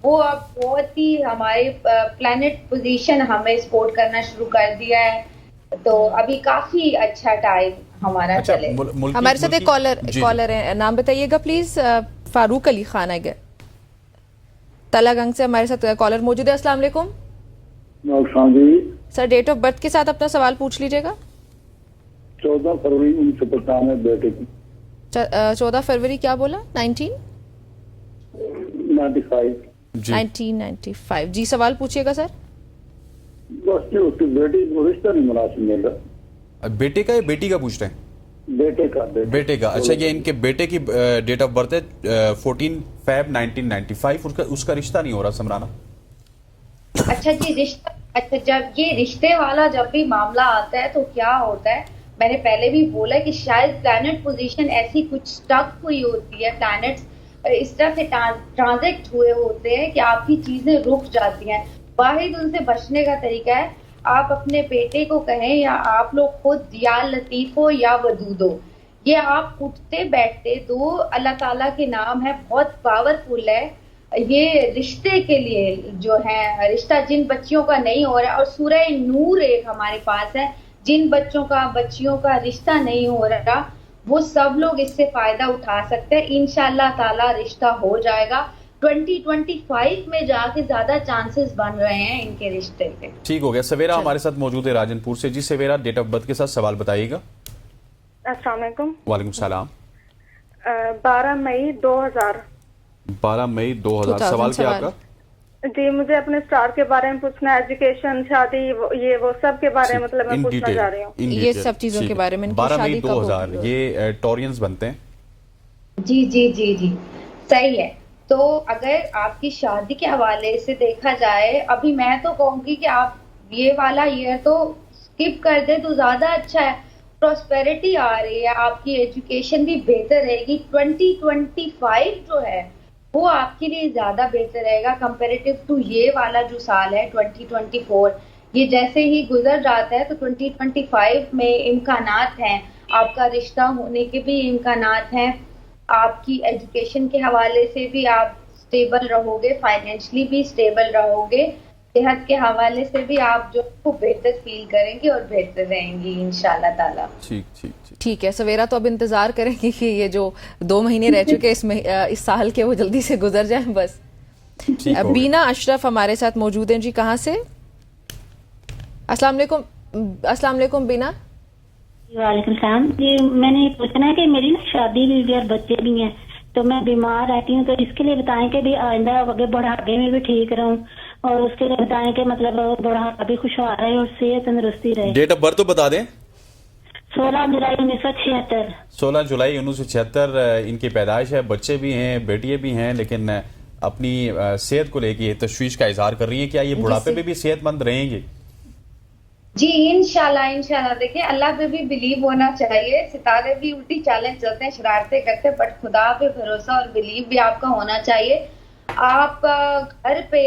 Speaker 9: वो अब बहुत ही हमारे प्लैनेट पोजीशन हमें सपोर्ट करना शुरू कर दिया है, तो अभी काफी अच्छा टाइम हमारा
Speaker 1: अच्छा,
Speaker 9: चले।
Speaker 2: हमारे साथ एक कॉलर है, नाम बताइएगा प्लीज। फारूक अली खान है तलागंग से हमारे साथ कॉलर मौजूद है। अस्सलाम वालेकुम सर, डेट ऑफ बर्थ के साथ अपना सवाल पूछ लीजिएगा।
Speaker 13: 14 फरवरी 1995 बेटे की।
Speaker 2: 14 फरवरी क्या बोला? 1995 जी। सवाल पूछिएगा सर।
Speaker 13: बस ये उसकी बेटी को रिश्ता नहीं मुनासिब मिल रहा।
Speaker 1: बेटे का या बेटी का पूछ रहे हैं? बेटे का। अच्छा, ये इनके बेटे की डेट ऑफ बर्थ है 14 Feb 1995। उसका रिश्ता नहीं हो रहा समराना।
Speaker 9: अच्छा जी, रिश्ता। अच्छा, जब ये रिश्ते वाला जब भी मामला आता है तो क्या होता है, मैंने पहले भी बोला कि शायद प्लैनेट पोजीशन ऐसी कुछ स्टक हुई होती है, प्लैनेट्स इस तरह से ट्रांजिट हुए होते हैं कि आपकी चीजें रुक जाती हैं। वाहिद उनसे बचने का तरीका है, आप अपने बेटे को कहें या आप लोग खुद या लतीफ हो या वदूद हो, ये आप उठते बैठते दो, अल्लाह ताला के नाम है, बहुत पावरफुल है ये रिश्ते के लिए जो है। रिश्ता जिन बच्चियों का नहीं हो रहा है, और सूरह नूर एक हमारे पास है, जिन बच्चियों का रिश्ता नहीं हो रहा वो सब लोग इससे फायदा उठा सकते हैं। इंशाअल्लाह ताला रिश्ता हो जाएगा। 2025 में जाके ज्यादा चांसेस बन रहे हैं इनके रिश्ते के।
Speaker 1: ठीक हो गया। सवेरा हमारे साथ मौजूद है राजनपुर से। जी सवेरा, डेट ऑफ बर्थ के साथ सवाल बताइएगा।
Speaker 11: अस्सलाम वालेकुम।
Speaker 1: वालेकुम सलाम।
Speaker 11: 12 मई 2000।
Speaker 1: 12 मई 2000। सवाल क्या आपका?
Speaker 11: जी, मुझे अपने स्टार के बारे में पूछना है, एजुकेशन, शादी, वो सब के बारे में, मतलब मैं पूछना चाह रही हूँ
Speaker 2: ये सब चीजों के बारे में।
Speaker 1: 12 मई 2000 ये टॉरियंस बनते हैं।
Speaker 9: जी जी जी जी, सही है। तो अगर आपकी शादी के हवाले से देखा जाए, अभी मैं तो कहूंगी कि आप ये वाला ईयर तो स्किप कर दे तो ज्यादा अच्छा है। प्रॉस्पेरिटी आ रही है, आपकी एजुकेशन भी बेहतर रहेगी। 2025 जो है वो आपके लिए ज्यादा बेहतर रहेगा कंपेरेटिव टू ये वाला जो साल है 2024। ये जैसे ही गुजर जाता है तो 2025 में इम्कानात हैं, आपका रिश्ता होने के भी इम्कानात हैं, आपकी एजुकेशन के हवाले से भी आप स्टेबल रहोगे, फाइनेंशियली भी स्टेबल रहोगे, सेहत के हवाले से भी आप जो को बेहतर फील करेंगे और बेहतर रहेंगी इंशाल्लाह ताला।
Speaker 2: ठीक है सवेरा, तो अब इंतजार करेंगे कि ये जो 2 महीने रह चुके इस साल के वो जल्दी से गुजर जाएं बस। बीना अशरफ हमारे साथ मौजूद हैं। जी कहाँ से? अस्सलाम वालेकुम बीना।
Speaker 14: वालेकुम सलाम जी। मैंने पूछना है कि मेरी ना शादी भी हुई है और बच्चे भी हैं, तो मैं बीमार रहती हूँ, तो इसके लिए बताएं कि भी आइंदा आगे बुढ़ापे में भी ठीक रहूं, और उसके लिए बताएं कि मतलब बुढ़ापा भी खुशहाल रहे और सेहत तंदुरुस्ती रहे।
Speaker 1: डेट ऑफ बर्थ तो बता दें।
Speaker 14: 16 जुलाई 1976।
Speaker 1: 16 जुलाई 1976 इनकी पैदाइश है। बच्चे भी हैं, बेटियां भी हैं, लेकिन अपनी सेहत को लेकर तशवीश का इजहार कर रही है। क्या ये बुढ़ापे में भी सेहतमंद रहेंगे?
Speaker 9: जी इंशाल्लाह इंशाल्लाह। देखिए अल्लाह पे भी बिलीव होना चाहिए, सितारे भी उल्टी चालें चलते हैं, शरारतें करते हैं, बट खुदा पे भरोसा और बिलीव भी आपका होना चाहिए। आप घर पे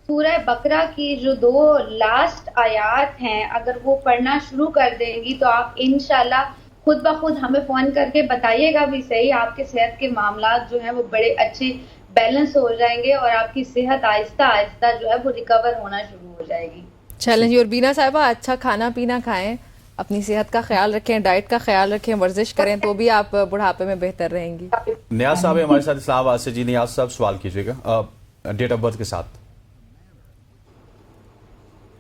Speaker 9: सूरह बकरा की जो 2 लास्ट आयात हैं अगर वो पढ़ना शुरू कर देंगी तो आप इंशाल्लाह खुद ब खुद हमें फोन करके बताइएगा भी सही, आपके सेहत के मामलात जो हैं वो बड़े अच्छे बैलेंस हो जाएंगे और आपकी सेहत आहिस्ता आहिस्ता जो है वो रिकवर होना शुरू हो जाएगी।
Speaker 2: चलें जी। और बीना साहिबा अच्छा खाना पीना खाएं, अपनी सेहत का ख्याल रखें, डाइट का ख्याल रखें, वर्जिश करें तो भी आप बुढ़ापे में बेहतर रहेंगी।
Speaker 1: नियाज साहब हमारे साथ इस्लामाबाद से। जी नियाज साहब सवाल कीजिएगा डेट ऑफ बर्थ के साथ।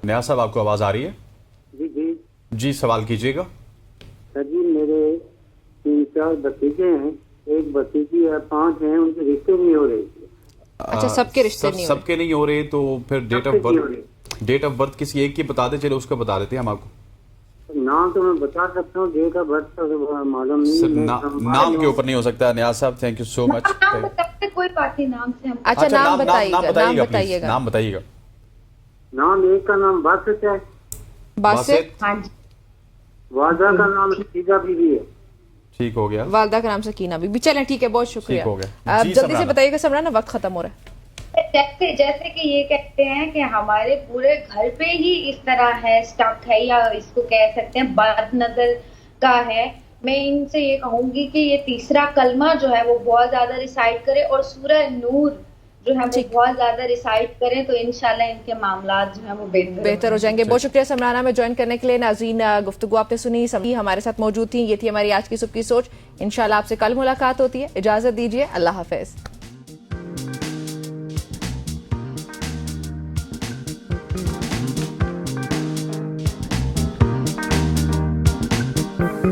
Speaker 1: नियाज साहब आपको आवाज आ रही है?
Speaker 15: जी जी
Speaker 1: जी सवाल कीजिएगा।
Speaker 15: सर जी मेरे 3-4 भतीजे हैं, एक भतीजी है, 5 हैं, उनके रिश्ते नहीं हो रहे।
Speaker 2: अच्छा सबके रिश्ते नहीं हो रहे?
Speaker 1: सबके नहीं हो रहे तो फिर डेट ऑफ बर्थ किसी एक की बता दे, चलो उसका बता देते हैं हम आपको।
Speaker 15: नाम तो मैं बता सकता हूँ, डेट ऑफ बर्थ तो मालूम नहीं।
Speaker 1: नाम के ऊपर नहीं हो सकता। नियाज साहब थैंक यू सो मच।
Speaker 9: कोई बात नहीं, नाम से हम
Speaker 2: अच्छा नाम बताइएगा।
Speaker 1: नाम बताइएगा।
Speaker 15: नाम एक का नाम बासित है।
Speaker 2: बासित?
Speaker 9: हाँ जी।
Speaker 15: वादा का नाम सकीना बीबी है।
Speaker 1: ठीक हो गया।
Speaker 2: वालदा का नाम सकीना बीबी। चलें ठीक है, बहुत शुक्रिया।
Speaker 1: ठीक हो गया।
Speaker 2: अब जल्दी से बताइएगा समराना, वक्त खत्म हो रहा है।
Speaker 9: जैसे कि ये कहते हैं कि हमारे पूरे घर पे ही इस तरह है, स्टक है, या इसको कह सकते हैं बदनजर का है। मैं इनसे ये कहूंगी कि ये तीसरा कलमा जो है वो बहुत ज्यादा रिसाइट करे और सूरह नूर जो है वो बहुत ज्यादा रिसाइट करें तो इंशाल्लाह इनके मामलात जो है वो बेहतर
Speaker 2: हो जाएंगे। बहुत शुक्रिया समराना में ज्वाइन करने के लिए। नाज़रीन गुफ्तगू आपने सुनी, सभी हमारे साथ मौजूद थी। ये थी हमारी आज की सुबह की सोच। इंशाल्लाह आपसे कल मुलाकात होती है। इजाजत दीजिए, अल्लाह हाफिज।